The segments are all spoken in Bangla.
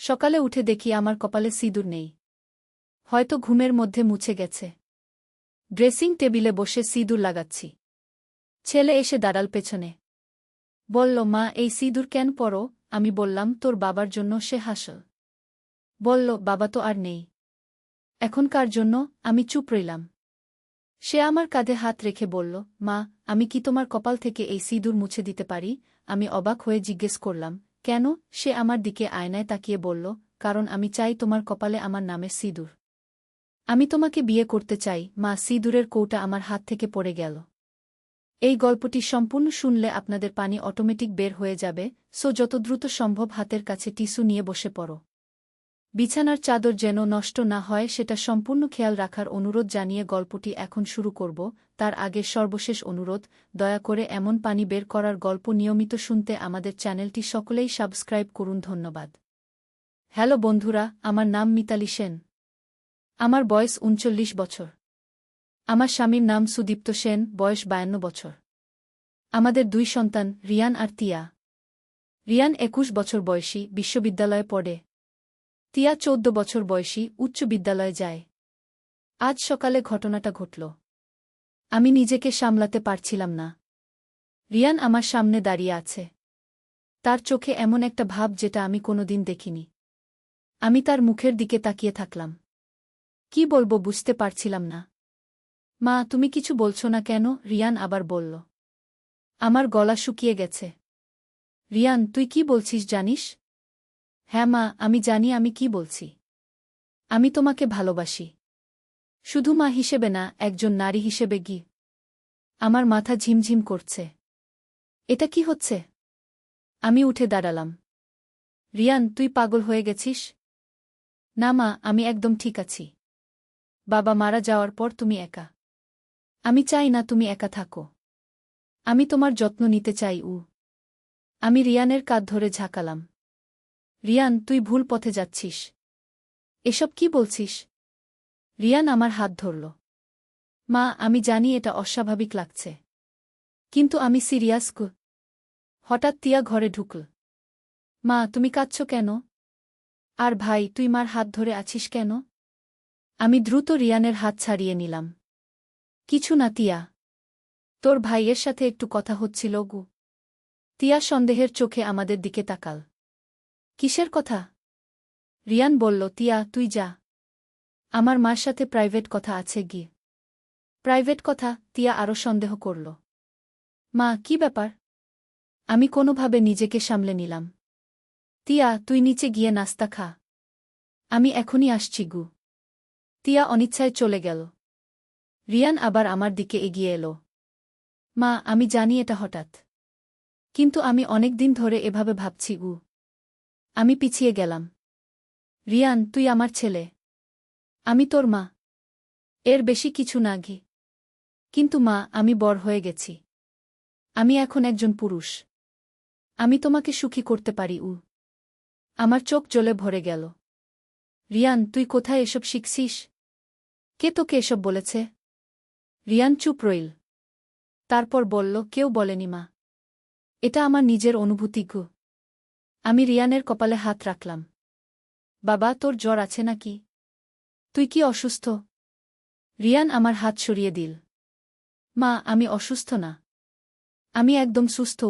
সকালে উঠে দেখি আমার কপালে সিঁদুর নেই। হয়তো ঘুমের মধ্যে মুছে গেছে। ড্রেসিং টেবিলে বসে সিঁদুর লাগাচ্ছি। ছেলে এসে দাঁড়াল পেছনে। বলল, মা, এই সিঁদুর কেন পরো? আমি বললাম, তোর বাবার জন্য। সে হাসল। বলল, বাবা তো আর নেই। এখন কার জন্য? আমি চুপ রইলাম। সে আমার কাঁধে হাত রেখে বলল, মা, আমি কি তোমার কপাল থেকে এই সিঁদুর মুছে দিতে পারি? আমি অবাক হয়ে জিজ্ঞেস করলাম, কেন? সে আমার দিকে আয়নায় তাকিয়ে বলল, কারণ আমি চাই তোমার কপালে আমার নামের সিঁদুর। আমি তোমাকে বিয়ে করতে চাই। মা, সিঁদুরের কৌটা আমার হাত থেকে পড়ে গেল। এই গল্পটি সম্পূর্ণ শুনলে আপনাদের পানি অটোমেটিক বের হয়ে যাবে, সো যত দ্রুত সম্ভব হাতের কাছে টিস্যু নিয়ে বসে পড়ো। বিছানার চাদর যেন নষ্ট না হয় সেটা সম্পূর্ণ খেয়াল রাখার অনুরোধ জানিয়ে গল্পটি এখন শুরু করব। তার আগে সর্বশেষ অনুরোধ, দয়া করে এমন পানি বের করার গল্প নিয়মিত শুনতে আমাদের চ্যানেলটি সকলেই সাবস্ক্রাইব করুন। ধন্যবাদ। হ্যালো বন্ধুরা, আমার নাম মিতালি সেন। আমার বয়স ৩৯ বছর। আমার স্বামীর নাম সুদীপ্ত সেন, বয়স ৫২ বছর। আমাদের ২ সন্তান, রিয়ান আর তিয়া। রিয়ান ২১ বছর বয়সী, বিশ্ববিদ্যালয়ে পড়ে। তিয়া ১৪ বছর বয়সী, উচ্চ বিদ্যালয়ে যায়। আজ সকালে ঘটনাটা ঘটল। আমি নিজেকে সামলাতে পারছিলাম না। রিয়ান আমার সামনে দাঁড়িয়ে আছে। তার চোখে এমন একটা ভাব যেটা আমি কোনোদিন দেখিনি। আমি তার মুখের দিকে তাকিয়ে থাকলাম। কি বলবো বুঝতে পারছিলাম না। মা, তুমি কিছু বলছো না কেন? রিয়ান আবার বলল। আমার গলা শুকিয়ে গেছে। রিয়ান, তুই কি বলছিস জানিস? হ্যাঁ মা, আমি জানি আমি কি বলছি। আমি তোমাকে ভালোবাসি। শুধু মা হিসেবে না, একজন নারী হিসেবে। আমার মাথা ঝিমঝিম করছে। এটা কি হচ্ছে? আমি উঠে দাঁড়ালাম। রিয়ান, তুই পাগল হয়ে গেছিস? না মা, আমি একদম ঠিক আছি। বাবা মারা যাওয়ার পর তুমি একা। আমি চাই না তুমি একা থাকো। আমি তোমার যত্ন নিতে চাই। আমি রিয়ানের কাঁধ ধরে ঝাঁকালাম। রিয়ান, তুই ভুল পথে যাচ্ছিস। এসব কি বলছিস? রিয়ান আমার হাত ধরল। মা, আমি জানি এটা অস্বাভাবিক লাগছে। কিন্তু আমি সিরিয়াস। হঠাৎ তিয়া ঘরে ঢুকল। মা, তুমি কাঁদছ কেন? আর ভাই, তুই মার হাত ধরে আছিস কেন? আমি দ্রুত রিয়ানের হাত ছাড়িয়ে নিলাম। কিছু না তিয়া। তোর ভাইয়ের সাথে একটু কথা হচ্ছিল। তিয়া সন্দেহের চোখে আমাদের দিকে তাকাল। কিসের কথা? রিয়ান বলল, তিয়া, তুই যা। আমার মার সাথে প্রাইভেট কথা আছে। প্রাইভেট কথা? তিয়া আরও সন্দেহ করল। মা, কি ব্যাপার? আমি কোনোভাবে নিজেকে সামলে নিলাম। তিয়া, তুই নিচে গিয়ে নাস্তা খা। আমি এখনই আসছি। তিয়া অনিচ্ছায় চলে গেল। রিয়ান আবার আমার দিকে এগিয়ে এলো। মা, আমি জানি এটা হঠাৎ। কিন্তু আমি অনেক দিন ধরে এভাবে ভাবছি। আমি পিছিয়ে গেলাম। রিয়ান, তুই আমার ছেলে। আমি তোর মা। এর বেশি কিছু না। কিন্তু মা, আমি বড় হয়ে গেছি। আমি এখন একজন পুরুষ। আমি তোমাকে সুখী করতে পারি। আমার চোখ জ্বলে ভরে গেল। রিয়ান, তুই কোথায় এসব শিখছিস? কে তোকে এসব বলেছে? রিয়ান চুপ রইল। তারপর বলল, কেউ বলেনি মা। এটা আমার নিজের অনুভূতি। আমি রিয়ানের কপালে হাত রাখলাম। বাবা, তোর জ্বর আছে নাকি? তুই কি অসুস্থ? রিয়ান আমার হাত সরিয়ে দিল। মা, আমি অসুস্থ না। আমি একদম সুস্থ।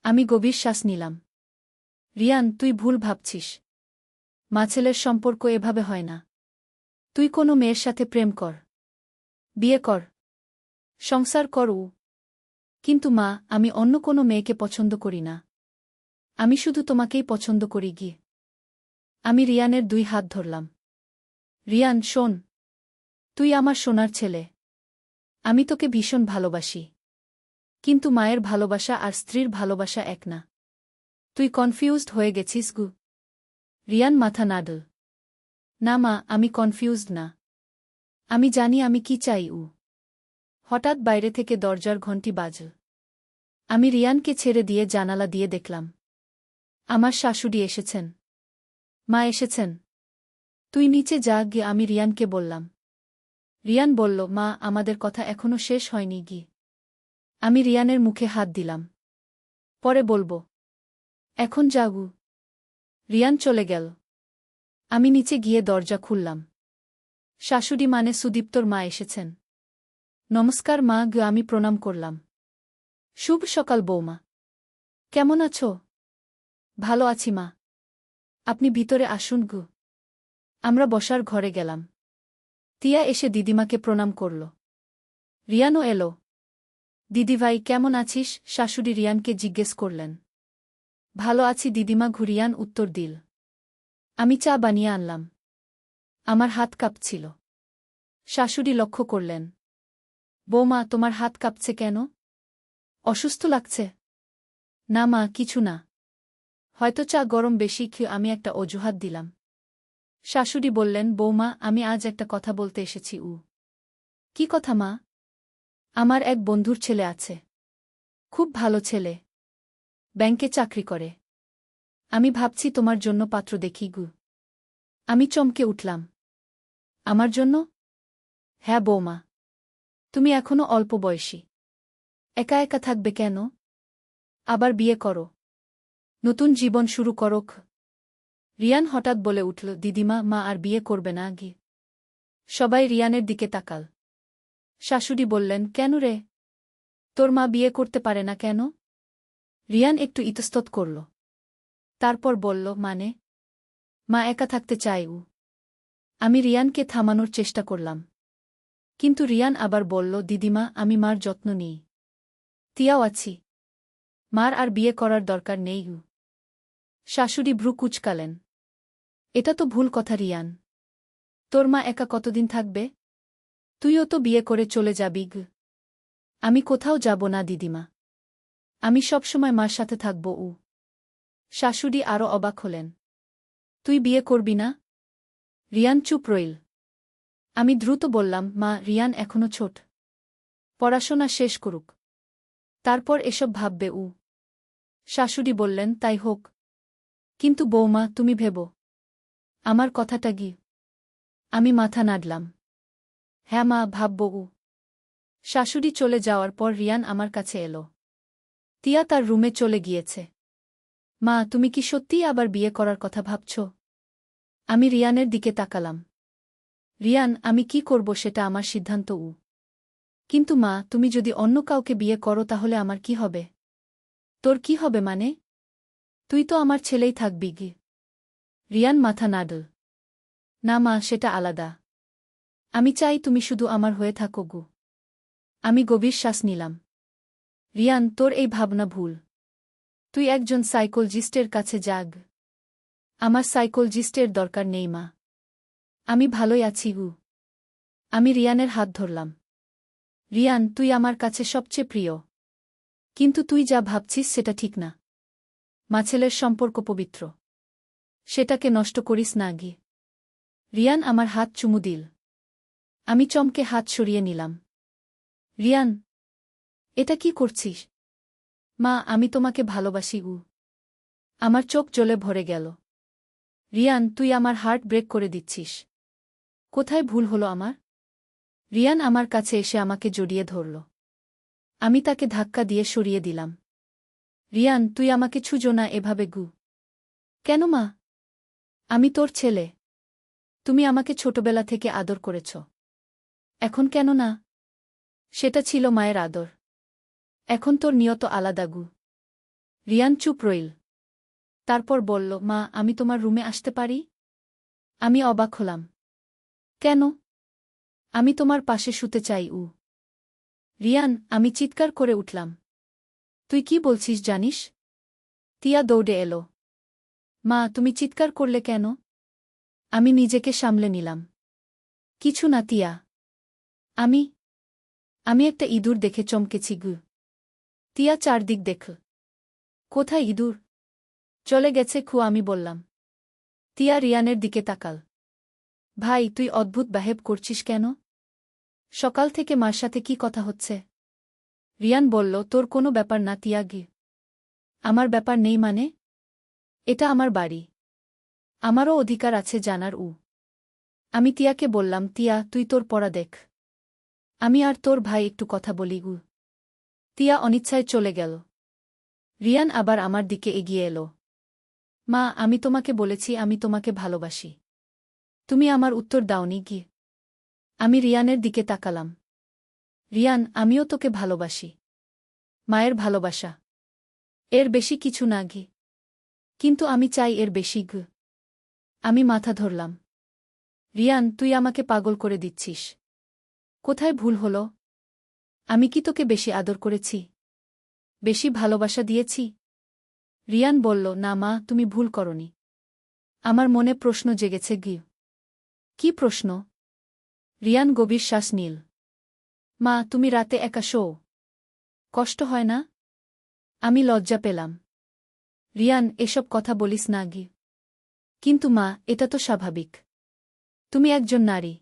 আমি গভীর শ্বাস নিলাম। রিয়ান, তুই ভুল ভাবছিস। মা ছেলের সম্পর্ক এভাবে হয় না। তুই কোনো মেয়ের সাথে প্রেম কর, বিয়ে কর, সংসার কর। কিন্তু মা, আমি অন্য কোনো মেয়েকে পছন্দ করি না। আমি শুধু তোমাকেই পছন্দ করি। আমি রিয়ানের 2 হাত ধরলাম। রিয়ান, শোন। তুই আমার সোনার ছেলে। আমি তোকে ভীষণ ভালোবাসি। কিন্তু মায়ের ভালোবাসা আর স্ত্রীর ভালোবাসা এক না। তুই কনফিউজড হয়ে গেছিস। রিয়ান মাথা নাড়ল। না মা, আমি কনফিউজড না। আমি জানি আমি কি চাই। হঠাৎ বাইরে থেকে দরজার ঘণ্টি বাজল। আমি রিয়ানকে ছেড়ে দিয়ে জানালা দিয়ে দেখলাম। আমার শাশুড়ি এসেছেন। মা এসেছেন। তুই নিচে যা। আমি রিয়ানকে বললাম। রিয়ান বলল, মা, আমাদের কথা এখনো শেষ হয়নি। আমি রিয়ানের মুখে হাত দিলাম। পরে বলবো। এখন যাগু। রিয়ান চলে গেল। আমি নিচে গিয়ে দরজা খুললাম। শাশুড়ি মানে সুদীপ্তর মা এসেছেন। নমস্কার মা গো, আমি প্রণাম করলাম। শুভ সকাল বৌমা, কেমন আছো? ভালো আছি মা, আপনি ভিতরে আসুন গো। আমরা বসার ঘরে গেলাম। তিয়া এসে দিদিমাকে প্রণাম করল। রিয়ানও এলো। দিদিভাই কেমন আছিস? শাশুড়ি রিয়ানকে জিজ্ঞেস করলেন। ভালো আছি দিদিমা, ঘুরিয়ান উত্তর দিল। আমি চা বানিয়ে আনলাম। আমার হাত কাঁপছিল। শাশুড়ি লক্ষ্য করলেন। বৌমা, তোমার হাত কাঁপছে কেন? অসুস্থ লাগছে? না মা, কিছু না। হয়তো চা গরম বেশি খেয়ে, আমি একটা অজুহাত দিলাম। শাশুড়ি বললেন, বৌমা, আমি আজ একটা কথা বলতে এসেছি। কি কথা মা? আমার এক বন্ধুর ছেলে আছে। খুব ভালো ছেলে, ব্যাংকে চাকরি করে। আমি ভাবছি তোমার জন্য পাত্র দেখি গু। আমি চমকে উঠলাম। আমার জন্য? হ্যাঁ বৌমা। তুমি এখনো অল্প বয়সী, একা একা থাকবে কেন? আবার বিয়ে করো, নতুন জীবন শুরু করোক। রিয়ান হঠাৎ বলে উঠল, দিদিমা, মা আর বিয়ে করবে না গি? সবাই রিয়ানের দিকে তাকাল। শাশুড়ি বললেন, কেন রে? তোর মা বিয়ে করতে পারে না কেন? রিয়ান একটু ইতস্তত করল। তারপর বলল, মানে? মা একা থাকতে চায়। আমি রিয়ানকে থামানোর চেষ্টা করলাম। কিন্তু রিয়ান আবার বলল, দিদিমা, আমি মার যত্ন নিই। তিয়াও আছি। মার আর বিয়ে করার দরকার নেই। শাশুড়ি ভ্রু কুচকালেন। এটা তো ভুল কথা রিয়ান। তোর মা একা কতদিন থাকবে? তুইও তো বিয়ে করে চলে যাবি গ। আমি কোথাও যাব না দিদিমা, আমি সবসময় মার সাথে থাকব। শাশুড়ি আরও অবাক হলেন। তুই বিয়ে করবি না? রিয়ান চুপ রইল। আমি দ্রুত বললাম, মা, রিয়ান এখনো ছোট, পড়াশোনা শেষ করুক, তারপর এসব ভাববে। শাশুড়ি বললেন, তাই হোক। কিন্তু বৌমা, তুমি ভেবো আমার কথাটা গি। আমি মাথা নাড়লাম। হ্যাঁ মা, ভাবব। শাশুড়ি চলে যাওয়ার পর রিয়ান আমার কাছে এলো। তিয়া তার রুমে চলে গিয়েছে। মা, তুমি কি সত্যিই আবার বিয়ে করার কথা ভাবছ? আমি রিয়ানের দিকে তাকালাম। রিয়ান, আমি কি করব সেটা আমার সিদ্ধান্ত। কিন্তু মা, তুমি যদি অন্য কাউকে বিয়ে করো তাহলে আমার কি হবে? তোর কি হবে মানে? তুই তো আমার ছেলেই থাকবি গি। রিয়ান মাথা নাড়ল। না মা, সেটা আলাদা। আমি চাই তুমি শুধু আমার হয়ে থাকো গু। আমি গভীর শ্বাস নিলাম। রিয়ান, তোর এই ভাবনা ভুল। তুই একজন সাইকোলজিস্টের কাছে যাগ। আমার সাইকোলজিস্টের দরকার নেই মা, আমি ভালোই আছি গু। আমি রিয়ানের হাত ধরলাম। রিয়ান, তুই আমার কাছে সবচেয়ে প্রিয়। কিন্তু তুই যা ভাবছিস সেটা ঠিক না। মা ছেলের সম্পর্ক পবিত্র, সেটাকে নষ্ট করিস না গি। রিয়ান আমার হাত চুমু দিল। আমি চমকে হাত সরিয়ে নিলাম। রিয়ান, এটা কি করছিস? মা, আমি তোমাকে ভালোবাসি। আমার চোখ জ্বলে ভরে গেল। রিয়ান, তুই আমার হার্ট ব্রেক করে দিচ্ছিস। কোথায় ভুল হলো আমার? রিয়ান আমার কাছে এসে আমাকে জড়িয়ে ধরল। আমি তাকে ধাক্কা দিয়ে সরিয়ে দিলাম। রিয়ান, তুই আমাকে ছুঁজো না এভাবে গু। কেন মা? আমি তোর ছেলে। তুমি আমাকে ছোটবেলা থেকে আদর করেছ। এখন কেন না? সেটা ছিল মায়ের আদর। এখন তোর নিয়ত আলাদা গু। রিয়ান চুপ রইল। তারপর বলল, মা, আমি তোমার রুমে আসতে পারি? আমি অবাক হলাম। কেন? আমি তোমার পাশে শুতে চাই। রিয়ান, আমি চিৎকার করে উঠলাম। তুই কি বলছিস জানিস? তিয়া দৌড়ে এলো। মা, তুমি চিৎকার করলে কেন? আমি নিজেকে সামলে নিলাম। কিছু না তিয়া। আমি আমি একটা ইঁদুর দেখে চমকেছি গু। তিয়া চারদিক দেখল। কোথায় ইঁদুর? চলে গেছে আমি বললাম। তিয়া রিয়ানের দিকে তাকাল। ভাই, তুই অদ্ভুত ব্যবহার করছিস কেন? সকাল থেকে মার সাথে কি কথা হচ্ছে? রিয়ান বলল, তোর কোনো ব্যাপার না তিয়া গি। আমার ব্যাপার নেই মানে? এটা আমার বাড়ি, আমারও অধিকার আছে জানার। আমি তিয়াকে বললাম, তিয়া, তুই তোর পড়া দেখ, আমি আর তোর ভাই একটু কথা বলি। তিয়া অনিচ্ছায় চলে গেল। রিয়ান আবার আমার দিকে এগিয়ে এলো। মা, আমি তোমাকে বলেছি আমি তোমাকে ভালোবাসি। তুমি আমার উত্তর দাওনি কি? আমি রিয়ানের দিকে তাকালাম। রিয়ান, আমিও তোকে ভালোবাসি। মায়ের ভালোবাসা। এর বেশি কিছু না গি। কিন্তু আমি চাই এর বেশি গ। আমি মাথা ধরলাম। রিয়ান, তুই আমাকে পাগল করে দিচ্ছিস। কোথায় ভুল হলো? আমি কি তোকে বেশি আদর করেছি? বেশি ভালোবাসা দিয়েছি? রিয়ান বলল, না মা, তুমি ভুল করনি। আমার মনে প্রশ্ন জেগেছে গি। কি প্রশ্ন? রিয়ান গভীর শ্বাস নিল। মা, তুমি রাতে একা শোও। কষ্ট হয় না? আমি লজ্জা পেলাম। রিয়ান, এসব কথা বলিস না গি। কিন্তু মা, এটা তো স্বাভাবিক। তুমি একজন নারী।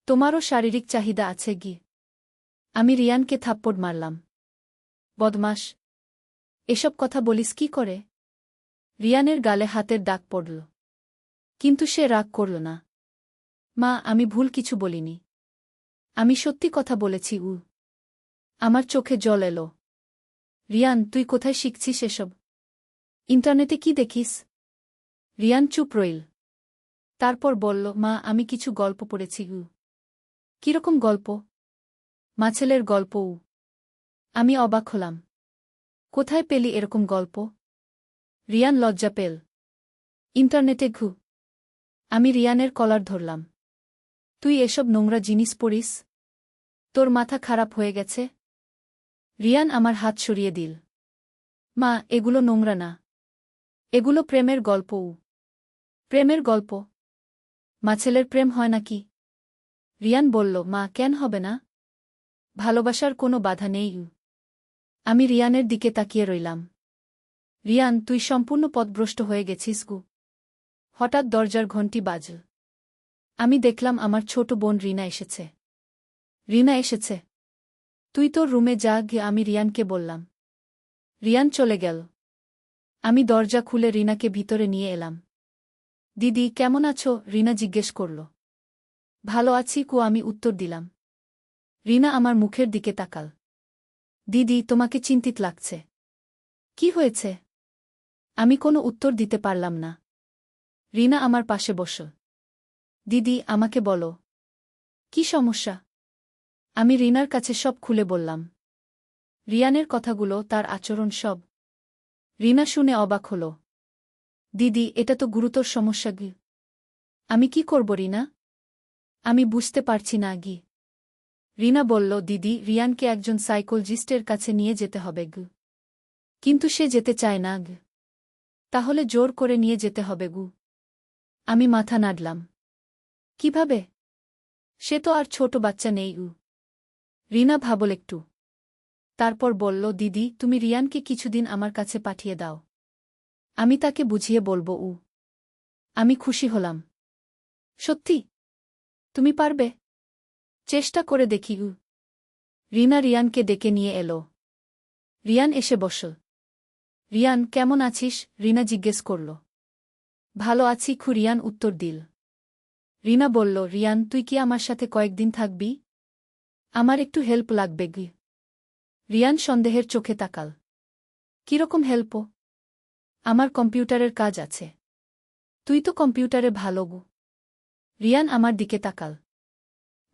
তোমারও শারীরিক চাহিদা আছে গি। আমি রিয়ানকে থাপ্পড় মারলাম। বদমাস! এসব কথা বলিস কি করে? রিয়ানের গালে হাতের দাগ পড়ল। কিন্তু সে রাগ করল না। মা, আমি ভুল কিছু বলিনি। আমি সত্যি কথা বলেছি। আমার চোখে জল এলো। রিয়ান, তুই কোথায় শিখছিস এসব? ইন্টারনেটে কি দেখিস? রিয়ান চুপ রইল। তারপর বলল, মা, আমি কিছু গল্প পড়েছি। কিরকম গল্প? মাছেলের গল্প। আমি অবাক হলাম। কোথায় পেলি এরকম গল্প? রিয়ান লজ্জা পেল। ইন্টারনেটে ঘু। আমি রিয়ানের কলার ধরলাম। তুই এসব নোংরা জিনিস পড়িস? তোর মাথা খারাপ হয়ে গেছে? রিয়ান আমার হাত সরিয়ে দিল। মা, এগুলো নোংরা না। এগুলো প্রেমের গল্প। প্রেমের গল্প? মাছেলের প্রেম হয় নাকি? রিয়ান বলল, মা, কেন হবে না? ভালোবাসার কোনো বাধা নেই। আমি রিয়ানের দিকে তাকিয়ে রইলাম। রিয়ান, তুই সম্পূর্ণ পথভ্রষ্ট হয়ে গেছিস গু। হঠাৎ দরজার ঘণ্টি বাজল। আমি দেখলাম আমার ছোট বোন রিনা এসেছে। রিনা এসেছে? তুই তোর রুমে যা গিয়ে, আমি রিয়ানকে বললাম। রিয়ান চলে গেল। আমি দরজা খুলে রিনাকে ভিতরে নিয়ে এলাম। দিদি, কেমন আছো? রিনা জিজ্ঞেস করল। ভালো আছি কু, আমি উত্তর দিলাম। রিনা আমার মুখের দিকে তাকাল। দিদি, তোমাকে চিন্তিত লাগছে। কি হয়েছে? আমি কোনো উত্তর দিতে পারলাম না। রিনা আমার পাশে বসল। দিদি, আমাকে বলো। কি সমস্যা? আমি রিনার কাছে সব খুলে বললাম। রিয়ানের কথাগুলো, তার আচরণ সব। রিনা শুনে অবাক হল। দিদি, এটা তো গুরুতর সমস্যা গি। আমি কি করব রিনা? আমি বুঝতে পারছি না গি। রিনা বলল, দিদি, রিয়ানকে একজন সাইকোলজিস্টের কাছে নিয়ে যেতে হবে গু। কিন্তু সে যেতে চায় না গ। তাহলে জোর করে নিয়ে যেতে হবে গু। আমি মাথা নাড়লাম। কিভাবে? সে তো আর ছোট বাচ্চা নেই। রিনা ভাবল একটু। তারপর বলল, দিদি, তুমি রিয়ানকে কিছুদিন আমার কাছে পাঠিয়ে দাও। আমি তাকে বুঝিয়ে বলবো। আমি খুশি হলাম। সত্যি? তুমি পারবে? চেষ্টা করে দেখি। রিনা রিয়ানকে ডেকে নিয়ে এলো। রিয়ান এসে বসল। রিয়ান, কেমন আছিস? রিনা জিজ্ঞেস করল। ভালো আছি খু, রিয়ান উত্তর দিল। রিনা বলল, রিয়ান, তুই কি আমার সাথে কয়েকদিন থাকবি? আমার একটু হেল্প লাগবে গি। রিয়ান সন্দেহের চোখে তাকাল। কিরকম হেল্প? আমার কম্পিউটারের কাজ আছে। তুই তো কম্পিউটারে ভালো গু। রিয়ান আমার দিকে তাকাল।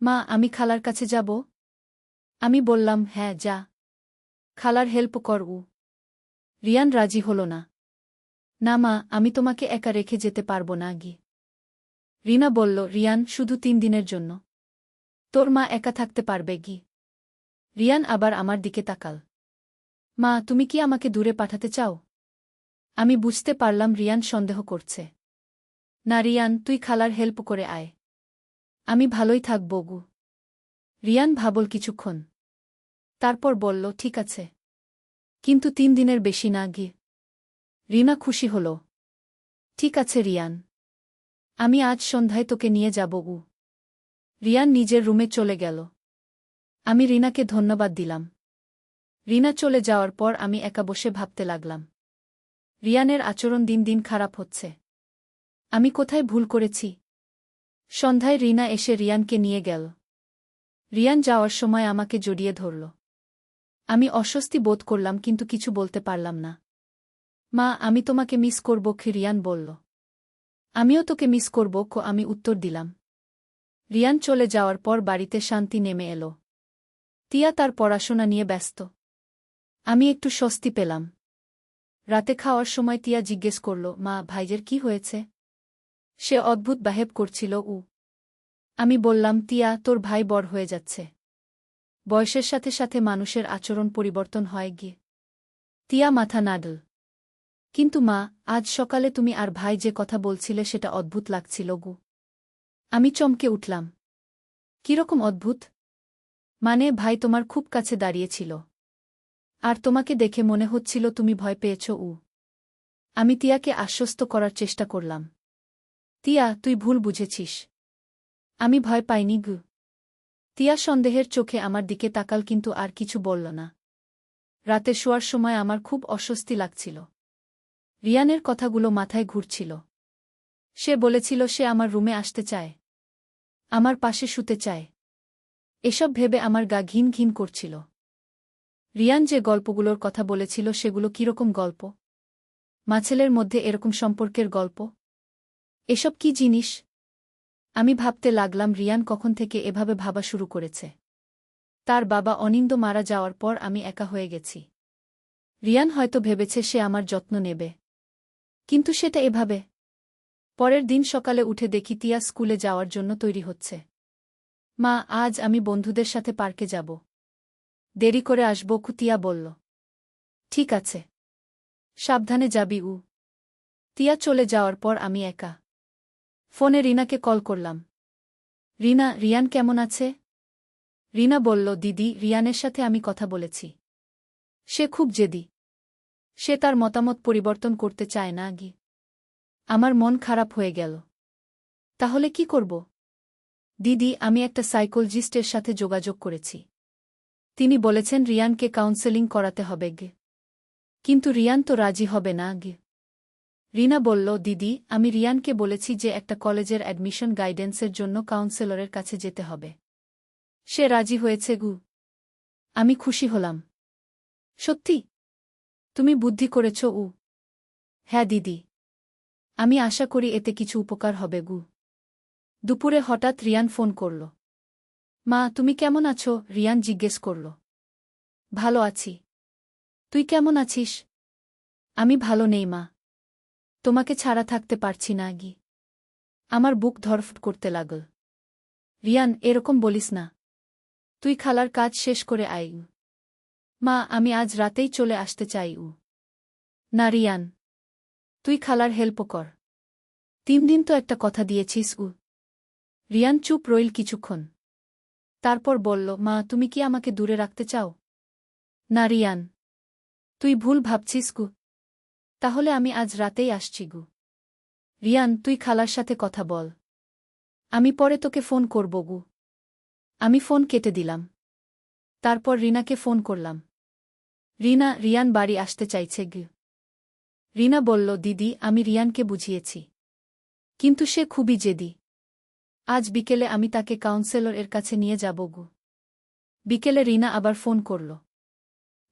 মা, আমি খালার কাছে যাব? আমি বললাম, হ্যাঁ, যা। খালার হেল্প কর। রিয়ান রাজি হল না। না মা, আমি তোমাকে একা রেখে যেতে পারব না গি। রিনা বলল, রিয়ান, শুধু 3 দিনের জন্য। তোর মা একা থাকতে পারবে গি? রিয়ান আবার আমার দিকে তাকাল। মা, তুমি কি আমাকে দূরে পাঠাতে চাও? আমি বুঝতে পারলাম রিয়ান সন্দেহ করছে। না রিয়ান, তুই খালার হেল্প করে আয়। আমি ভালোই থাকব গু। রিয়ান ভাবল কিছুক্ষণ। তারপর বলল, ঠিক আছে। কিন্তু 3 দিনের বেশি না গি। রিনা খুশি হল। ঠিক আছে রিয়ান। আমি আজ সন্ধ্যায় তোকে নিয়ে যাব গু। রিয়ান নিজের রুমে চলে গেল। আমি রিনাকে ধন্যবাদ দিলাম। রিনা চলে যাওয়ার পর আমি একা বসে ভাবতে লাগলাম। রিয়ানের আচরণ দিন দিন খারাপ হচ্ছে। আমি কোথায় ভুল করেছি? সন্ধ্যায় রিনা এসে রিয়ানকে নিয়ে গেল। রিয়ান যাওয়ার সময় আমাকে জড়িয়ে ধরল। আমি অস্বস্তি বোধ করলাম কিন্তু কিছু বলতে পারলাম না। মা, আমি তোমাকে মিস করব, রিয়ান বলল। আমিও তোকে মিস করব, আমি উত্তর দিলাম। রিয়ান চলে যাওয়ার পর বাড়িতে শান্তি নেমে এলো। তিয়া তার পড়াশোনা নিয়ে ব্যস্ত। আমি একটু স্বস্তি পেলাম। রাতে খাওয়ার সময় তিয়া জিজ্ঞেস করল, মা, ভাইজের কি হয়েছে? সে অদ্ভুত বাহেব করছিল। আমি বললাম, তিয়া, তোর ভাই বড় হয়ে যাচ্ছে। বয়সের সাথে সাথে মানুষের আচরণ পরিবর্তন হয় গিয়ে। তিয়া মাথা নাড়ল। কিন্তু মা, আজ সকালে তুমি আর ভাই যে কথা বলছিলে সেটা অদ্ভুত লাগছিল গু। আমি চমকে উঠলাম। কিরকম অদ্ভুত? মানে, ভাই তোমার খুব কাছে দাঁড়িয়েছিল। আর তোমাকে দেখে মনে হচ্ছিল তুমি ভয় পেয়েছ। আমি তিয়াকে আশ্বস্ত করার চেষ্টা করলাম। তিয়া, তুই ভুল বুঝেছিস। আমি ভয় পাইনি গু। তিয়া সন্দেহের চোখে আমার দিকে তাকাল, কিন্তু আর কিছু বলল না। রাতে শোয়ার সময় আমার খুব অস্বস্তি লাগছিল। রিয়ানের কথাগুলো মাথায় ঘুরছিল। সে বলেছিল সে আমার রুমে আসতে চায়, আমার পাশে শুতে চায়। এসব ভেবে আমার গা ঘিন ঘিন করছিল। রিয়ান যে গল্পগুলোর কথা বলেছিল সেগুলো কিরকম গল্প? মাছেলের মধ্যে এরকম সম্পর্কের গল্প? এসব কি জিনিস? আমি ভাবতে লাগলাম, রিয়ান কখন থেকে এভাবে ভাবা শুরু করেছে। তার বাবা অনিন্দ মারা যাওয়ার পর আমি একা হয়ে গেছি। রিয়ান হয়তো ভেবেছে সে আমার যত্ন নেবে, কিন্তু সেটা এভাবে। পরের দিন সকালে উঠে দেখি তিয়া স্কুলে যাওয়ার জন্য তৈরি হচ্ছে। মা, আজ আমি বন্ধুদের সাথে পার্কে যাব। দেরি করে আসব, তিয়া বলল। ঠিক আছে, সাবধানে যাবি। তিয়া চলে যাওয়ার পর আমি একা। ফোনে রিনাকে কল করলাম। রিনা, রিয়ান কেমন আছে? রিনা বলল, দিদি, রিয়ানের সাথে আমি কথা বলেছি। সে খুব জেদি। সে তার মতামত পরিবর্তন করতে চায় না গি। আমার মন খারাপ হয়ে গেল। তাহলে কি করব? দিদি, আমি একটা সাইকোলজিস্টের সাথে যোগাযোগ করেছি। তিনি বলেছেন রিয়ানকে কাউন্সেলিং করাতে হবে গে। কিন্তু রিয়ান তো রাজি হবে না গে। রিনা বলল, দিদি, আমি রিয়ানকে বলেছি যে একটা কলেজের অ্যাডমিশন গাইডেন্সের জন্য কাউন্সেলরের কাছে যেতে হবে। সে রাজি হয়েছে গু। আমি খুশি হলাম। সত্যি? তুমি বুদ্ধি করেছ। হ্যাঁ দিদি। আমি আশা করি এতে কিছু উপকার হবে গু। দুপুরে হঠাৎ রিয়ান ফোন করল। মা, তুমি কেমন আছো? রিয়ান জিজ্ঞেস করল। ভালো আছি। তুই কেমন আছিস? আমি ভালো নেই মা। তোমাকে ছাড়া থাকতে পারছি না গি। আমার বুক ধড়ফড় করতে লাগল। রিয়ান, এরকম বলিস না। তুই খালার কাজ শেষ করে আয়। মা, আমি আজ রাতেই চলে আসতে চাই। না রিয়ান, তুই খালার হেল্প কর। 3 দিন তো একটা কথা দিয়েছিস। রিয়ান চুপ রইল কিছুক্ষণ। তারপর বলল, মা, তুমি কি আমাকে দূরে রাখতে চাও? না রিয়ান, তুই ভুল ভাবছিস গু। তাহলে আমি আজ রাতেই আসছি গু। রিয়ান, তুই খালার সাথে কথা বল। আমি পরে তোকে ফোন করব গু। আমি ফোন কেটে দিলাম। তারপর রিনাকে ফোন করলাম। রিনা, রিয়ান বাড়ি আসতে চাইছে গু। রিনা বলল, দিদি, আমি রিয়ানকে বুঝিয়েছি, কিন্তু সে খুবই জেদি। আজ বিকেলে আমি তাকে কাউন্সেলর এর কাছে নিয়ে যাব গু। বিকেলে রিনা আবার ফোন করল।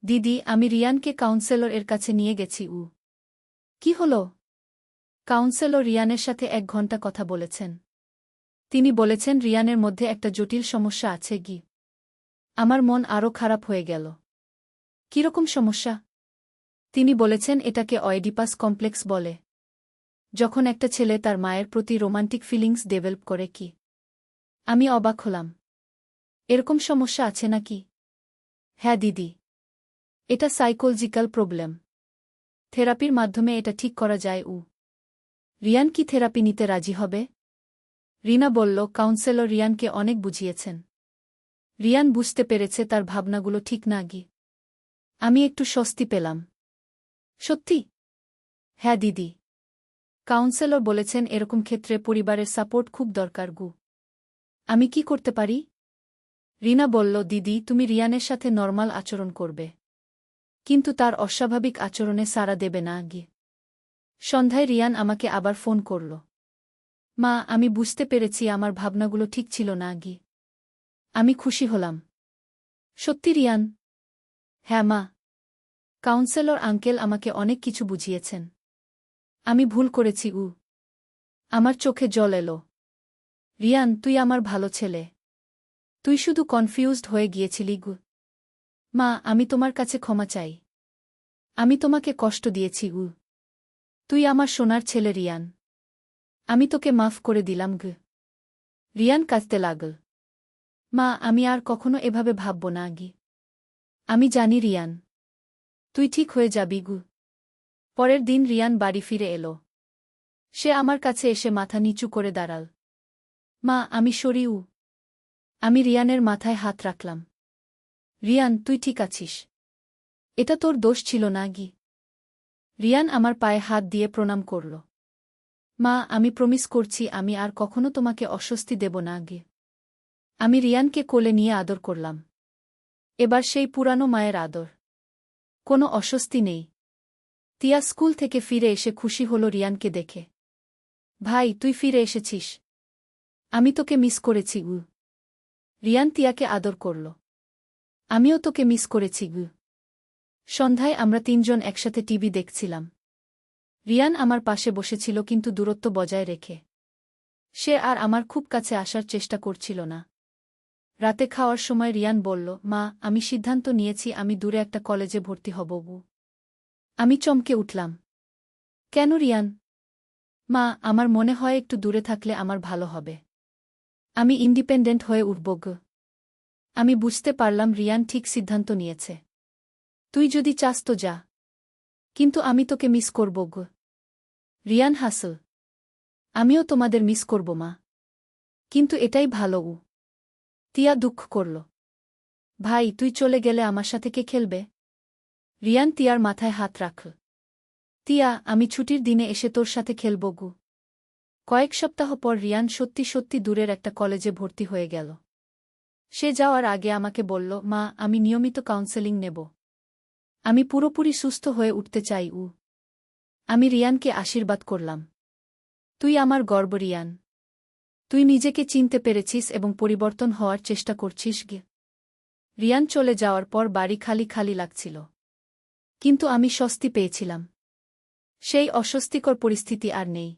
দিদি, আমি রিয়ানকে কাউন্সেলর এর কাছে নিয়ে গেছি। কি হলো? কাউন্সেলর রিয়ানের সাথে 1 ঘন্টা কথা বলেছেন। তিনি বলেছেন রিয়ানের মধ্যে একটা জটিল সমস্যা আছে গি। আমার মন আরও খারাপ হয়ে গেল। কিরকম সমস্যা? তিনি বলেছেন এটাকে অয়েডিপাস কমপ্লেক্স বলে। যখন একটা ছেলে তার মায়ের প্রতি রোমান্টিক ফিলিংস ডেভেলপ করে কি। আমি অবাক হলাম। এরকম সমস্যা আছে নাকি? হ্যাঁ দিদি। এটা সাইকোলজিক্যাল প্রবলেম। থেরাপির মাধ্যমে এটা ঠিক করা যায়। রিয়ান কি থেরাপি নিতে রাজি হবে? রিনা বলল, কাউন্সেলর রিয়ানকে অনেক বুঝিয়েছেন। রিয়ান বুঝতে পেরেছে তার ভাবনাগুলো ঠিক না গি। আমি একটু স্বস্তি পেলাম। সত্যি? হ্যাঁ দিদি। কাউন্সেলর বলেছেন এরকম ক্ষেত্রে পরিবারের সাপোর্ট খুব দরকার গু। আমি কি করতে পারি? রিনা বলল, দিদি, তুমি রিয়ানের সাথে নরমাল আচরণ করবে, কিন্তু তার অস্বাভাবিক আচরণে সাড়া দেবে না গি। সন্ধ্যায় রিয়ান আমাকে আবার ফোন করল। মা, আমি বুঝতে পেরেছি আমার ভাবনাগুলো ঠিক ছিল না গি। আমি খুশি হলাম। সত্যি রিয়ান? হ্যাঁ মা। কাউন্সেলর আঙ্কেল আমাকে অনেক কিছু বুঝিয়েছেন। আমি ভুল করেছি। আমার চোখে জল এলো। রিয়ান, তুই আমার ভালো ছেলে। তুই শুধু কনফিউজড হয়ে গিয়েছিলি। মা, আমি তোমার কাছে ক্ষমা চাই। আমি তোমাকে কষ্ট দিয়েছি। তুই আমার সোনার ছেলে রিয়ান। আমি তোকে মাফ করে দিলাম। রিয়ান কাঁদতে লাগল। মা, আমি আর কখনো এভাবে ভাবব না। আমি জানি রিয়ান, তুই ঠিক হয়ে যাবি। পরের দিন রিয়ান বাড়ি ফিরে এলো। সে আমার কাছে এসে মাথা নিচু করে দাঁড়াল। মা, আমি সরি। আমি রিয়ানের মাথায় হাত রাখলাম। রিয়ান, তুই ঠিক আছিস? এটা তোর দোষ ছিল না। রিয়ান আমার পায়ে হাত দিয়ে প্রণাম করল। মা, আমি প্রমিস করছি আমি আর কখনো তোমাকে অস্বস্তি দেব না। আমি রিয়ানকে কোলে নিয়ে আদর করলাম। এবার সেই পুরানো মায়ের আদর। কোনো অস্বস্তি নেই। তিয়া স্কুল থেকে ফিরে এসে খুশি হল রিয়ানকে দেখে। ভাই, তুই ফিরে এসেছিস। আমি তোকে মিস করেছি। রিয়ান তিয়াকে আদর করল। আমিও তোকে মিস করেছি। সন্ধ্যায় আমরা তিনজন একসাথে টিভি দেখছিলাম। রিয়ান আমার পাশে বসেছিল কিন্তু দূরত্ব বজায় রেখে। সে আর আমার খুব কাছে আসার চেষ্টা করছিল না। রাতে খাওয়ার সময় রিয়ান বলল, মা, আমি সিদ্ধান্ত নিয়েছি আমি দূরে একটা কলেজে ভর্তি হব। আমি চমকে উঠলাম। কেন রিয়ান? মা, আমার মনে হয় একটু দূরে থাকলে আমার ভালো হবে। আমি ইন্ডিপেন্ডেন্ট হয়ে উঠব। আমি বুঝতে পারলাম রিয়ান ঠিক সিদ্ধান্ত নিয়েছে। তুই যদি চাস তো যা, কিন্তু আমি তোকে মিস করব। রিয়ান হাসল। আমিও তোমাদের মিস করব মা। কিন্তু এটাই ভালো। তিয়া দুঃখ করল। ভাই, তুই চলে গেলে আমার সাথে কে খেলবে? রিয়ান তিয়ার মাথায় হাত রাখল। তিয়া, আমি ছুটির দিনে এসে তোর সাথে খেলব। কয়েক সপ্তাহ পর রিয়ান সত্যি সত্যি দূরের একটা কলেজে ভর্তি হয়ে গেল। সে যাওয়ার আগে আমাকে বলল, মা, আমি নিয়মিত কাউন্সেলিং নেব। আমি পুরোপুরি সুস্থ হয়ে উঠতে চাই। আমি রিয়ানকে আশীর্বাদ করলাম। তুই আমার গর্ব রিয়ান। তুই নিজেকে চিনতে পেরেছিস এবং পরিবর্তন হওয়ার চেষ্টা করছিস। রিয়ান চলে যাওয়ার পর বাড়ি খালি খালি লাগছিল। কিন্তু আমি স্বস্তি পেয়েছিলাম। সেই অস্বস্তিকর পরিস্থিতি আর নেই।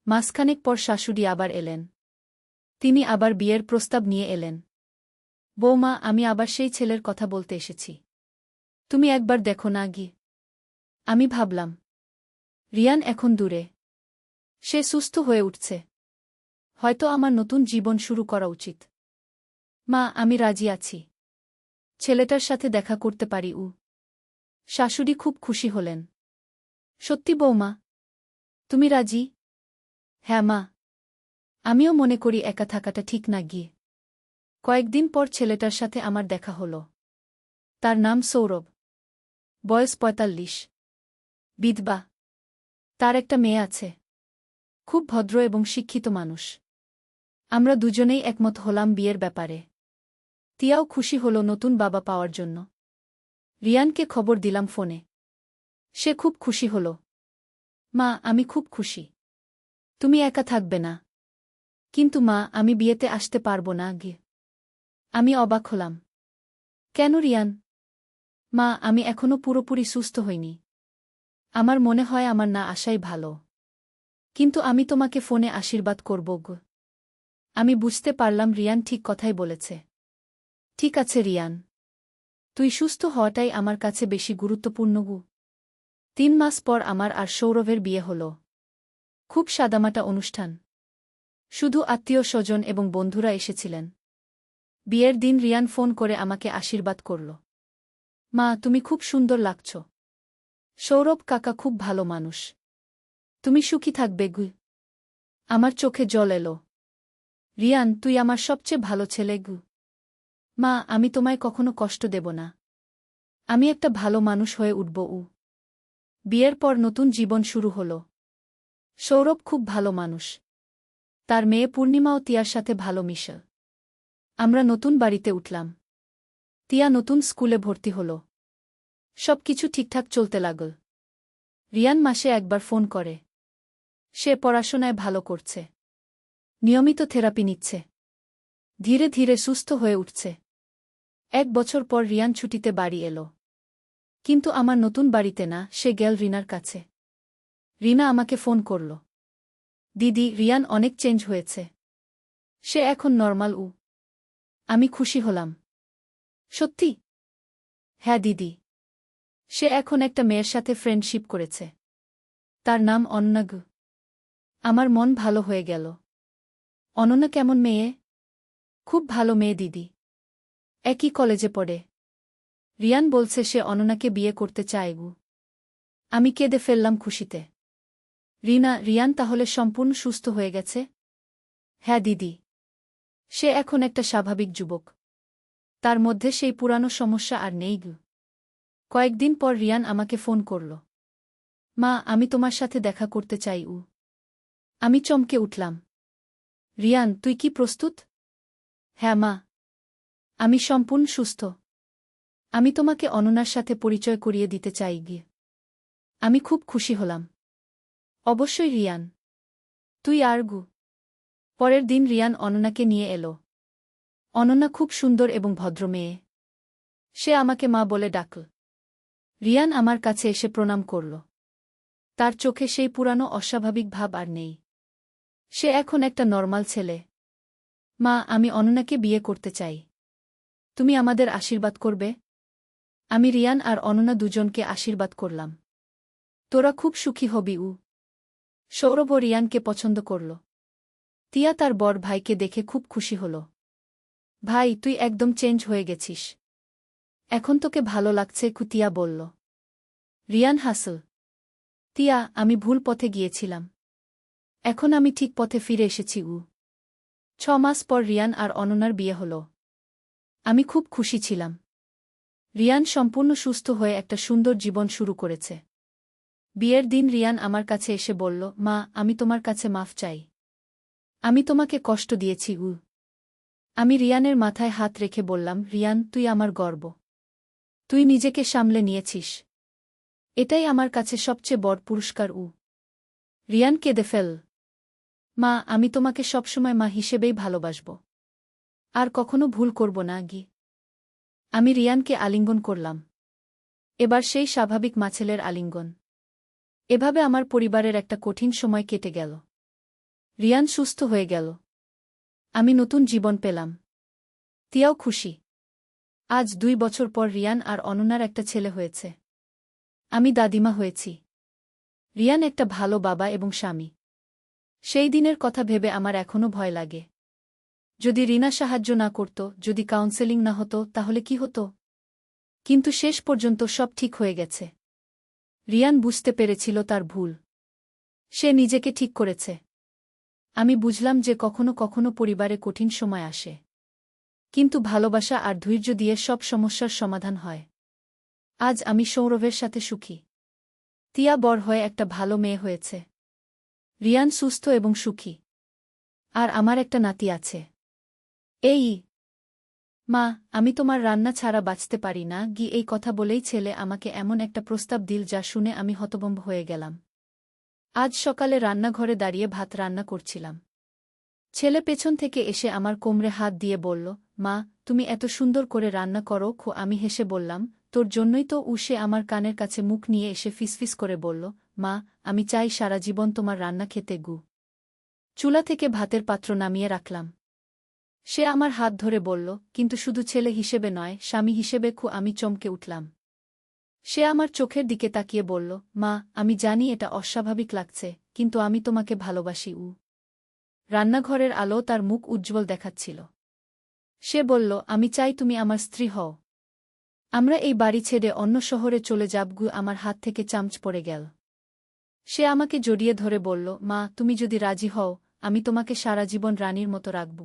মাসখানেক পর শাশুড়ি আবার এলেন। তিনি আবার বিয়ের প্রস্তাব নিয়ে এলেন। বৌমা, আমি আবার সেই ছেলের কথা বলতে এসেছি। তুমি একবার দেখো না। আমি ভাবলাম, রিয়ান এখন দূরে। সে সুস্থ হয়ে উঠছে। হয়তো আমার নতুন জীবন শুরু করা উচিত। মা, আমি রাজি আছি। ছেলেটার সাথে দেখা করতে পারি। শাশুড়ি খুব খুশি হলেন। সত্যি বৌমা? তুমি রাজি? হ্যাঁ মা। আমিও মনে করি একা থাকাটা ঠিক না। কয়েকদিন পর ছেলেটার সাথে আমার দেখা হল। তার নাম সৌরভ। বয়স ৪৫। বিধবা। তার একটা মেয়ে আছে। খুব ভদ্র এবং শিক্ষিত মানুষ। আমরা দুজনেই একমত হলাম বিয়ের ব্যাপারে। তিয়াও খুশি হল নতুন বাবা পাওয়ার জন্য। রিয়ানকে খবর দিলাম ফোনে। সে খুব খুশি হল। মা, আমি খুব খুশি। তুমি একা থাকবে না। কিন্তু মা, আমি বিয়েতে আসতে পারব না। আমি অবাক হলাম। কেন রিয়ান? মা, আমি এখনো পুরোপুরি সুস্থ হইনি। আমার মনে হয় আমার না আসাই ভালো। কিন্তু আমি তোমাকে ফোনে আশীর্বাদ করব। আমি বুঝতে পারলাম রিয়ান ঠিক কথাই বলেছে। ঠিক আছে রিয়ান, তুই সুস্থ হওয়াটাই আমার কাছে বেশি গুরুত্বপূর্ণ। ৩ মাস পর আমার আর সৌরভের বিয়ে হল। খুব সাদামাটা অনুষ্ঠান। শুধু আত্মীয়-স্বজন এবং বন্ধুরা এসেছিলেন। বিয়ের দিন রিয়ান ফোন করে আমাকে আশীর্বাদ করল। মা, তুমি খুব সুন্দর লাগছ। সৌরভ কাকা খুব ভালো মানুষ। তুমি সুখী থাকবে। আমার চোখে জল এলো। রিয়ান, তুই আমার সবচেয়ে ভালো ছেলে। মা, আমি তোমায় কখনো কষ্ট দেব না। আমি একটা ভালো মানুষ হয়ে উঠব। বিয়ের পর নতুন জীবন শুরু হল। সৌরভ খুব ভালো মানুষ। তার মেয়ে পূর্ণিমাও তিয়ার সাথে ভালো মিশে। আমরা নতুন বাড়িতে উঠলাম। তিয়া নতুন স্কুলে ভর্তি হল। সবকিছু ঠিকঠাক চলতে লাগল। রিয়ান মাসে একবার ফোন করে। সে পড়াশোনায় ভালো করছে। নিয়মিত থেরাপি নিচ্ছে। ধীরে ধীরে সুস্থ হয়ে উঠছে। ১ বছর পর রিয়ান ছুটিতে বাড়ি এলো। কিন্তু আমার নতুন বাড়িতে না, সে গেল রিনার কাছে। রিনা আমাকে ফোন করল। দিদি, রিয়ান অনেক চেঞ্জ হয়েছে। সে এখন নরমাল। আমি খুশি হলাম। সত্যি? হ্যাঁ দিদি। সে এখন একটা মেয়ের সাথে ফ্রেন্ডশিপ করেছে। তার নাম অনন্যা। আমার মন ভালো হয়ে গেল। অনন্যা কেমন মেয়ে? খুব ভালো মেয়ে দিদি। একই কলেজে পড়ে। রিয়ান বলছে সে অনন্যাকে বিয়ে করতে চায়। আমি কেঁদে ফেললাম খুশিতে। রিয়ান তাহলে সম্পূর্ণ সুস্থ হয়ে গেছে? হ্যাঁ দিদি। সে এখন একটা স্বাভাবিক যুবক। তার মধ্যে সেই পুরানো সমস্যা আর নেই। কয়েকদিন পর রিয়ান আমাকে ফোন করল। মা, আমি তোমার সাথে দেখা করতে চাই। আমি চমকে উঠলাম। রিয়ান, তুই কি প্রস্তুত? হ্যাঁ মা। আমি সম্পূর্ণ সুস্থ। আমি তোমাকে অনন্যার সাথে পরিচয় করিয়ে দিতে চাই। আমি খুব খুশি হলাম। অবশ্যই রিয়ান। তুই আর। পরের দিন রিয়ান অনন্যাকে নিয়ে এলো। অনন্যা খুব সুন্দর এবং ভদ্র মেয়ে। সে আমাকে মা বলে ডাকল। রিয়ান আমার কাছে এসে প্রণাম করল। তার চোখে সেই পুরানো অস্বাভাবিক ভাব আর নেই। সে এখন একটা নরমাল ছেলে। মা, আমি অনন্যাকে বিয়ে করতে চাই। তুমি আমাদের আশীর্বাদ করবে? আমি রিয়ান আর অনন্যা দুজনকে আশীর্বাদ করলাম। তোরা খুব সুখী হবি। সৌরভ রিয়ানকে পছন্দ করল। তিয়া তার বড় ভাইকে দেখে খুব খুশি হল। ভাই, তুই একদম চেঞ্জ হয়ে গেছিস। এখন তোকে ভালো লাগছে, তিয়া বলল। রিয়ান হাসল। তিয়া, আমি ভুল পথে গিয়েছিলাম। এখন আমি ঠিক পথে ফিরে এসেছি। 6 মাস পর রিয়ান আর অনন্যার বিয়ে হল। আমি খুব খুশি ছিলাম। রিয়ান সম্পূর্ণ সুস্থ হয়ে একটা সুন্দর জীবন শুরু করেছে। বিয়ের দিন রিয়ান আমার কাছে এসে বলল, মা, আমি তোমার কাছে মাফ চাই। আমি তোমাকে কষ্ট দিয়েছি। আমি রিয়ানের মাথায় হাত রেখে বললাম, রিয়ান, তুই আমার গর্ব। তুই নিজেকে সামলে নিয়েছিস। এটাই আমার কাছে সবচেয়ে বড় পুরস্কার। রিয়ান কেঁদে ফেল। মা, আমি তোমাকে সবসময় মা হিসেবেই ভালোবাসব। আর কখনো ভুল করব না। আমি রিয়ানকে আলিঙ্গন করলাম। এবার সেই স্বাভাবিক মাছেলের আলিঙ্গন। এভাবে আমার পরিবারের একটা কঠিন সময় কেটে গেল। রিয়ান সুস্থ হয়ে গেল। আমি নতুন জীবন পেলাম। তিয়াও খুশি। আজ 2 বছর পর রিয়ান আর অনন্যার একটা ছেলে হয়েছে। আমি দাদিমা হয়েছি। রিয়ান একটা ভালো বাবা এবং স্বামী। সেই দিনের কথা ভেবে আমার এখনও ভয় লাগে। যদি রিনা সাহায্য না করত, যদি কাউন্সেলিং না হতো, তাহলে কি হতো? কিন্তু শেষ পর্যন্ত সব ঠিক হয়ে গেছে। রিয়ান বুঝতে পেরেছিল তার ভুল। সে নিজেকে ঠিক করেছে। আমি বুঝলাম যে কখনো কখনো পরিবারে কঠিন সময় আসে। কিন্তু ভালোবাসা আর ধৈর্য দিয়ে সব সমস্যার সমাধান হয়। আজ আমি সৌরভের সাথে সুখী। তিয়া বড় হয়ে একটা ভালো মেয়ে হয়েছে। রিয়ান সুস্থ এবং সুখী। আর আমার একটা নাতি আছে। এই মা, আমি তোমার রান্না ছাড়া বাঁচতে পারি না। এই কথা বলেই ছেলে আমাকে এমন একটা প্রস্তাব দিল যা শুনে আমি হতভম্ব হয়ে গেলাম। আজ সকালে রান্নাঘরে দাঁড়িয়ে ভাত রান্না করছিলাম। ছেলে পেছন থেকে এসে আমার কোমরে হাত দিয়ে বলল, মা, তুমি এত সুন্দর করে রান্না করো। আমি হেসে বললাম, তোর জন্যই তো। সে আমার কানের কাছে মুখ নিয়ে এসে ফিসফিস করে বলল, মা, আমি চাই সারা জীবন তোমার রান্না খেতে। চুলা থেকে ভাতের পাত্র নামিয়ে রাখলাম। সে আমার হাত ধরে বলল, কিন্তু শুধু ছেলে হিসেবে নয়, স্বামী হিসেবে। আমি চমকে উঠলাম। সে আমার চোখের দিকে তাকিয়ে বলল, মা, আমি জানি এটা অস্বাভাবিক লাগছে, কিন্তু আমি তোমাকে ভালোবাসি। রান্নাঘরের আলো তার মুখ উজ্জ্বল দেখাচ্ছিল। সে বলল, আমি চাই তুমি আমার স্ত্রী হও। আমরা এই বাড়ি ছেড়ে অন্য শহরে চলে যাব। আমার হাত থেকে চামচ পড়ে গেল। সে আমাকে জড়িয়ে ধরে বলল, মা, তুমি যদি রাজি হও, আমি তোমাকে সারা জীবন রানীর মতো রাখব।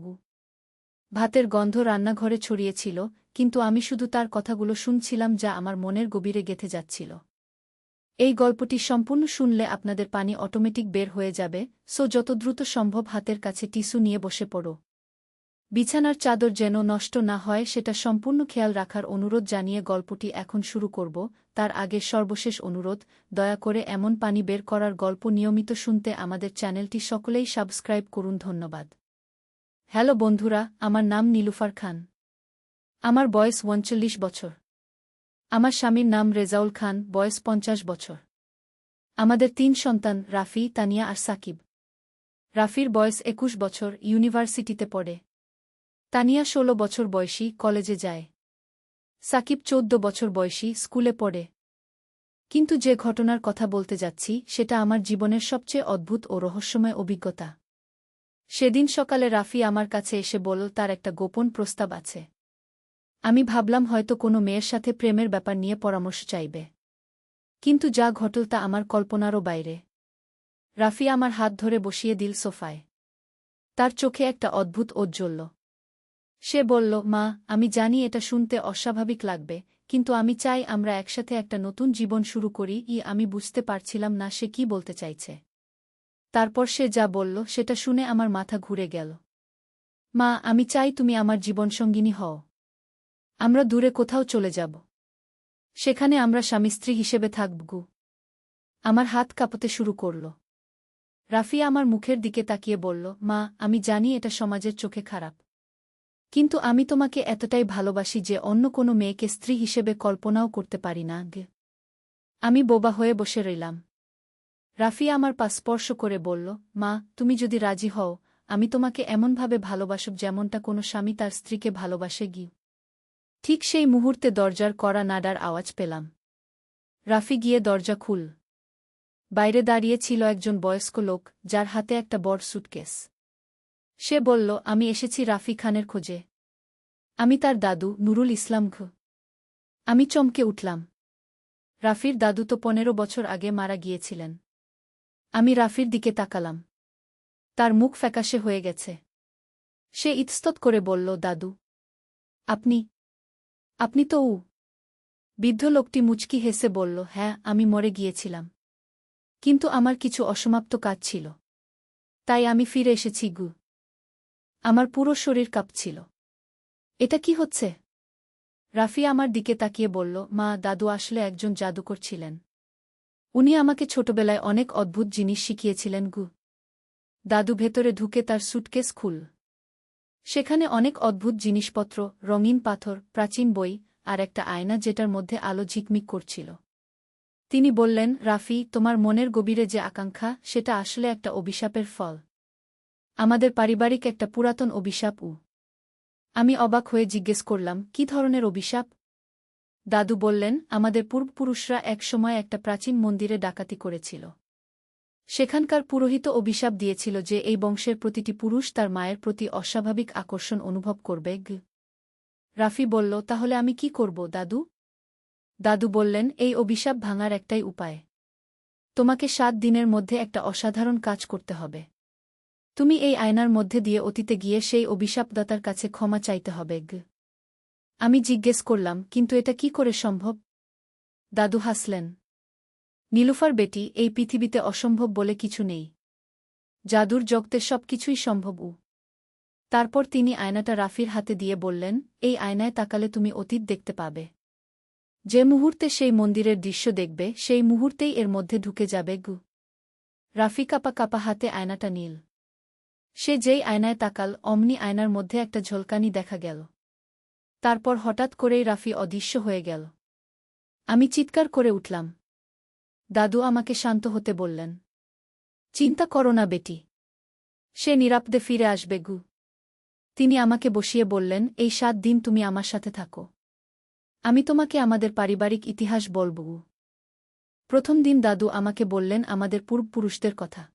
ভাতের গন্ধ রান্নাঘরে ছড়িয়েছিল, কিন্তু আমি শুধু তার কথাগুলো শুনছিলাম, যা আমার মনের গভীরে গেঁথে যাচ্ছিল। এই গল্পটি সম্পূর্ণ শুনলে আপনাদের পানি অটোমেটিক বের হয়ে যাবে, যত দ্রুত সম্ভব হাতের কাছে টিস্যু নিয়ে বসে পড়ো। বিছানার চাদর যেন নষ্ট না হয় সেটা সম্পূর্ণ খেয়াল রাখার অনুরোধ জানিয়ে গল্পটি এখন শুরু করব। তার আগে সর্বশেষ অনুরোধ, দয়া করে এমন পানি বের করার গল্প নিয়মিত শুনতে আমাদের চ্যানেলটি সকলেই সাবস্ক্রাইব করুন। ধন্যবাদ। হ্যালো বন্ধুরা, আমার নাম নীলুফার খান। আমার বয়স 39 বছর। আমার স্বামীর নাম রেজাউল খান, বয়স 50 বছর। আমাদের 3 সন্তান, রাফি, তানিয়া আর সাকিব। রাফির বয়স 21 বছর, ইউনিভার্সিটিতে পড়ে। তানিয়া 16 বছর বয়সী, কলেজে যায়। সাকিব 14 বছর বয়সী, স্কুলে পড়ে। কিন্তু যে ঘটনার কথা বলতে যাচ্ছি সেটা আমার জীবনের সবচেয়ে অদ্ভুত ও রহস্যময় অভিজ্ঞতা। সেদিন সকালে রাফি আমার কাছে এসে বলল তার একটা গোপন প্রস্তাব আছে। আমি ভাবলাম হয়তো কোনো মেয়ের সাথে প্রেমের ব্যাপার নিয়ে পরামর্শ চাইবে। কিন্তু যা ঘটল তা আমার কল্পনারও বাইরে। রাফি আমার হাত ধরে বসিয়ে দিল সোফায়। তার চোখে একটা অদ্ভুত ঔজ্জ্বল্য। সে বলল, মা, আমি জানি এটা শুনতে অস্বাভাবিক লাগবে, কিন্তু আমি চাই আমরা একসাথে একটা নতুন জীবন শুরু করি। আমি বুঝতে পারছিলাম না সে কি বলতে চাইছে। তারপর সে যা বলল সেটা শুনে আমার মাথা ঘুরে গেল। মা, আমি চাই তুমি আমার জীবনসঙ্গিনী হও। আমরা দূরে কোথাও চলে যাব। সেখানে আমরা স্বামী-স্ত্রী হিসেবে থাকব। আমার হাত কাঁপতে শুরু করল। রাফি আমার মুখের দিকে তাকিয়ে বলল, মা, আমি জানি এটা সমাজের চোখে খারাপ। কিন্তু আমি তোমাকে এতটাই ভালোবাসি যে অন্য কোনো মেয়েকে স্ত্রী হিসেবে কল্পনাও করতে পারি না। আমি বোবা হয়ে বসে রইলাম। রাফি আমার পা স্পর্শ করে বলল, মা, তুমি যদি রাজি হও, আমি তোমাকে এমনভাবে ভালোবাসব যেমনটা কোনো স্বামী তার স্ত্রীকে ভালোবাসে। ঠিক সেই মুহূর্তে দরজার কড়া নাড়ার আওয়াজ পেলাম। রাফি গিয়ে দরজা খুল। বাইরে দাঁড়িয়ে ছিল একজন বয়স্ক লোক, যার হাতে একটা বড় সুটকেস। সে বলল, আমি এসেছি রাফি খানের খোঁজে। আমি তার দাদু, নুরুল ইসলাম ঘ। আমি চমকে উঠলাম। রাফির দাদু তো 15 বছর আগে মারা গিয়েছিলেন। আমি রাফির দিকে তাকালাম। তার মুখ ফ্যাকাশে হয়ে গেছে। সে ইতস্তত করে বলল, দাদু, আপনি আপনি তো বৃদ্ধ লোকটি মুচকি হেসে বলল, হ্যাঁ, আমি মরে গিয়েছিলাম। কিন্তু আমার কিছু অসমাপ্ত কাজ ছিল। তাই আমি ফিরে এসেছি। আমার পুরো শরীর কাঁপছিল। এটা কি হচ্ছে? রাফি আমার দিকে তাকিয়ে বলল, মা, দাদু আসলে একজন জাদুকর ছিলেন। উনি আমাকে ছোটবেলায় অনেক অদ্ভুত জিনিস শিখিয়েছিলেন। দাদু ভেতরে ঢুকে তার সুটকেস খুল। সেখানে অনেক অদ্ভুত জিনিসপত্র, রঙিন পাথর, প্রাচীন বই, আর একটা আয়না যেটার মধ্যে আলো ঝিকমিক করছিল। তিনি বললেন, রাফি, তোমার মনের গভীরে যে আকাঙ্ক্ষা, সেটা আসলে একটা অভিশাপের ফল। আমাদের পারিবারিক একটা পুরাতন অভিশাপ। আমি অবাক হয়ে জিজ্ঞেস করলাম, কি ধরনের অভিশাপ? দাদু বললেন, আমাদের পূর্বপুরুষরা একসময় একটা প্রাচীন মন্দিরে ডাকাতি করেছিল। সেখানকার পুরোহিত অভিশাপ দিয়েছিল যে এই বংশের প্রতিটি পুরুষ তার মায়ের প্রতি অস্বাভাবিক আকর্ষণ অনুভব করবে। রাফি বলল, তাহলে আমি কি করব, দাদু? দাদু বললেন, এই অভিশাপ ভাঙার একটাই উপায়। তোমাকে 7 দিনের মধ্যে একটা অসাধারণ কাজ করতে হবে। তুমি এই আয়নার মধ্যে দিয়ে অতীতে গিয়ে সেই অভিশাপদাতার কাছে ক্ষমা চাইতে হবে। আমি জিজ্ঞেস করলাম, কিন্তু এটা কি করে সম্ভব? দাদু হাসলেন। নীলুফার বেটি, এই পৃথিবীতে অসম্ভব বলে কিছু নেই। জাদুর জগতে সবকিছুই সম্ভব। তারপর তিনি আয়নাটা রাফির হাতে দিয়ে বললেন, এই আয়নায় তাকালে তুমি অতীত দেখতে পাবে। যে মুহূর্তে সেই মন্দিরের দৃশ্য দেখবে, সেই মুহূর্তেই এর মধ্যে ঢুকে যাবে। রাফি কাপা কাপা হাতে আয়নাটা নীল। সে যেই আয়নায় তাকাল, অমনি আয়নার মধ্যে একটা ঝলকানি দেখা গেল। তারপর হঠাৎ করেই রাফি অদৃশ্য হয়ে গেল। আমি চিৎকার করে উঠলাম। দাদু আমাকে শান্ত হতে বললেন। চিন্তা করো না বেটি। সে নিরাপদে ফিরে আসবে। তিনি আমাকে বসিয়ে বললেন, এই 7 দিন তুমি আমার সাথে থাকো। আমি তোমাকে আমাদের পারিবারিক ইতিহাস বলব। প্রথম দিন দাদু আমাকে বললেন আমাদের পূর্বপুরুষদের কথা।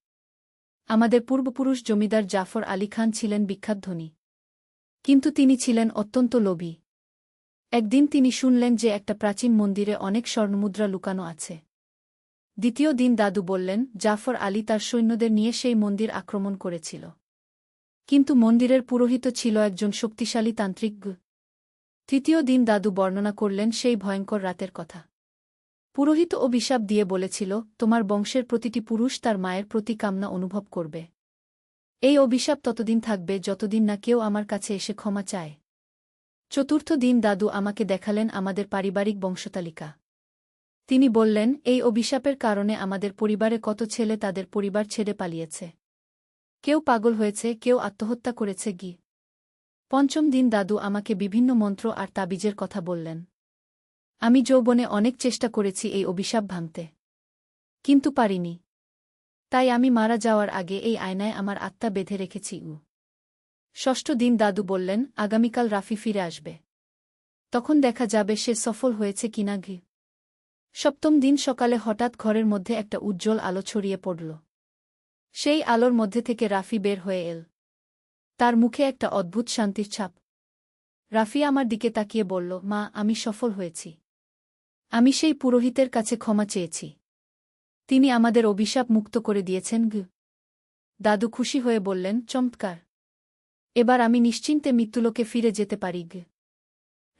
আমাদের পূর্বপুরুষ জমিদার জাফর আলী খান ছিলেন বিখ্যাত ধনী। কিন্তু তিনি ছিলেন অত্যন্ত লোভী। একদিন তিনি শুনলেন যে একটা প্রাচীন মন্দিরে অনেক স্বর্ণমুদ্রা লুকানো আছে। দ্বিতীয় দিন দাদু বললেন, জাফর আলী তার সৈন্যদের নিয়ে সেই মন্দির আক্রমণ করেছিল। কিন্তু মন্দিরের পুরোহিত ছিল একজন শক্তিশালী তান্ত্রিক। তৃতীয় দিন দাদু বর্ণনা করলেন সেই ভয়ঙ্কর রাতের কথা। পুরোহিত অভিশাপ দিয়ে বলেছিল, তোমার বংশের প্রতিটি পুরুষ তার মায়ের প্রতি কামনা অনুভব করবে। এই অভিশাপ ততদিন থাকবে যতদিন না কেউ আমার কাছে এসে ক্ষমা চায়। চতুর্থ দিন দাদু আমাকে দেখালেন আমাদের পারিবারিক বংশতালিকা। তিনি বললেন, এই অভিশাপের কারণে আমাদের পরিবারে কত ছেলে তাদের পরিবার ছেড়ে পালিয়েছে। কেউ পাগল হয়েছে, কেউ আত্মহত্যা করেছে। পঞ্চম দিন দাদু আমাকে বিভিন্ন মন্ত্র আর তাবিজের কথা বললেন। আমি যৌবনে অনেক চেষ্টা করেছি এই অভিশাপ ভাঙতে, কিন্তু পারিনি। তাই আমি মারা যাওয়ার আগে এই আয়নায় আমার আত্মা বেঁধে রেখেছি। ষষ্ঠ দিন দাদু বললেন, আগামীকাল রাফি ফিরে আসবে। তখন দেখা যাবে সে সফল হয়েছে কিনা। সপ্তম দিন সকালে হঠাৎ ঘরের মধ্যে একটা উজ্জ্বল আলো ছড়িয়ে পড়ল। সেই আলোর মধ্যে থেকে রাফি বের হয়ে এল। তার মুখে একটা অদ্ভুত শান্তির ছাপ। রাফি আমার দিকে তাকিয়ে বলল, মা, আমি সফল হয়েছি। আমি সেই পুরোহিতের কাছে ক্ষমা চেয়েছি। তিনি আমাদের অভিশাপ মুক্ত করে দিয়েছেন। দাদু খুশি হয়ে বললেন, চমৎকার। এবার আমি নিশ্চিন্তে মৃত্যুলোকে ফিরে যেতে পারি।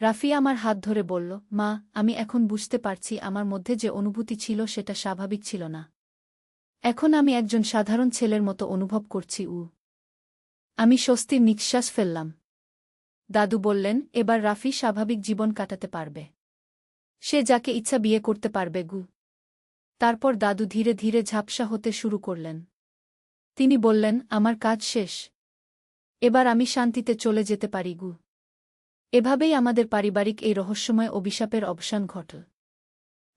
রাফি আমার হাত ধরে বলল, মা, আমি এখন বুঝতে পারছি আমার মধ্যে যে অনুভূতি ছিল সেটা স্বাভাবিক ছিল না। এখন আমি একজন সাধারণ ছেলের মতো অনুভব করছি। আমি স্বস্তির নিঃশ্বাস ফেললাম। দাদু বললেন, এবার রাফি স্বাভাবিক জীবন কাটাতে পারবে। সে যাকে ইচ্ছা বিয়ে করতে পারবে। তারপর দাদু ধীরে ধীরে ঝাপসা হতে শুরু করলেন। তিনি বললেন, আমার কাজ শেষ। এবার আমি শান্তিতে চলে যেতে পারি। এভাবেই আমাদের পারিবারিক এই রহস্যময় অভিশাপের অবসান ঘটল।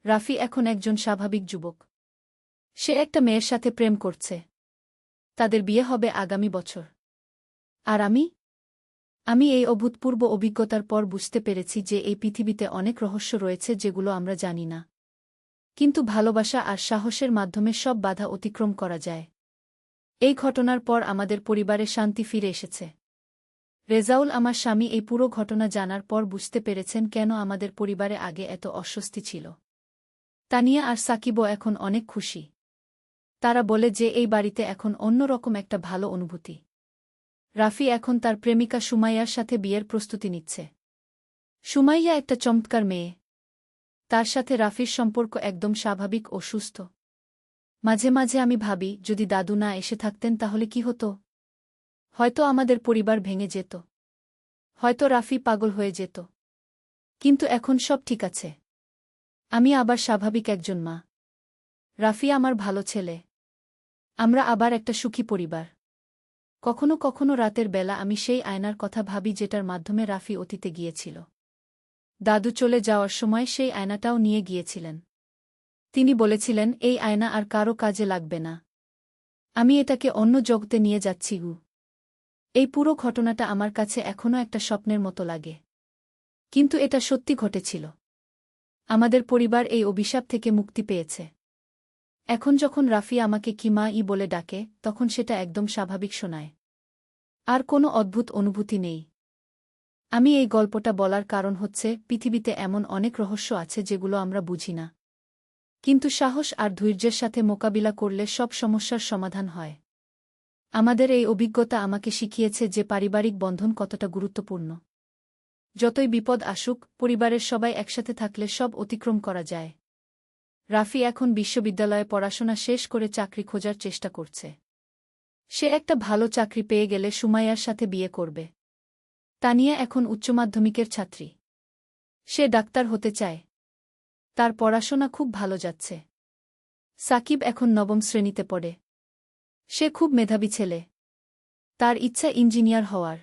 রাফি এখন একজন স্বাভাবিক যুবক। সে একটা মেয়ের সাথে প্রেম করছে। তাদের বিয়ে হবে আগামী বছর। আর আমি এই অভূতপূর্ব অভিজ্ঞতার পর বুঝতে পেরেছি যে এই পৃথিবীতে অনেক রহস্য রয়েছে যেগুলো আমরা জানি না। কিন্তু ভালোবাসা আর সাহসের মাধ্যমে সব বাধা অতিক্রম করা যায়। এই ঘটনার পর আমাদের পরিবারে শান্তি ফিরে এসেছে। রেজাউল, আমার স্বামী, এই পুরো ঘটনা জানার পর বুঝতে পেরেছেন কেন আমাদের পরিবারে আগে এত অস্বস্তি ছিল। তানিয়া আর সাকিবও এখন অনেক খুশি। তারা বলে যে এই বাড়িতে এখন অন্যরকম একটা ভালো অনুভূতি। রাফি এখন তার প্রেমিকা সুমাইয়ার সাথে বিয়ের প্রস্তুতি নিচ্ছে। সুমাইয়া একটা চমৎকার মেয়ে। তার সাথে রাফির সম্পর্ক একদম স্বাভাবিক ও সুস্থ। মাঝে মাঝে আমি ভাবি, যদি দাদু না এসে থাকতেন তাহলে কি হতো? হয়তো আমাদের পরিবার ভেঙে যেত। হয়তো রাফি পাগল হয়ে যেত। কিন্তু এখন সব ঠিক আছে। আমি আবার স্বাভাবিক একজন মা। রাফি আমার ভালো ছেলে। আমরা আবার একটা সুখী পরিবার। কখনো কখনো রাতের বেলা আমি সেই আয়নার কথা ভাবি যেটার মাধ্যমে রাফি অতীতে গিয়েছিল। দাদু চলে যাওয়ার সময় সেই আয়নাটাও নিয়ে গিয়েছিলেন। তিনি বলেছিলেন, এই আয়না আর কারো কাজে লাগবে না। আমি এটাকে অন্য জগতে নিয়ে যাচ্ছি। এই পুরো ঘটনাটা আমার কাছে এখনও একটা স্বপ্নের মতো লাগে। কিন্তু এটা সত্যি ঘটেছিল। আমাদের পরিবার এই অভিশাপ থেকে মুক্তি পেয়েছে। এখন যখন রাফি আমাকে কি মা বলে ডাকে, তখন সেটা একদম স্বাভাবিক শোনায়। আর কোনো অদ্ভুত অনুভূতি নেই। আমি এই গল্পটা বলার কারণ হচ্ছে, পৃথিবীতে এমন অনেক রহস্য আছে যেগুলো আমরা বুঝি না। কিন্তু সাহস আর ধৈর্যের সাথে মোকাবিলা করলে সব সমস্যার সমাধান হয়। আমাদের এই অভিজ্ঞতা আমাকে শিখিয়েছে যে পারিবারিক বন্ধন কতটা গুরুত্বপূর্ণ। যতই বিপদ আসুক, পরিবারের সবাই একসাথে থাকলে সব অতিক্রম করা যায়। রাফি এখন বিশ্ববিদ্যালয়ে পড়াশোনা শেষ করে চাকরি খোঁজার চেষ্টা করছে। সে একটা ভালো চাকরি পেয়ে গেলে সুমাইয়ার সাথে বিয়ে করবে। তানিয়া এখন উচ্চমাধ্যমিকের ছাত্রী। সে ডাক্তার হতে চায়। তার পড়াশোনা খুব ভালো যাচ্ছে। সাকিব এখন নবম শ্রেণীতে পড়ে। সে খুব মেধাবী ছেলে। তার ইচ্ছা ইঞ্জিনিয়ার হওয়ার।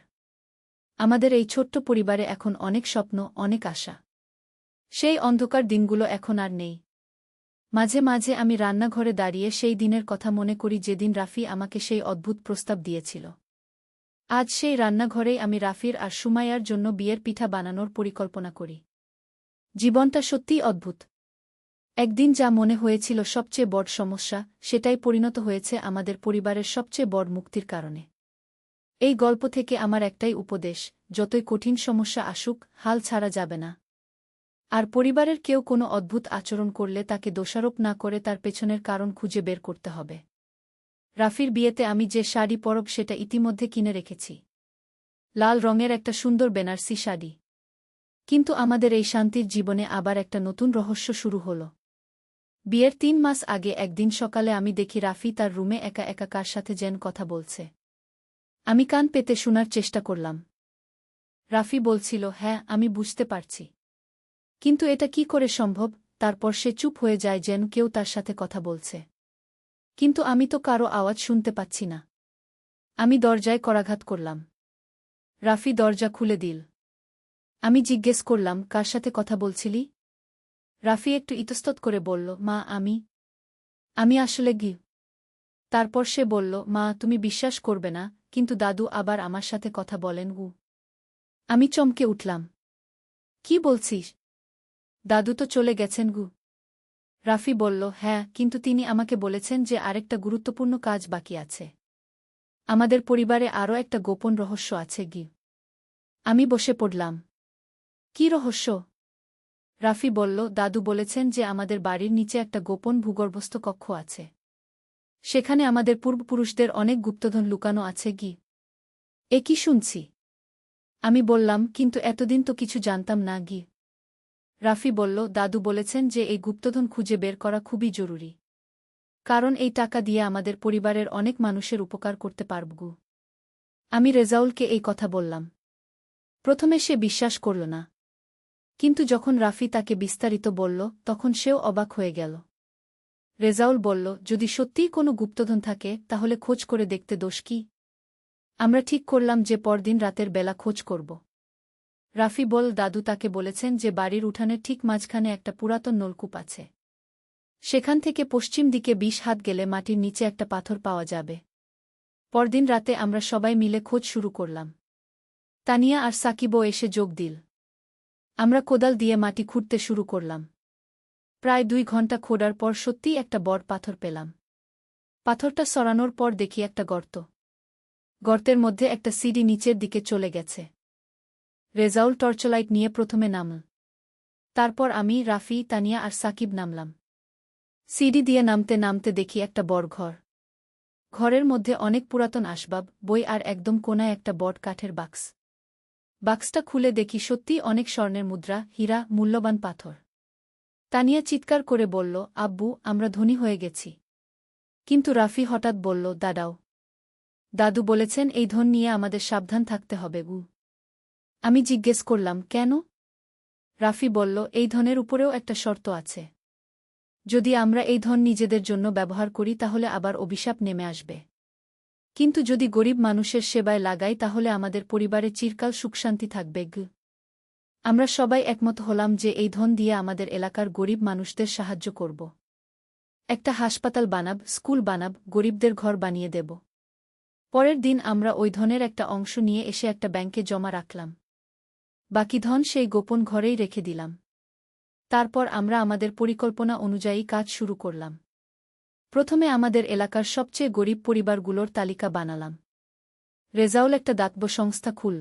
আমাদের এই ছোট্ট পরিবারে এখন অনেক স্বপ্ন, অনেক আশা। সেই অন্ধকার দিনগুলো এখন আর নেই। মাঝে মাঝে আমি রান্নাঘরে দাঁড়িয়ে সেই দিনের কথা মনে করি যেদিন রাফি আমাকে সেই অদ্ভুত প্রস্তাব দিয়েছিল। আজ সেই রান্নাঘরেই আমি রাফির আর সুমাইয়ার জন্য বিয়ের পিঠা বানানোর পরিকল্পনা করি। জীবনটা সত্যিই অদ্ভুত। একদিন যা মনে হয়েছিল সবচেয়ে বড় সমস্যা, সেটাই পরিণত হয়েছে আমাদের পরিবারের সবচেয়ে বড় মুক্তির কারণে। এই গল্প থেকে আমার একটাই উপদেশ, যতই কঠিন সমস্যা আসুক, হাল ছাড়া যাবে না। আর পরিবারের কেউ কোনো অদ্ভুত আচরণ করলে তাকে দোষারোপ না করে তার পেছনের কারণ খুঁজে বের করতে হবে। রাফির বিয়েতে আমি যে শাড়ি পরব সেটা ইতিমধ্যে কিনে রেখেছি। লাল রঙের একটা সুন্দর বেনারসি শাড়ি। কিন্তু আমাদের এই শান্তির জীবনে আবার একটা নতুন রহস্য শুরু হল। বিয়ের ৩ মাস আগে একদিন সকালে আমি দেখি রাফি তার রুমে একা একা কার সাথে যেন কথা বলছে। আমি কান পেতে শোনার চেষ্টা করলাম। রাফি বলছিল, হ্যাঁ, আমি বুঝতে পারছি। কিন্তু এটা কি করে সম্ভব? তারপর সে চুপ হয়ে যায় যেন কেউ তার সাথে কথা বলছে। কিন্তু আমি তো কারো আওয়াজ শুনতে পাচ্ছি না। আমি দরজায় করাঘাত করলাম। রাফি দরজা খুলে দিল। আমি জিজ্ঞেস করলাম, কার সাথে কথা বলছিলি? রাফি একটু ইতস্তত করে বলল, মা আমি আসলে গি। তারপর সে বলল, মা তুমি বিশ্বাস করবে না, কিন্তু দাদু আবার আমার সাথে কথা বলেন গু। আমি চমকে উঠলাম। কি বলছিস? দাদু তো চলে গেছেন গু। রাফি বলল, হ্যাঁ, কিন্তু তিনি আমাকে বলেছেন যে আরেকটা গুরুত্বপূর্ণ কাজ বাকি আছে। আমাদের পরিবারে আরও একটা গোপন রহস্য আছে গি। আমি বসে পড়লাম। কি রহস্য? রাফি বলল, দাদু বলেছেন যে আমাদের বাড়ির নিচে একটা গোপন ভূগর্ভস্থ কক্ষ আছে। সেখানে আমাদের পূর্বপুরুষদের অনেক গুপ্তধন লুকানো আছে গি। এ কি শুনছি? আমি বললাম, কিন্তু এতদিন তো কিছু জানতাম না গি। রাফি বলল, দাদু বলেছেন যে এই গুপ্তধন খুঁজে বের করা খুবই জরুরি। কারণ এই টাকা দিয়ে আমাদের পরিবারের অনেক মানুষের উপকার করতে পারব গু। আমি রেজাউলকে এই কথা বললাম। প্রথমে সে বিশ্বাস করল না। কিন্তু যখন রাফি তাকে বিস্তারিত বলল, তখন সেও অবাক হয়ে গেল। রেজাউল বলল, যদি সত্যিই কোনো গুপ্তধন থাকে তাহলে খোঁজ করে দেখতে দোষ কি? আমরা ঠিক করলাম যে পরদিন রাতের বেলা খোঁজ করব। রাফি বল, দাদু তাকে বলেছেন যে বাড়ির উঠানের ঠিক মাঝখানে একটা পুরাতন নলকূপ আছে। সেখান থেকে পশ্চিম দিকে ২০ হাত গেলে মাটির নিচে একটা পাথর পাওয়া যাবে। পরদিন রাতে আমরা সবাই মিলে খোঁজ শুরু করলাম। তানিয়া আর সাকিবও এসে যোগ দিল। আমরা কোদাল দিয়ে মাটি খুঁড়তে শুরু করলাম। প্রায় ২ ঘণ্টা খোঁড়ার পর সত্যিই একটা বড় পাথর পেলাম। পাথরটা সরানোর পর দেখি একটা গর্ত। গর্তের মধ্যে একটা সিঁড়ি নিচের দিকে চলে গেছে। রেজাউল টর্চলাইট নিয়ে প্রথমে নামল। তারপর আমি, রাফি, তানিয়া আর সাকিব নামলাম। সিঁড়ি দিয়ে নামতে নামতে দেখি একটা বড় ঘর। ঘরের মধ্যে অনেক পুরাতন আসবাব, বই আর একদম কোনায় একটা বট কাঠের বাক্স। বাক্সটা খুলে দেখি সত্যিই অনেক স্বর্ণের মুদ্রা, হীরা, মূল্যবান পাথর। তানিয়া চিৎকার করে বলল, আব্বু, আমরা ধনী হয়ে গেছি। কিন্তু রাফি হঠাৎ বলল, দাদাও। দাদু বলেছেন এই ধন নিয়ে আমাদের সাবধান থাকতে হবে গু। আমি জিজ্ঞেস করলাম, কেন? রাফি বলল, এই ধনের উপরেও একটা শর্ত আছে। যদি আমরা এই ধন নিজেদের জন্য ব্যবহার করি তাহলে আবার অভিশাপ নেমে আসবে। কিন্তু যদি গরিব মানুষের সেবায় লাগাই তাহলে আমাদের পরিবারে চিরকাল সুখশান্তি থাকবে গু। আমরা সবাই একমত হলাম যে এই ধন দিয়ে আমাদের এলাকার গরিব মানুষদের সাহায্য করব। একটা হাসপাতাল বানাব, স্কুল বানাব, গরিবদের ঘর বানিয়ে দেব। পরের দিন আমরা ওই ধনের একটা অংশ নিয়ে এসে একটা ব্যাংকে জমা রাখলাম। বাকি ধন সেই গোপন ঘরেই রেখে দিলাম। তারপর আমরা আমাদের পরিকল্পনা অনুযায়ী কাজ শুরু করলাম। প্রথমে আমাদের এলাকার সবচেয়ে গরিব পরিবারগুলোর তালিকা বানালাম। রেজাউল একটা দাতব্য সংস্থা খুল।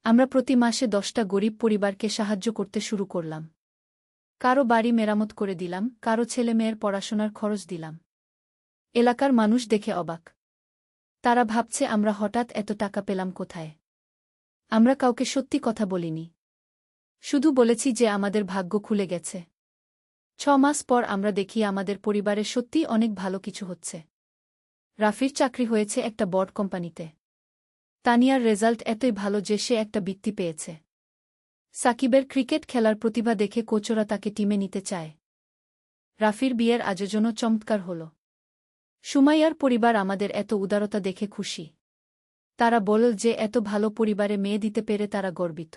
আমরা প্রতি মাসে 10টা গরিব পরিবারকে সাহায্য করতে শুরু করলাম। কারো বাড়ি মেরামত করে দিলাম, কারো ছেলেমেয়ের পড়াশোনার খরচ দিলাম। এলাকার মানুষ দেখে অবাক। তারা ভাবছে আমরা হঠাৎ এত টাকা পেলাম কোথায়। আমরা কাউকে সত্যি কথা বলিনি। শুধু বলেছি যে আমাদের ভাগ্য খুলে গেছে। 6 মাস পর আমরা দেখি আমাদের পরিবারে সত্যিই অনেক ভালো কিছু হচ্ছে। রাফির চাকরি হয়েছে একটা বড় কোম্পানিতে। তানিয়ার রেজাল্ট এতই ভালো যে সে একটা বৃত্তি পেয়েছে। সাকিবের ক্রিকেট খেলার প্রতিভা দেখে কোচরা তাকে টিমে নিতে চায়। রাফির বিয়ের আয়োজনও চমৎকার হল। সুমাইয়ার পরিবার আমাদের এত উদারতা দেখে খুশি। তারা বলল যে এত ভালো পরিবারে মেয়ে দিতে পেরে তারা গর্বিত।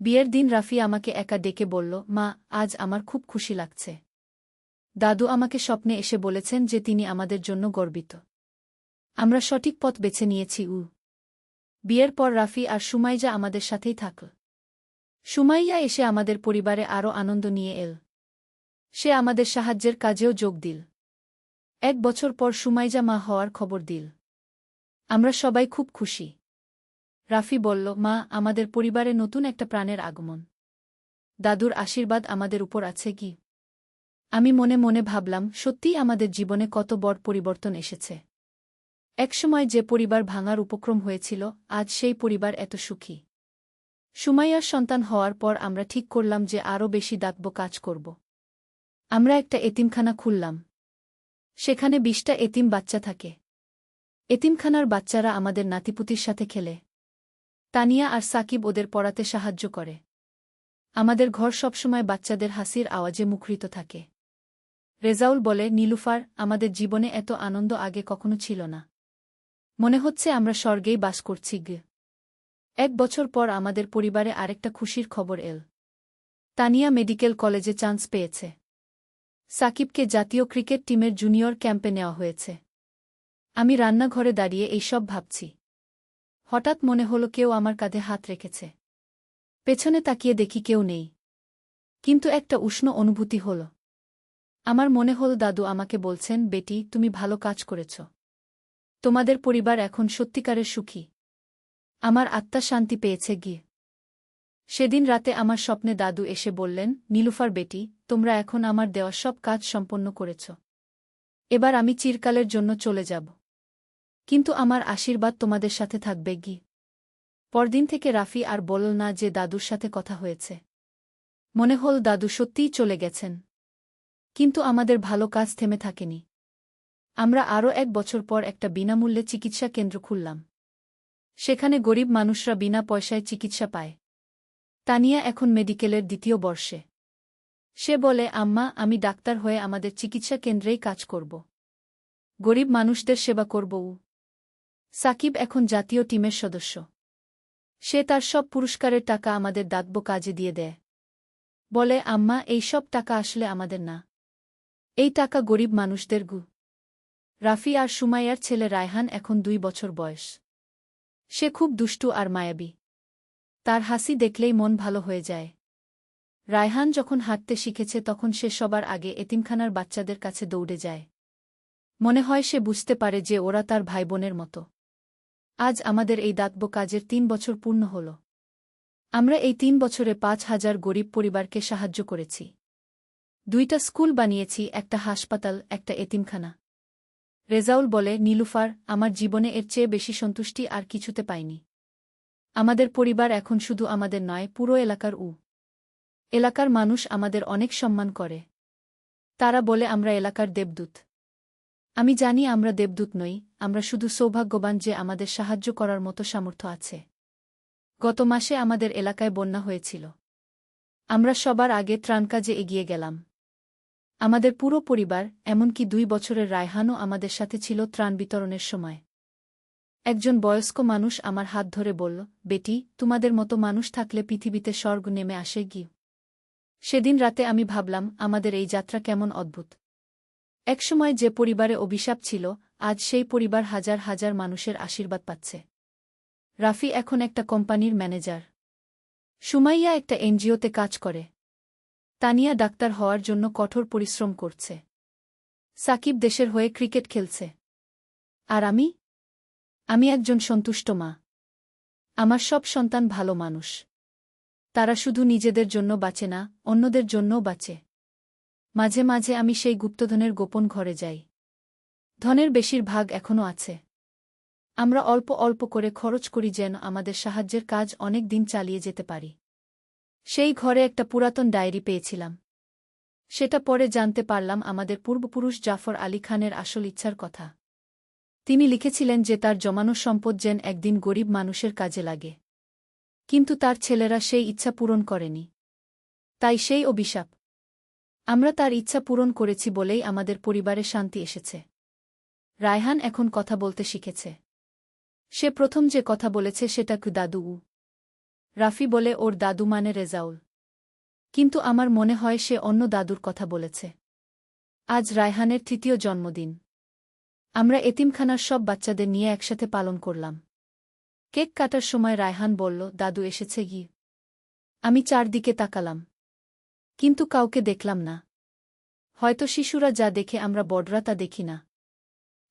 বিয়ের দিন রাফি আমাকে একা ডেকে বলল, মা, আজ আমার খুব খুশি লাগছে। দাদু আমাকে স্বপ্নে এসে বলেছেন যে তিনি আমাদের জন্য গর্বিত। আমরা সঠিক পথ বেছে নিয়েছি। বিয়ের পর রাফি আর সুমাইয়া আমাদের সাথেই থাকল। সুমাইয়া এসে আমাদের পরিবারে আরও আনন্দ নিয়ে এল। সে আমাদের সাহায্যের কাজেও যোগ দিল। 1 বছর পর সুমাইয়া মা হওয়ার খবর দিল। আমরা সবাই খুব খুশি। রাফি বলল, মা, আমাদের পরিবারে নতুন একটা প্রাণের আগমন। দাদুর আশীর্বাদ আমাদের উপর আছে কি? আমি মনে মনে ভাবলাম, সত্যিই আমাদের জীবনে কত বড় পরিবর্তন এসেছে। একসময় যে পরিবার ভাঙার উপক্রম হয়েছিল, আজ সেই পরিবার এত সুখী। সুমাইয়ার সন্তান হওয়ার পর আমরা ঠিক করলাম যে আরও বেশি দাতব্য কাজ করব। আমরা একটা এতিমখানা খুললাম। সেখানে 20টা এতিম বাচ্চা থাকে। এতিমখানার বাচ্চারা আমাদের নাতিপুতির সাথে খেলে। তানিয়া আর সাকিব ওদের পড়াতে সাহায্য করে। আমাদের ঘর সবসময় বাচ্চাদের হাসির আওয়াজে মুখরিত থাকে। রেজাউল বলে, নীলুফার, আমাদের জীবনে এত আনন্দ আগে কখনো ছিল না। মনে হচ্ছে আমরা স্বর্গেই বাস করছি গে। 1 বছর পর আমাদের পরিবারে আরেকটা খুশির খবর এল। তানিয়া মেডিকেল কলেজে চান্স পেয়েছে। সাকিবকে জাতীয় ক্রিকেট টিমের জুনিয়র ক্যাম্পে নেওয়া হয়েছে। আমি রান্নাঘরে দাঁড়িয়ে এইসব ভাবছি। হঠাৎ মনে হলো কেউ আমার কাঁধে হাত রেখেছে। পেছনে তাকিয়ে দেখি কেউ নেই। কিন্তু একটা উষ্ণ অনুভূতি হল। আমার মনে হল দাদু আমাকে বলছেন, বেটি, তুমি ভালো কাজ করেছ। তোমাদের পরিবার এখন সত্যিকারের সুখী। আমার আত্মা শান্তি পেয়েছে গিয়ে। সেদিন রাতে আমার স্বপ্নে দাদু এসে বললেন, নীলুফার বেটি, তোমরা এখন আমার দেওয়া সব কাজ সম্পন্ন করেছ। এবার আমি চিরকালের জন্য চলে যাব। কিন্তু আমার আশীর্বাদ তোমাদের সাথে থাকবে গি। পরদিন থেকে রাফি আর বলল না যে দাদুর সাথে কথা হয়েছে। মনে হল দাদু সত্যিই চলে গেছেন। কিন্তু আমাদের ভালো কাজ থেমে থাকেনি। আমরা আরও 1 বছর পর একটা বিনামূল্যে চিকিৎসা কেন্দ্র খুললাম। সেখানে গরিব মানুষরা বিনা পয়সায় চিকিৎসা পায়। তানিয়া এখন মেডিকেলের 2য় বর্ষে। সে বলে, আম্মা, আমি ডাক্তার হয়ে আমাদের চিকিৎসা কেন্দ্রেই কাজ করব। গরিব মানুষদের সেবা করব। সাকিব এখন জাতীয় টিমের সদস্য। সে তার সব পুরস্কারের টাকা আমাদের দাতব্য কাজে দিয়ে দেয়। বলে, আম্মা, এই সব টাকা আসলে আমাদের না। এই টাকা গরিব মানুষদের গু। রাফি আর সুমাইয়ার ছেলে রায়হান এখন 2 বছর বয়স। সে খুব দুষ্টু আর মায়াবী। তার হাসি দেখলেই মন ভালো হয়ে যায়। রায়হান যখন হাঁটতে শিখেছে তখন সে সবার আগে এতিমখানার বাচ্চাদের কাছে দৌড়ে যায়। মনে হয় সে বুঝতে পারে যে ওরা তার ভাইবোনের মতো। আজ আমাদের এই দাতব্য কাজের 3 বছর পূর্ণ হল। আমরা এই 3 বছরে 5,000 গরিব পরিবারকে সাহায্য করেছি। 2টা স্কুল বানিয়েছি, একটা হাসপাতাল, একটা এতিমখানা। রেজাউল বলে, নীলুফার, আমার জীবনে এর চেয়ে বেশি সন্তুষ্টি আর কিছুতে পাইনি। আমাদের পরিবার এখন শুধু আমাদের নয়, পুরো এলাকার মানুষ আমাদের অনেক সম্মান করে। তারা বলে আমরা এলাকার দেবদূত। আমি জানি আমরা দেবদূত নই, আমরা শুধু সৌভাগ্যবান যে আমাদের সাহায্য করার মতো সামর্থ্য আছে। গত মাসে আমাদের এলাকায় বন্যা হয়েছিল। আমরা সবার আগে ত্রাণ কাজে এগিয়ে গেলাম। আমাদের পুরো পরিবার, এমনকি 2 বছরের রায়হানও আমাদের সাথে ছিল ত্রাণ বিতরণের সময়। একজন বয়স্ক মানুষ আমার হাত ধরে বলল, বেটি, তোমাদের মতো মানুষ থাকলে পৃথিবীতে স্বর্গ নেমে আসে গি। সেদিন রাতে আমি ভাবলাম, আমাদের এই যাত্রা কেমন অদ্ভুত। একসময় যে পরিবারে অভিশাপ ছিল, আজ সেই পরিবার হাজার হাজার মানুষের আশীর্বাদ পাচ্ছে। রাফি এখন একটা কোম্পানির ম্যানেজার। সুমাইয়া একটা এনজিওতে কাজ করে। তানিয়া ডাক্তার হওয়ার জন্য কঠোর পরিশ্রম করছে। সাকিব দেশের হয়ে ক্রিকেট খেলছে। আর আমি একজন সন্তুষ্ট মা। আমার সব সন্তান ভালো মানুষ। তারা শুধু নিজেদের জন্য বাঁচে না, অন্যদের জন্যও বাঁচে। মাঝে মাঝে আমি সেই গুপ্তধনের গোপন ঘরে যাই। ধনের বেশিরভাগ এখনও আছে। আমরা অল্প অল্প করে খরচ করি যেন আমাদের সাহায্যের কাজ অনেক দিন চালিয়ে যেতে পারি। সেই ঘরে একটা পুরাতন ডায়েরি পেয়েছিলাম। সেটা পরে জানতে পারলাম আমাদের পূর্বপুরুষ জাফর আলী খানের আসল ইচ্ছার কথা। তিনি লিখেছিলেন যে তার জমানো সম্পদ যেন একদিন গরিব মানুষের কাজে লাগে। কিন্তু তার ছেলেরা সেই ইচ্ছা পূরণ করেনি। তাই সেই অভিশাপ। আমরা তার ইচ্ছা পূরণ করেছি বলেই আমাদের পরিবারে শান্তি এসেছে। রায়হান এখন কথা বলতে শিখেছে। সে প্রথম যে কথা বলেছে সেটা দাদু। রাফি বলে ওর দাদু মানে রেজাউল। কিন্তু আমার মনে হয় সে অন্য দাদুর কথা বলেছে। আজ রায়হানের 3য় জন্মদিন। আমরা এতিমখানার সব বাচ্চাদের নিয়ে একসাথে পালন করলাম। কেক কাটার সময় রায়হান বলল, দাদু এসেছে গি। আমি চারদিকে তাকালাম। কিন্তু কাউকে দেখলাম না। হয়তো শিশুরা যা দেখে আমরা বড়রা তা দেখি না।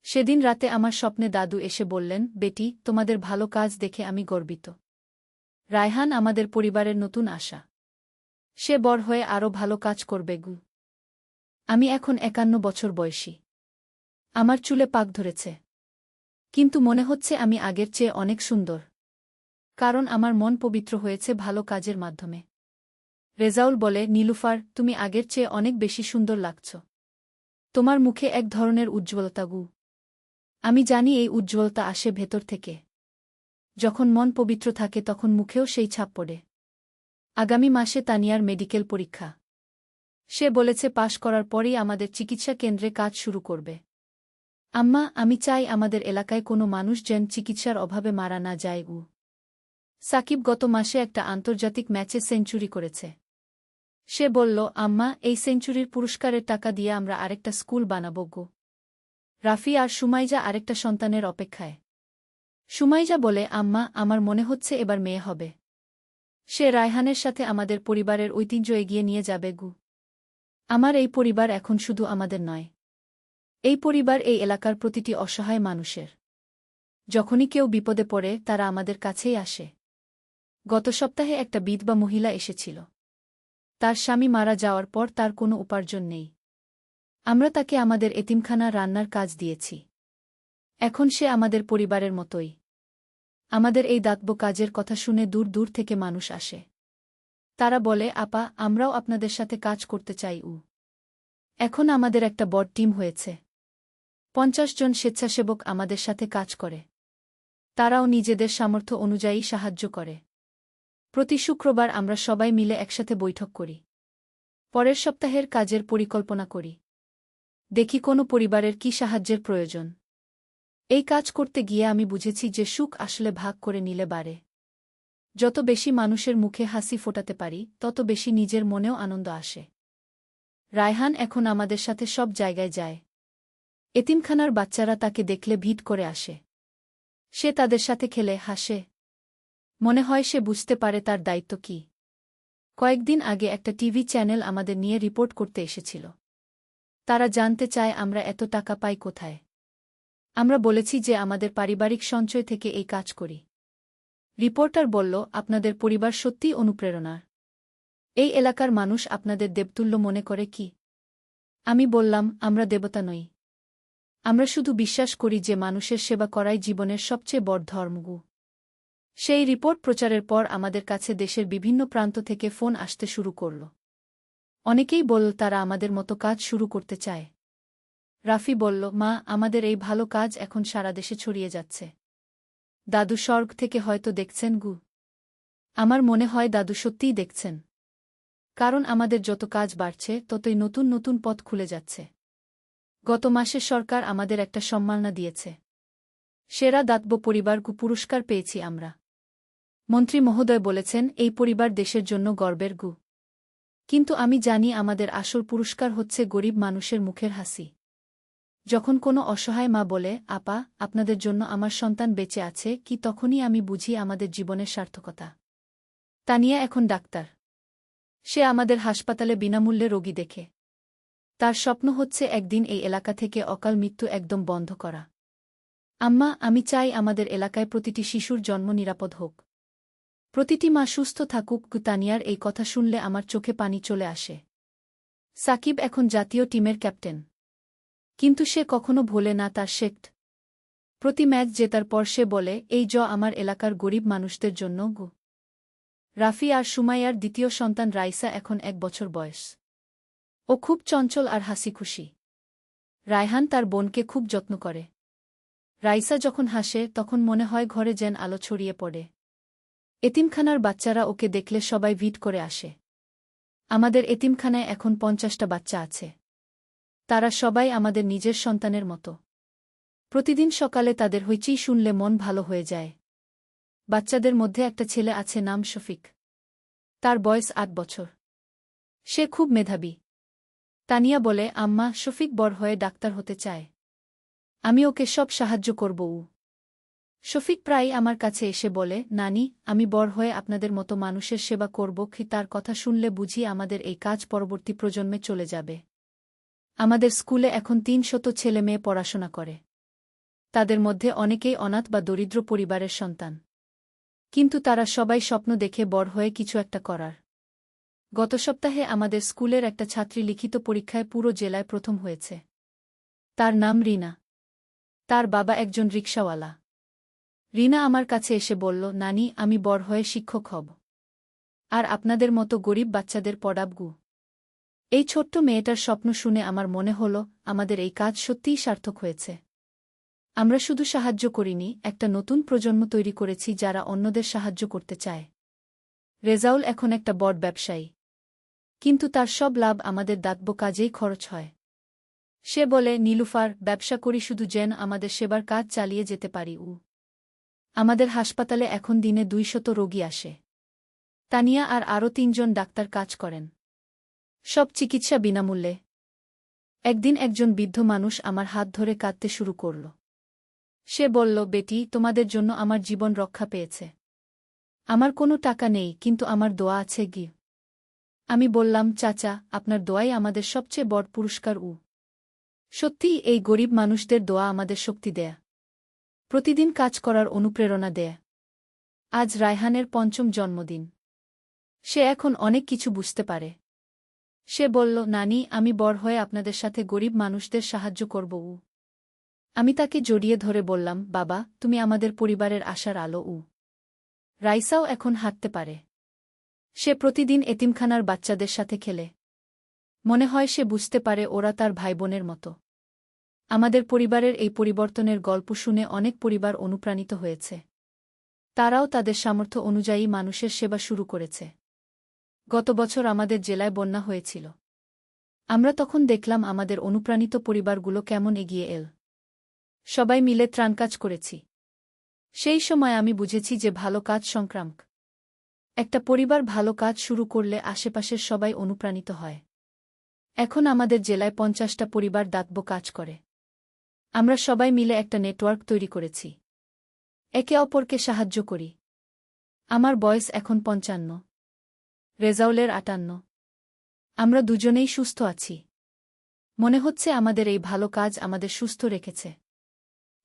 সেদিন রাতে আমার স্বপ্নে দাদু এসে বললেন, বেটি, তোমাদের ভালো কাজ দেখে আমি গর্বিত। রায়হান আমাদের পরিবারের নতুন আশা। সে বড় হয়ে আরও ভালো কাজ করবে গু। আমি এখন 51 বছর বয়সী। আমার চুলে পাক ধরেছে। কিন্তু মনে হচ্ছে আমি আগের চেয়ে অনেক সুন্দর। কারণ আমার মন পবিত্র হয়েছে ভালো কাজের মাধ্যমে। রেজাউল বলে, নীলুফার, তুমি আগের চেয়ে অনেক বেশি সুন্দর লাগছ। তোমার মুখে এক ধরনের উজ্জ্বলতা গু। আমি জানি এই উজ্জ্বলতা আসে ভেতর থেকে। যখন মন পবিত্র থাকে তখন মুখেও সেই ছাপ পড়ে। আগামী মাসে তানিয়ার মেডিকেল পরীক্ষা। সে বলেছে পাশ করার পরেই আমাদের চিকিৎসা কেন্দ্রে কাজ শুরু করবে। আম্মা, আমি চাই আমাদের এলাকায় কোনো মানুষ যেন চিকিৎসার অভাবে মারা না যায়। সাকিব গত মাসে একটা আন্তর্জাতিক ম্যাচে সেঞ্চুরি করেছে। সে বলল, আম্মা, এই সেঞ্চুরির পুরস্কারের টাকা দিয়ে আমরা আরেকটা স্কুল বানাবো গো। রাফি আর সুমাইজা আরেকটা সন্তানের অপেক্ষায়। সুমাইজা বলে, আম্মা, আমার মনে হচ্ছে এবার মেয়ে হবে। সে রায়হানের সাথে আমাদের পরিবারের ঐতিহ্য এগিয়ে নিয়ে যাবে গু। আমার এই পরিবার এখন শুধু আমাদের নয়। এই পরিবার এই এলাকার প্রতিটি অসহায় মানুষের। যখনই কেউ বিপদে পড়ে তারা আমাদের কাছেই আসে। গত সপ্তাহে একটা বিধবা মহিলা এসেছিল। তার স্বামী মারা যাওয়ার পর তার কোনো উপার্জন নেই। আমরা তাকে আমাদের এতিমখানা রান্নার কাজ দিয়েছি। এখন সে আমাদের পরিবারের মতোই। আমাদের এই দাতব্য কাজের কথা শুনে দূর দূর থেকে মানুষ আসে। তারা বলে, আপা, আমরাও আপনাদের সাথে কাজ করতে চাই। এখন আমাদের একটা বড় টিম হয়েছে। 50 জন স্বেচ্ছাসেবক আমাদের সাথে কাজ করে। তারাও নিজেদের সামর্থ্য অনুযায়ী সাহায্য করে। প্রতি শুক্রবার আমরা সবাই মিলে একসাথে বৈঠক করি। পরের সপ্তাহের কাজের পরিকল্পনা করি। দেখি কোনো পরিবারের কী সাহায্যের প্রয়োজন। এই কাজ করতে গিয়ে আমি বুঝেছি যে সুখ আসলে ভাগ করে নিলে বাড়ে। যত বেশি মানুষের মুখে হাসি ফোটাতে পারি তত বেশি নিজের মনেও আনন্দ আসে। রায়হান এখন আমাদের সাথে সব জায়গায় যায়। এতিমখানার বাচ্চারা তাকে দেখলে ভিড় করে আসে। সে তাদের সাথে খেলে হাসে। মনে হয় সে বুঝতে পারে তার দায়িত্ব কী। কয়েকদিন আগে একটা টিভি চ্যানেল আমাদের নিয়ে রিপোর্ট করতে এসেছিল। তারা জানতে চায় আমরা এত টাকা পাই কোথায়। আমরা বলেছি যে আমাদের পারিবারিক সঞ্চয় থেকে এই কাজ করি। রিপোর্টার বলল, আপনাদের পরিবার সত্যিই অনুপ্রেরণার। এই এলাকার মানুষ আপনাদের দেবতুল্য মনে করে কি? আমি বললাম, আমরা দেবতা নই। আমরা শুধু বিশ্বাস করি যে মানুষের সেবা করাই জীবনের সবচেয়ে বড় ধর্মগু। সেই রিপোর্ট প্রচারের পর আমাদের কাছে দেশের বিভিন্ন প্রান্ত থেকে ফোন আসতে শুরু করল। অনেকেই বলল তারা আমাদের মতো কাজ শুরু করতে চায়। রাফি বলল, মা, আমাদের এই ভালো কাজ এখন সারা দেশে ছড়িয়ে যাচ্ছে। দাদু স্বর্গ থেকে হয়তো দেখছেন গু। আমার মনে হয় দাদু সত্যিই দেখছেন। কারণ আমাদের যত কাজ বাড়ছে ততই নতুন নতুন পথ খুলে যাচ্ছে। গত মাসে সরকার আমাদের একটা সম্মাননা দিয়েছে। সেরা দাতব্য পরিবার গু পুরস্কার পেয়েছি আমরা। মন্ত্রী মহোদয় বলেছেন, এই পরিবার দেশের জন্য গর্বের গু। কিন্তু আমি জানি আমাদের আসল পুরস্কার হচ্ছে গরিব মানুষের মুখের হাসি। যখন কোনো অসহায় মা বলে, আপা, আপনাদের জন্য আমার সন্তান বেঁচে আছে কি, তখনই আমি বুঝি আমাদের জীবনের সার্থকতা। তানিয়া এখন ডাক্তার। সে আমাদের হাসপাতালে বিনামূল্যে রোগী দেখে। তার স্বপ্ন হচ্ছে একদিন এই এলাকা থেকে অকাল মৃত্যু একদম বন্ধ করা। আম্মা, আমি চাই আমাদের এলাকায় প্রতিটি শিশুর জন্ম নিরাপদ হোক। প্রতিটি মা সুস্থ থাকুক। তানিয়ার এই কথা শুনলে আমার চোখে পানি চলে আসে। সাকিব এখন জাতীয় টিমের ক্যাপ্টেন। কিন্তু সে কখনো ভোলে না তার শেক্ট। প্রতি ম্যাচ জেতার পর সে বলে, এই আমার এলাকার গরিব মানুষদের জন্য গো। রাফি আর সুমাইয়ার দ্বিতীয় সন্তান রাইসা এখন 1 বছর বয়স। ও খুব চঞ্চল আর হাসিখুশি। রায়হান তার বোনকে খুব যত্ন করে। রাইসা যখন হাসে তখন মনে হয় ঘরে যেন আলো ছড়িয়ে পড়ে। এতিমখানার বাচ্চারা ওকে দেখলে সবাই ভিড় করে আসে। আমাদের এতিমখানায় এখন 50টা বাচ্চা আছে। তারা সবাই আমাদের নিজের সন্তানের মতো। প্রতিদিন সকালে তাদের হইচই শুনলে মন ভালো হয়ে যায়। বাচ্চাদের মধ্যে একটা ছেলে আছে, নাম শফিক। তার বয়স 8 বছর। সে খুব মেধাবী। তানিয়া বলে, আম্মা, শফিক বড় হয়ে ডাক্তার হতে চায়। আমি ওকে সব সাহায্য করব। শফিক প্রায় আমার কাছে এসে বলে, নানি, আমি বড় হয়ে আপনাদের মতো মানুষের সেবা করব। তার কথা শুনলে বুঝি আমাদের এই কাজ পরবর্তী প্রজন্মে চলে যাবে। আমাদের স্কুলে এখন 300 ছেলে মেয়ে পড়াশোনা করে। তাদের মধ্যে অনেকেই অনাথ বা দরিদ্র পরিবারের সন্তান। কিন্তু তারা সবাই স্বপ্ন দেখে বড় হয়ে কিছু একটা করার। গত সপ্তাহে আমাদের স্কুলের একটা ছাত্রী লিখিত পরীক্ষায় পুরো জেলায় প্রথম হয়েছে। তার নাম রিনা। তার বাবা একজন রিকশাওয়ালা। রিনা আমার কাছে এসে বলল, নানি, আমি বড় হয়ে শিক্ষক হব। আর আপনাদের মতো গরিব বাচ্চাদের পড়াবগু। এই ছোট্ট মেয়েটার স্বপ্ন শুনে আমার মনে হল, আমাদের এই কাজ সত্যিই সার্থক হয়েছে। আমরা শুধু সাহায্য করিনি, একটা নতুন প্রজন্ম তৈরি করেছি যারা অন্যদের সাহায্য করতে চায়। রেজাউল এখন একটা বড় ব্যবসায়ী। কিন্তু তার সব লাভ আমাদের দাতব্য কাজেই খরচ হয়। সে বলে, নীলুফার, ব্যবসা করি শুধু যেন আমাদের সেবার কাজ চালিয়ে যেতে পারি। আমাদের হাসপাতালে এখন দিনে 200 রোগী আসে। তানিয়া আর আরও 3 জন ডাক্তার কাজ করেন। সব চিকিৎসা বিনামূল্যে। একদিন একজন বৃদ্ধ মানুষ আমার হাত ধরে কাঁদতে শুরু করল। সে বলল, বেটি, তোমাদের জন্য আমার জীবন রক্ষা পেয়েছে। আমার কোনো টাকা নেই, কিন্তু আমার দোয়া আছে গি। আমি বললাম, চাচা, আপনার দোয়াই আমাদের সবচেয়ে বড় পুরস্কার। সত্যিই এই গরিব মানুষদের দোয়া আমাদের শক্তি দেয়া, প্রতিদিন কাজ করার অনুপ্রেরণা দেয়া। আজ রায়হানের ৫ম জন্মদিন। সে এখন অনেক কিছু বুঝতে পারে। সে বলল, নানি, আমি বড় হয়ে আপনাদের সাথে গরিব মানুষদের সাহায্য করব। আমি তাকে জড়িয়ে ধরে বললাম, বাবা, তুমি আমাদের পরিবারের আশার আলো। রাইসাও এখন হাঁটতে পারে। সে প্রতিদিন এতিমখানার বাচ্চাদের সাথে খেলে। মনে হয় সে বুঝতে পারে ওরা তার ভাইবোনের মতো। আমাদের পরিবারের এই পরিবর্তনের গল্প শুনে অনেক পরিবার অনুপ্রাণিত হয়েছে। তারাও তাদের সামর্থ্য অনুযায়ী মানুষের সেবা শুরু করেছে। গত বছর আমাদের জেলায় বন্যা হয়েছিল। আমরা তখন দেখলাম আমাদের অনুপ্রাণিত পরিবারগুলো কেমন এগিয়ে এল। সবাই মিলে ত্রাণকাজ করেছি। সেই সময় আমি বুঝেছি যে ভালো কাজ সংক্রামক। একটা পরিবার ভালো কাজ শুরু করলে আশেপাশের সবাই অনুপ্রাণিত হয়। এখন আমাদের জেলায় ৫০টা পরিবার দাতব্য কাজ করে। আমরা সবাই মিলে একটা নেটওয়ার্ক তৈরি করেছি। একে অপরকে সাহায্য করি। আমার বয়স এখন ৫৫। রেজাউলের ৫৮। আমরা দুজনেই সুস্থ আছি। মনে হচ্ছে আমাদের এই ভালো কাজ আমাদের সুস্থ রেখেছে।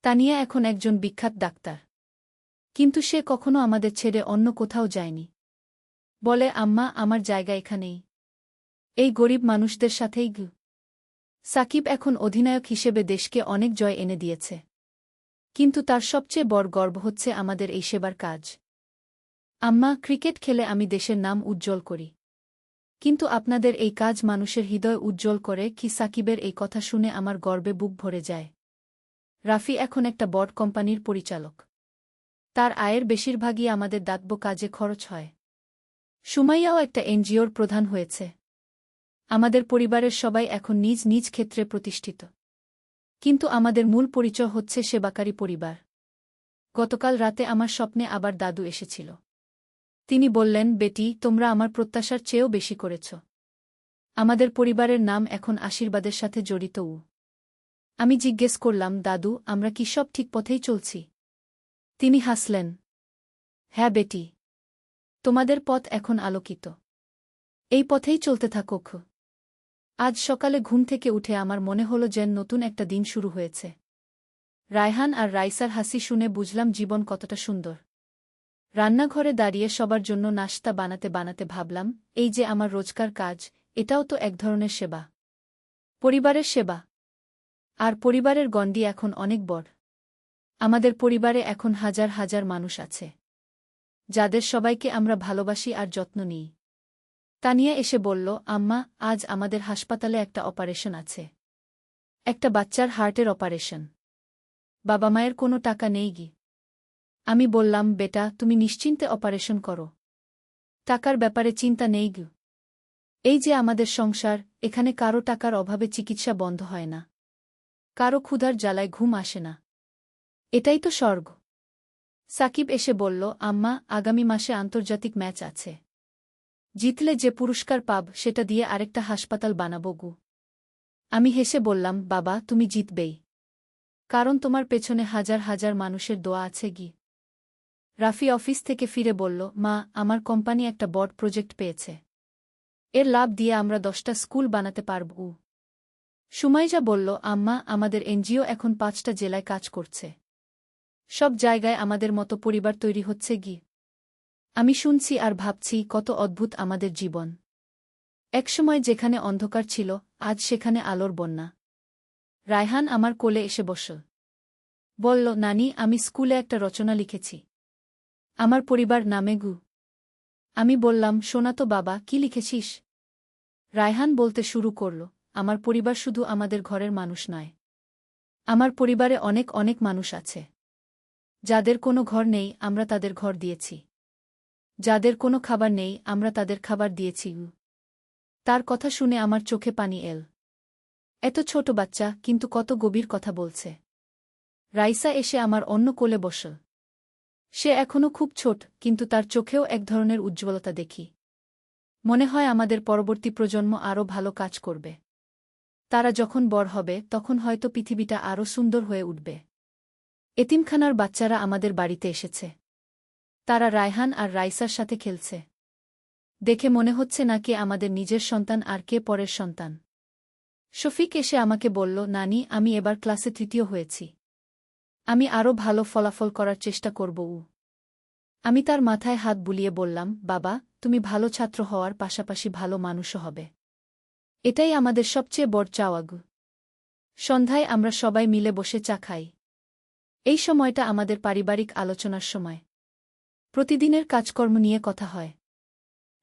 তানিয়া এখন একজন বিখ্যাত ডাক্তার। কিন্তু সে কখনো আমাদের ছেড়ে অন্য কোথাও যায়নি। বলে, আম্মা, আমার জায়গা এখানেই, এই গরিব মানুষদের সাথেই। সাকিব এখন অধিনায়ক হিসেবে দেশকে অনেক জয় এনে দিয়েছে। কিন্তু তার সবচেয়ে বড় গর্ব হচ্ছে আমাদের এই সেবার কাজ। আম্মা, ক্রিকেট খেলে আমি দেশের নাম উজ্জ্বল করি, কিন্তু আপনাদের এই কাজ মানুষের হৃদয় উজ্জ্বল করে কি? সাকিবের এই কথা শুনে আমার গর্বে বুক ভরে যায়। রাফি এখন একটা বড় কোম্পানির পরিচালক। তার আয়ের বেশিরভাগই আমাদের দাতব্য কাজে খরচ হয়। সুমাইয়াও একটা এনজিওর প্রধান হয়েছে। আমাদের পরিবারের সবাই এখন নিজ নিজ ক্ষেত্রে প্রতিষ্ঠিত। কিন্তু আমাদের মূল পরিচয় হচ্ছে সেবাকারী পরিবার। গতকাল রাতে আমার স্বপ্নে আবার দাদু এসেছিল। তিনি বললেন, বেটি, তোমরা আমার প্রত্যাশার চেয়েও বেশি করেছ। আমাদের পরিবারের নাম এখন আশীর্বাদের সাথে জড়িত। আমি জিজ্ঞেস করলাম, দাদু, আমরা কি সব ঠিক পথেই চলছি? তিনি হাসলেন। হ্যাঁ বেটি, তোমাদের পথ এখন আলোকিত। এই পথেই চলতে থাকুক। আজ সকালে ঘুম থেকে উঠে আমার মনে হলো যেন নতুন একটা দিন শুরু হয়েছে। রায়হান আর রাইসার হাসি শুনে বুঝলাম জীবন কতটা সুন্দর। রান্নাঘরে দাঁড়িয়ে সবার জন্য নাশতা বানাতে বানাতে ভাবলাম, এই যে আমার রোজকার কাজ, এটাও তো এক ধরনের সেবা। পরিবারের সেবা। আর পরিবারের গণ্ডি এখন অনেক বড়। আমাদের পরিবারে এখন হাজার হাজার মানুষ আছে, যাদের সবাইকে আমরা ভালোবাসি আর যত্ন নিই। তানিয়া এসে বলল, আম্মা, আজ আমাদের হাসপাতালে একটা অপারেশন আছে। একটা বাচ্চার হার্টের অপারেশন। বাবা মায়ের কোনো টাকা নেই গি। আমি বললাম, বেটা, তুমি নিশ্চিন্তে অপারেশন করো। টাকার ব্যাপারে চিন্তা নেই গি। এই যে আমাদের সংসার, এখানে কারো টাকার অভাবে চিকিৎসা বন্ধ হয় না। কারো ক্ষুধার জ্বালায় ঘুম আসে না। এটাই তো স্বর্গ। সাকিব এসে বলল, আম্মা, আগামী মাসে আন্তর্জাতিক ম্যাচ আছে। জিতলে যে পুরস্কার পাব সেটা দিয়ে আরেকটা হাসপাতাল বানাবো গু। আমি হেসে বললাম, বাবা, তুমি জিতবেই। কারণ তোমার পেছনে হাজার হাজার মানুষের দোয়া আছে গি। রাফি অফিস থেকে ফিরে বলল, মা, আমার কোম্পানি একটা বড় প্রজেক্ট পেয়েছে। এর লাভ দিয়ে আমরা 10টা স্কুল বানাতে পারব। সুমাইজা বলল, আম্মা, আমাদের এনজিও এখন 5টা জেলায় কাজ করছে। সব জায়গায় আমাদের মতো পরিবার তৈরি হচ্ছে গি। আমি শুনছি আর ভাবছি, কত অদ্ভুত আমাদের জীবন। একসময় যেখানে অন্ধকার ছিল, আজ সেখানে আলোর বন্যা। রায়হান আমার কোলে এসে বসল। বলল, নানি, আমি স্কুলে একটা রচনা লিখেছি আমার পরিবার নামে গু। আমি বললাম, শোনা তো বাবা, কি লিখেছিস? রায়হান বলতে শুরু করল, আমার পরিবার শুধু আমাদের ঘরের মানুষ নয়। আমার পরিবারে অনেক অনেক মানুষ আছে, যাদের কোনো ঘর নেই, আমরা তাদের ঘর দিয়েছি। যাদের কোনো খাবার নেই, আমরা তাদের খাবার দিয়েছি। তার কথা শুনে আমার চোখে পানি এল। এত ছোট বাচ্চা, কিন্তু কত গভীর কথা বলছে। রাইসা এসে আমার অন্য কোলে বসল। সে এখনও খুব ছোট, কিন্তু তার চোখেও এক ধরনের উজ্জ্বলতা দেখি। মনে হয় আমাদের পরবর্তী প্রজন্ম আরও ভালো কাজ করবে। তারা যখন বড় হবে তখন হয়তো পৃথিবীটা আরও সুন্দর হয়ে উঠবে। এতিমখানার বাচ্চারা আমাদের বাড়িতে এসেছে। তারা রায়হান আর রাইসার সাথে খেলছে। দেখে মনে হচ্ছে না কে আমাদের নিজের সন্তান আর কে পরের সন্তান। শফিক এসে আমাকে বলল, নানি, আমি এবার ক্লাসে ৩য় হয়েছি। আমি আরও ভালো ফলাফল করার চেষ্টা করব। আমি তার মাথায় হাত বুলিয়ে বললাম, বাবা, তুমি ভালো ছাত্র হওয়ার পাশাপাশি ভালো মানুষও হবে। এটাই আমাদের সবচেয়ে বড় চাওয়া। সন্ধ্যায় আমরা সবাই মিলে বসে চা খাই। এই সময়টা আমাদের পারিবারিক আলোচনার সময়। প্রতিদিনের কাজকর্ম নিয়ে কথা হয়।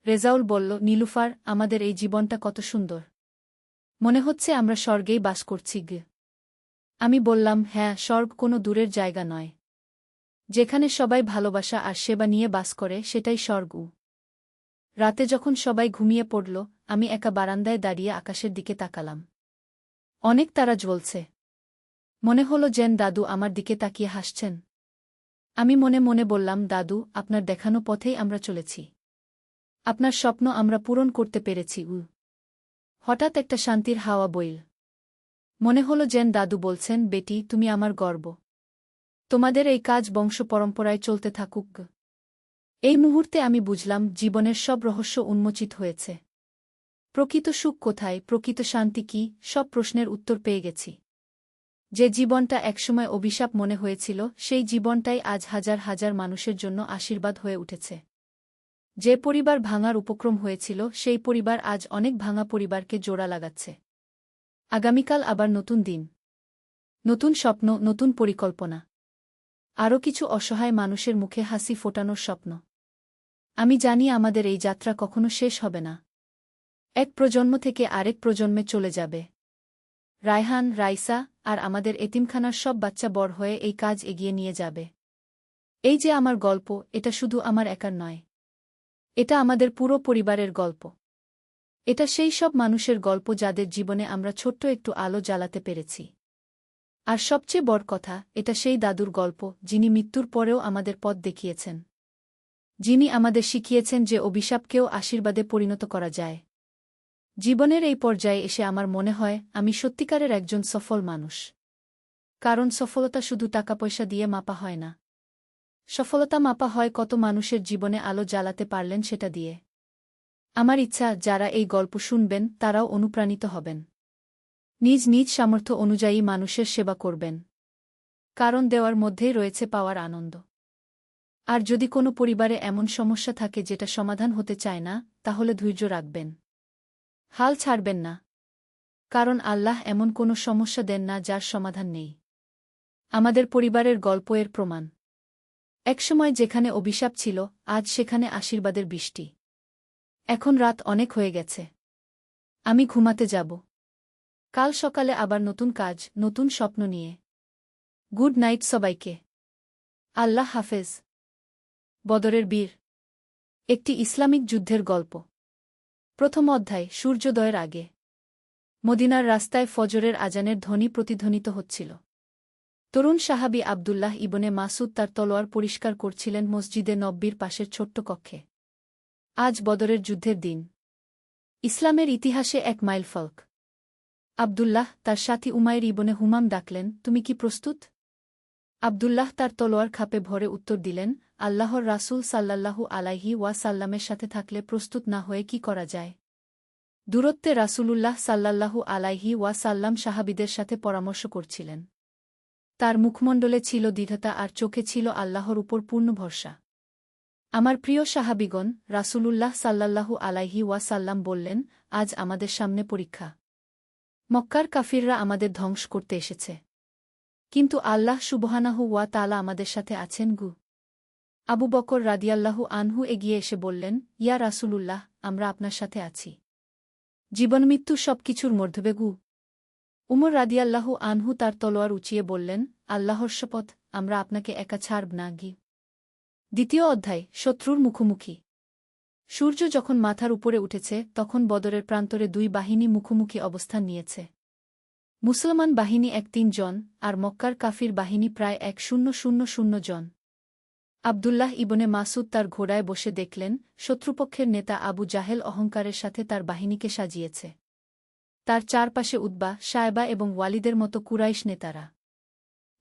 রেজাউল বলল, নীলুফার, আমাদের এই জীবনটা কত সুন্দর। মনে হচ্ছে আমরা স্বর্গেই বাস করছি। আমি বললাম, হ্যাঁ, স্বর্গ কোনো দূরের জায়গা নয়। যেখানে সবাই ভালোবাসা আর সেবা নিয়ে বাস করে সেটাই স্বর্গ। রাতে যখন সবাই ঘুমিয়ে পড়ল, আমি একা বারান্দায় দাঁড়িয়ে আকাশের দিকে তাকালাম। অনেক তারা জ্বলছে। মনে হলো যেন দাদু আমার দিকে তাকিয়ে হাসছেন। আমি মনে মনে বললাম, দাদু, আপনার দেখানো পথেই আমরা চলেছি। আপনার স্বপ্ন আমরা পূরণ করতে পেরেছি। হঠাৎ একটা শান্তির হাওয়া বইল। মনে হলো যেন দাদু বলছেন, বেটি, তুমি আমার গর্ব। তোমাদের এই কাজ বংশ পরম্পরায় চলতে থাকুক। এই মুহূর্তে আমি বুঝলাম, জীবনের সব রহস্য উন্মোচিত হয়েছে। প্রকৃত সুখ কোথায়, প্রকৃত শান্তি কি, সব প্রশ্নের উত্তর পেয়ে গেছি। যে জীবনটা একসময় অভিশাপ মনে হয়েছিল, সেই জীবনটাই আজ হাজার হাজার মানুষের জন্য আশীর্বাদ হয়ে উঠেছে। যে পরিবার ভাঙার উপক্রম হয়েছিল, সেই পরিবার আজ অনেক ভাঙা পরিবারকে জোড়া লাগাচ্ছে। আগামীকাল আবার নতুন দিন, নতুন স্বপ্ন, নতুন পরিকল্পনা। আরও কিছু অসহায় মানুষের মুখে হাসি ফোটানোর স্বপ্ন। আমি জানি আমাদের এই যাত্রা কখনো শেষ হবে না। এক প্রজন্ম থেকে আরেক প্রজন্মে চলে যাবে। রায়হান, রাইসা আর আমাদের এতিমখানার সব বাচ্চা বড় হয়ে এই কাজ এগিয়ে নিয়ে যাবে। এই যে আমার গল্প, এটা শুধু আমার একার নয়। এটা আমাদের পুরো পরিবারের গল্প। এটা সেই সব মানুষের গল্প যাদের জীবনে আমরা ছোট্ট একটু আলো জ্বালাতে পেরেছি। আর সবচেয়ে বড় কথা, এটা সেই দাদুর গল্প যিনি মৃত্যুর পরেও আমাদের পথ দেখিয়েছেন। যিনি আমাদের শিখিয়েছেন যে অভিশাপকেও আশীর্বাদে পরিণত করা যায়। জীবনের এই পর্যায়ে এসে আমার মনে হয় আমি সত্যিকারের একজন সফল মানুষ। কারণ সফলতা শুধু টাকা পয়সা দিয়ে মাপা হয় না। সফলতা মাপা হয় কত মানুষের জীবনে আলো জ্বালাতে পারলেন সেটা দিয়ে। আমার ইচ্ছা, যারা এই গল্প শুনবেন তারাও অনুপ্রাণিত হবেন। নিজ নিজ সামর্থ্য অনুযায়ী মানুষের সেবা করবেন। কারণ দেওয়ার মধ্যেই রয়েছে পাওয়ার আনন্দ। আর যদি কোনো পরিবারে এমন সমস্যা থাকে যেটা সমাধান হতে চায় না, তাহলে ধৈর্য রাখবেন। হাল ছাড়বেন না। কারণ আল্লাহ এমন কোনো সমস্যা দেন না যার সমাধান নেই। আমাদের পরিবারের গল্প এর প্রমাণ। একসময় যেখানে অভিশাপ ছিল, আজ সেখানে আশীর্বাদের বৃষ্টি। এখন রাত অনেক হয়ে গেছে। আমি ঘুমাতে যাব। কাল সকালে আবার নতুন কাজ, নতুন স্বপ্ন নিয়ে। গুড নাইট সবাইকে। আল্লাহ হাফেজ। বদরের বীর। একটি ইসলামিক যুদ্ধের গল্প। প্রথম অধ্যায়, সূর্যোদয়ের আগে। মদিনার রাস্তায় ফজরের আজানের ধ্বনি প্রতিধ্বনিত হচ্ছিল। তরুণ সাহাবী আবদুল্লাহ ইবনে মাসুদ তার তলোয়ার পরিষ্কার করছিলেন মসজিদে নব্বীর পাশের ছোট্ট কক্ষে। আজ বদরের যুদ্ধের দিন। ইসলামের ইতিহাসে এক মাইলফলক। আবদুল্লাহ তার সাথী উমাইর ইবনে হুমাম ডাকলেন, তুমি কি প্রস্তুত? আবদুল্লাহ তার তলোয়ার খাপে ভরে উত্তর দিলেন, আল্লাহর রাসূল সাল্লাল্লাহু আলাইহি ওয়াসাল্লামের সাথে থাকলে প্রস্তুত না হয়ে কি করা যায়? দূরত্বে রাসূলুল্লাহ সাল্লাল্লাহু আলাইহি ওয়াসাল্লাম সাহাবীদের সাথে পরামর্শ করছিলেন। তার মুখমণ্ডলে ছিল দৃঢ়তা আর চোখে ছিল আল্লাহর উপর পূর্ণ ভরসা। আমার প্রিয় সাহাবীগণ, রাসূলুল্লাহ সাল্লাল্লাহু আলাইহি ওয়াসাল্লাম বললেন, আজ আমাদের সামনে পরীক্ষা। মক্কার কাফিররা আমাদের ধ্বংস করতে এসেছে। কিন্তু আল্লাহ সুবহানাহু ওয়া তাআলা আমাদের সাথে আছেন। আবু বকর রাদিয়াল্লাহু আনহু এগিয়ে এসে বললেন, ইয়া রাসূলুল্লাহ, আমরা আপনার সাথে আছি। জীবনমৃত্যু সবকিছুর মধ্যে। উমর রাদিয়াল্লাহু আনহু তার তলোয়ার উঁচিয়ে বললেন, আল্লাহর শপথ, আমরা আপনাকে একা ছাড়ব না। দ্বিতীয় অধ্যায়, শত্রুর মুখোমুখি। সূর্য যখন মাথার উপরে উঠেছে তখন বদরের প্রান্তরে দুই বাহিনী মুখোমুখি অবস্থান নিয়েছে। মুসলমান বাহিনী ১৩ জন আর মক্কার কাফির বাহিনী প্রায় ১,০০০ জন। আবদুল্লাহ ইবনে মাসুদ তার ঘোড়ায় বসে দেখলেন শত্রুপক্ষের নেতা আবু জাহেল অহংকারের সাথে তার বাহিনীকে সাজিয়েছে। তার চারপাশে উতবা, শায়বা এবং ওয়ালিদের মতো কুরাইশ নেতারা।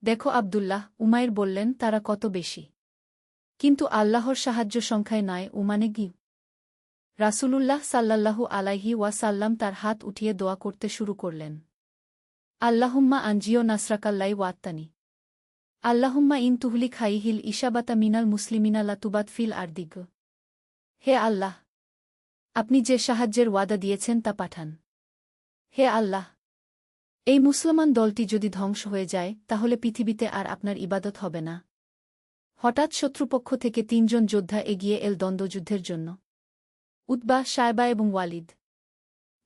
দেখো আবদুল্লাহ, উমাইর বললেন, তারা কত বেশি। কিন্তু আল্লাহর সাহায্য সংখ্যায় নয়, উমানে গি। রাসূলুল্লাহ সাল্লাল্লাহু আলাইহি ওয়াসাল্লাম তার হাত উঠিয়ে দোয়া করতে শুরু করলেন। আল্লাহুম্মা আনজিও নাসরাকাল্লাই ওয়াত্তানি। আল্লাহুম্মা ইন তুহলিক হাইহিল ইশাবাতা মিনাল মুসলিমিনা লাতুবাত ফিল আরদিগ। হে আল্লাহ, আপনি যে সাহায্যের ওয়াদা দিয়েছেন তা পাঠান। হে আল্লাহ, এই মুসলমান দলটি যদি ধ্বংস হয়ে যায় তাহলে পৃথিবীতে আর আপনার ইবাদত হবে না। হঠাৎ শত্রুপক্ষ থেকে ৩ জন যোদ্ধা এগিয়ে এল দ্বন্দ্বযুদ্ধের জন্য। উতবা, শায়বা এবং ওয়ালিদ।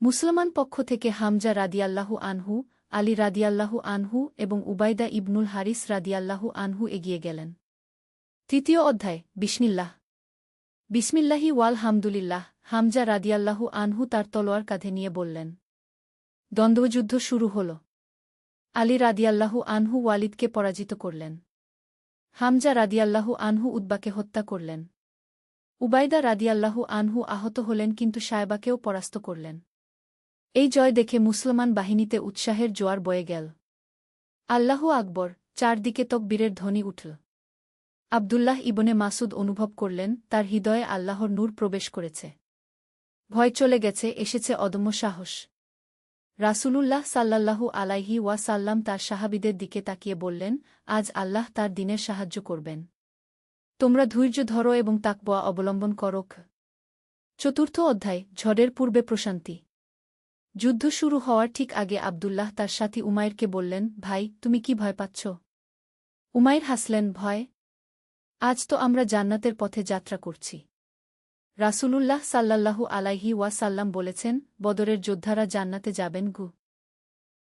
মুসলমান পক্ষ থেকে হামজা রাদিয়াল্লাহু আনহু, আলী রাদিয়াল্লাহু আনহু এবং উবাইদা ইবনুল হারিস রাদিয়াল্লাহু আনহু এগিয়ে গেলেন। তৃতীয় অধ্যায়। বিসমিল্লাহ। বিসমিল্লাহি ওয়াল হামদুলিল্লাহ। হামজা রাদিয়াল্লাহু আনহু তার তলোয়ার কাঁধে নিয়ে বললেন। দ্বন্দ্বযুদ্ধ শুরু হল। আলী রাদিয়াল্লাহু আনহু ওয়ালিদকে পরাজিত করলেন। হামজা রাদিয়াল্লাহু আনহু উতবাকে হত্যা করলেন। উবাইদা রাদিয়াল্লাহু আনহু আহত হলেন কিন্তু শায়বাকেও পরাস্ত করলেন। এই জয় দেখে মুসলমান বাহিনীতে উৎসাহের জোয়ার বয়ে গেল। আল্লাহু আকবর! চারদিকে তকবীরের ধ্বনি উঠল। আবদুল্লাহ ইবনে মাসুদ অনুভব করলেন তার হৃদয়ে আল্লাহর নূর প্রবেশ করেছে। ভয় চলে গেছে, এসেছে অদম্য সাহস। রাসূলুল্লাহ সাল্লাল্লাহু আলাইহি ওয়াসাল্লাম তার সাহাবীদের দিকে তাকিয়ে বললেন, আজ আল্লাহ তার দ্বীনের সাহায্য করবেন। তোমরা ধৈর্য ধরো এবং তাকওয়া অবলম্বন করো। চতুর্থ অধ্যায়। ঝড়ের পূর্বে প্রশান্তি। যুদ্ধ শুরু হওয়ার ঠিক আগে আবদুল্লাহ তার সাথী উমাইরকে বললেন, ভাই, তুমি কি ভয় পাচ্ছ? উমাইর হাসলেন, ভয়? আজ তো আমরা জান্নাতের পথে যাত্রা করছি। রাসূলুল্লাহ সাল্লাল্লাহু আলাইহি ওয়াসাল্লাম বলেছেন, বদরের যোদ্ধারা জান্নাতে যাবেন গু।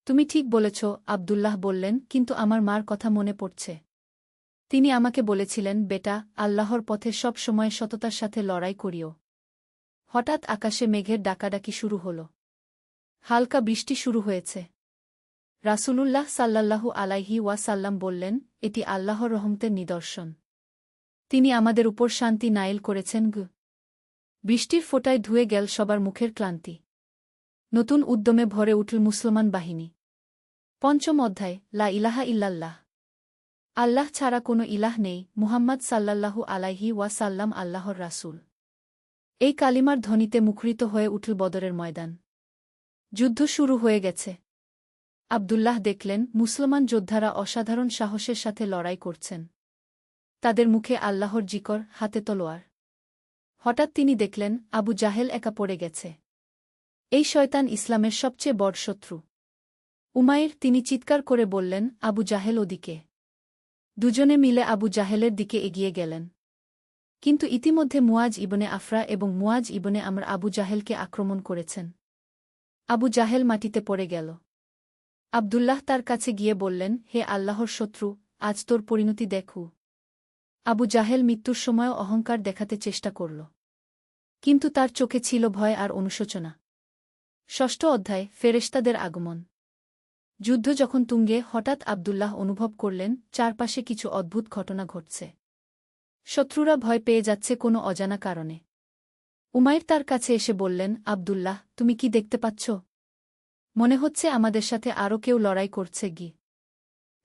তুমি ঠিক বলেছ, আবদুল্লাহ বললেন, কিন্তু আমার মার কথা মনে পড়ছে। তিনি আমাকে বলেছিলেন, বেটা, আল্লাহর পথে সব সময় সততার সাথে লড়াই করিও। হঠাৎ আকাশে মেঘের ডাকাডাকি শুরু হল। হালকা বৃষ্টি শুরু হয়েছে। রাসূলুল্লাহ সাল্লাল্লাহু আলাইহি ওয়াসাল্লাম বললেন, এটি আল্লাহর রহমতের নিদর্শন। তিনি আমাদের উপর শান্তি নায়েল করেছেন গু। বৃষ্টির ফোঁটায় ধুয়ে গেল সবার মুখের ক্লান্তি। নতুন উদ্যমে ভরে উঠল মুসলমান বাহিনী। পঞ্চম অধ্যায়। লা ইলাহা ইল্লাল্লাহ। আল্লাহ ছাড়া কোনো ইলাহ নেই, মুহাম্মদ সাল্লাল্লাহু আলাইহি ওয়াসাল্লাম আল্লাহর রাসূল। এই কালিমার ধ্বনিতে মুখরিত হয়ে উঠল বদরের ময়দান। যুদ্ধ শুরু হয়ে গেছে। আবদুল্লাহ দেখলেন মুসলমান যোদ্ধারা অসাধারণ সাহসের সাথে লড়াই করছেন। তাদের মুখে আল্লাহর জিকর, হাতে তলোয়ার। হঠাৎ তিনি দেখলেন আবু জাহেল একা পড়ে গেছে। এই শয়তান ইসলামের সবচেয়ে বড় শত্রু। উমাইর, তিনি চিৎকার করে বললেন, আবু জাহেল ওদিকে। দুজনে মিলে আবু জাহেলের দিকে এগিয়ে গেলেন। কিন্তু ইতিমধ্যে মুয়াজ ইবনে আফরা এবং মুয়াজ ইবনে আমর আবু জাহেলকে আক্রমণ করেছেন। আবু জাহেল মাটিতে পড়ে গেল। আবদুল্লাহ তার কাছে গিয়ে বললেন, হে আল্লাহর শত্রু, আজ তোর পরিণতি দেখু। আবু জাহেল মৃত্যুর সময়ও অহংকার দেখাতে চেষ্টা করল। কিন্তু তার চোখে ছিল ভয় আর অনুশোচনা। ষষ্ঠ অধ্যায়। ফেরেশতাদের আগমন। যুদ্ধ যখন তুঙ্গে, হঠাৎ আবদুল্লাহ অনুভব করলেন চারপাশে কিছু অদ্ভুত ঘটনা ঘটছে। শত্রুরা ভয় পেয়ে যাচ্ছে কোনো অজানা কারণে। উমাইর তার কাছে এসে বললেন, আবদুল্লাহ, তুমি কি দেখতে পাচ্ছ? মনে হচ্ছে আমাদের সাথে আরও কেউ লড়াই করছে গি।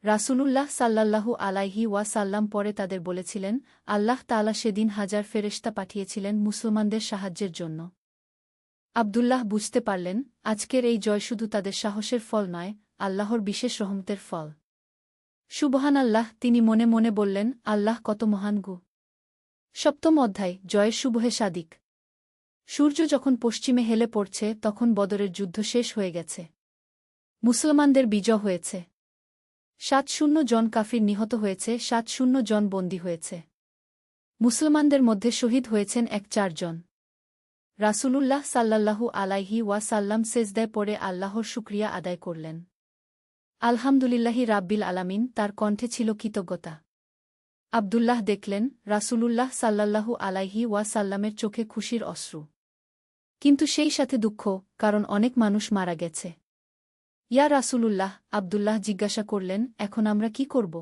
রাসূলুল্লাহ সাল্লাল্লাহু আলাইহি ওয়াসাল্লাম পরে তাদের বলেছিলেন, আল্লাহ তাআলা সেদিন 1000 ফেরেশতা পাঠিয়েছিলেন মুসলমানদের সাহায্যের জন্য। আবদুল্লাহ বুঝতে পারলেন আজকের এই জয় শুধু তাদের সাহসের ফল নয়, আল্লাহর বিশেষ রহমতের ফল। সুবহানাল্লাহ! তিনি মনে মনে বললেন, আল্লাহ কত মহান গু। সপ্তম অধ্যায়। জয়ের সুবহে সাদিক। সূর্য যখন পশ্চিমে হেলে পড়ছে তখন বদরের যুদ্ধ শেষ হয়ে গেছে। মুসলমানদের বিজয় হয়েছে। 700 জন কাফির নিহত হয়েছে, 700 জন বন্দী হয়েছে। মুসলমানদের মধ্যে শহীদ হয়েছেন 4 জন। রাসূলুল্লাহ সাল্লাল্লাহু আলাইহি ওয়াসাল্লাম সেজদায় পড়ে আল্লাহর শুকরিয়া আদায় করলেন। আলহামদুলিল্লাহি রাব্বিল আলামিন, তার কণ্ঠে ছিল কৃতজ্ঞতা। আবদুল্লাহ দেখলেন রাসূলুল্লাহ সাল্লাল্লাহু আলাইহি ওয়াসাল্লামের চোখে খুশির অশ্রু। কিন্তু সেই সাথে দুঃখ, কারণ অনেক মানুষ মারা গেছে। ইয়া রাসূলুল্লাহ, আবদুল্লাহ জিজ্ঞাসা করলেন, এখন আমরা কি করব?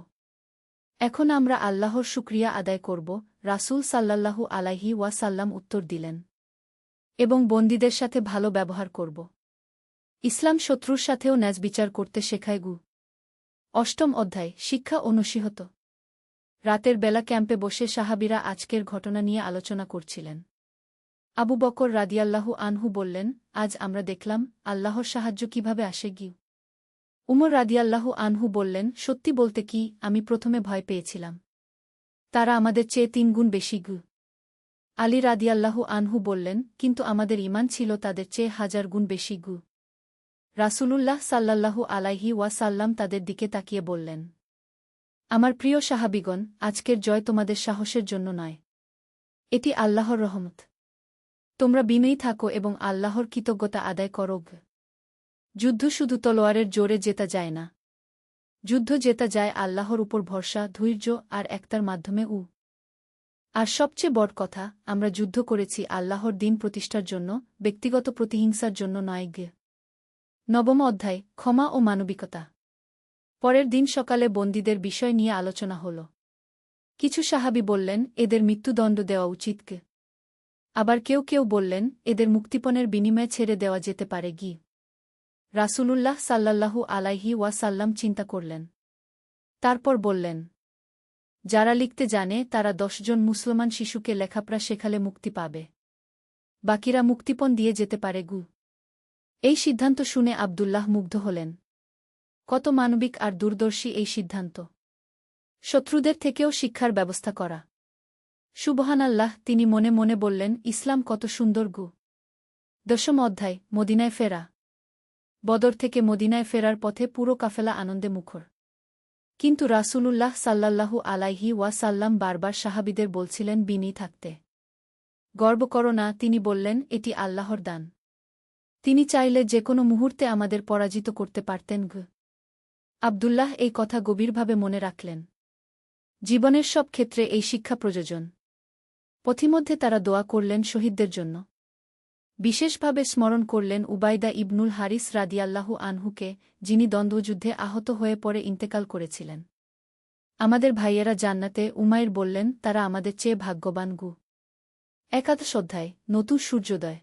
এখন আমরা আল্লাহর শুকরিয়া আদায় করব, রাসূল সাল্লাল্লাহু আলাইহি ওয়াসাল্লাম উত্তর দিলেন। এবং বন্দীদের সাথে ভালো ব্যবহার করব। ইসলাম শত্রুর সাথেও ন্যায় বিচার করতে শেখায় গু। অষ্টম অধ্যায়, শিক্ষা ও নসিহত। রাতের বেলা ক্যাম্পে বসে সাহাবীরা আজকের ঘটনা নিয়ে আলোচনা করছিলেন। আবু বকর রাদিয়াল্লাহু আনহু বললেন, আজ আমরা দেখলাম আল্লাহর সাহায্য কিভাবে আসে গিয়ে। উমর রাদিয়াল্লাহু আনহু বললেন, সত্যি বলতে কি, আমি প্রথমে ভয় পেয়েছিলাম। তারা আমাদের চেয়ে 3 গুণ বেশি গু। আলী রাদিয়াল্লাহু আনহু বললেন, কিন্তু আমাদের ঈমান ছিল তাদের চেয়ে 1000 গুণ বেশি গু। রাসূলুল্লাহ সাল্লাল্লাহু আলাইহি ওয়াসাল্লাম তাদের দিকে তাকিয়ে বললেন, আমার প্রিয় সাহাবীগণ, আজকের জয় তোমাদের সাহসের জন্য নয়। এটি আল্লাহর রহমত। তোমরা বিনয়ী থাকো এবং আল্লাহর কৃতজ্ঞতা আদায় করো। যুদ্ধ শুধু তলোয়ারের জোরে জেতা যায় না। যুদ্ধ জেতা যায় আল্লাহর উপর ভরসা, ধৈর্য আর একতার মাধ্যমে। আর সবচেয়ে বড় কথা, আমরা যুদ্ধ করেছি আল্লাহর দিন প্রতিষ্ঠার জন্য, ব্যক্তিগত প্রতিহিংসার জন্য নয় গে। নবম অধ্যায়, ক্ষমা ও মানবিকতা। পরের দিন সকালে বন্দীদের বিষয় নিয়ে আলোচনা হল। কিছু সাহাবী বললেন, এদের মৃত্যুদণ্ড দেওয়া উচিত গে। আবার কেউ কেউ বললেন, এদের মুক্তিপণের বিনিময়ে ছেড়ে দেওয়া যেতে পারে গি। রাসূলুল্লাহ সাল্লাল্লাহু আলাইহি ওয়াসাল্লাম চিন্তা করলেন। তারপর বললেন, যারা লিখতে জানে তারা 10 জন মুসলমান শিশুকে লেখাপড়া শেখালে মুক্তি পাবে। বাকিরা মুক্তিপণ দিয়ে যেতে পারে গু। এই সিদ্ধান্ত শুনে আব্দুল্লাহ মুগ্ধ হলেন। কত মানবিক আর দূরদর্শী এই সিদ্ধান্ত! শত্রুদের থেকেও শিক্ষার ব্যবস্থা করা। সুবহানাল্লাহ, তিনি মনে মনে বললেন, ইসলাম কত সুন্দর গু। দশম অধ্যায়, মদিনায় ফেরা। বদর থেকে মদিনায় ফেরার পথে পুরো কাফেলা আনন্দে মুখর। কিন্তু রাসূলুল্লাহ সাল্লাল্লাহু আলাইহি ওয়াসাল্লাম বারবার সাহাবীদের বলছিলেন বিনয়ী থাকতে। গর্ব করো না, তিনি বললেন, এটি আল্লাহর দান। তিনি চাইলে যে কোনো মুহূর্তে আমাদের পরাজিত করতে পারতেন গ। আব্দুল্লাহ এই কথা গভীরভাবে মনে রাখলেন। জীবনের সব ক্ষেত্রে এই শিক্ষা প্রয়োজন। পথিমধ্যে তারা দোয়া করলেন শহীদদের জন্য। বিশেষভাবে স্মরণ করলেন উবাইদা ইবনুল হারিস রাদিয়াল্লাহু আনহুকে, যিনি দ্বন্দ্বযুদ্ধে আহত হয়ে পরে ইন্তেকাল করেছিলেন। আমাদের ভাইয়েরা জান্নাতে, উমাইর বললেন, তারা আমাদের চেয়ে ভাগ্যবান গু। একাদশ অধ্যায়, নতুন সূর্যোদয়।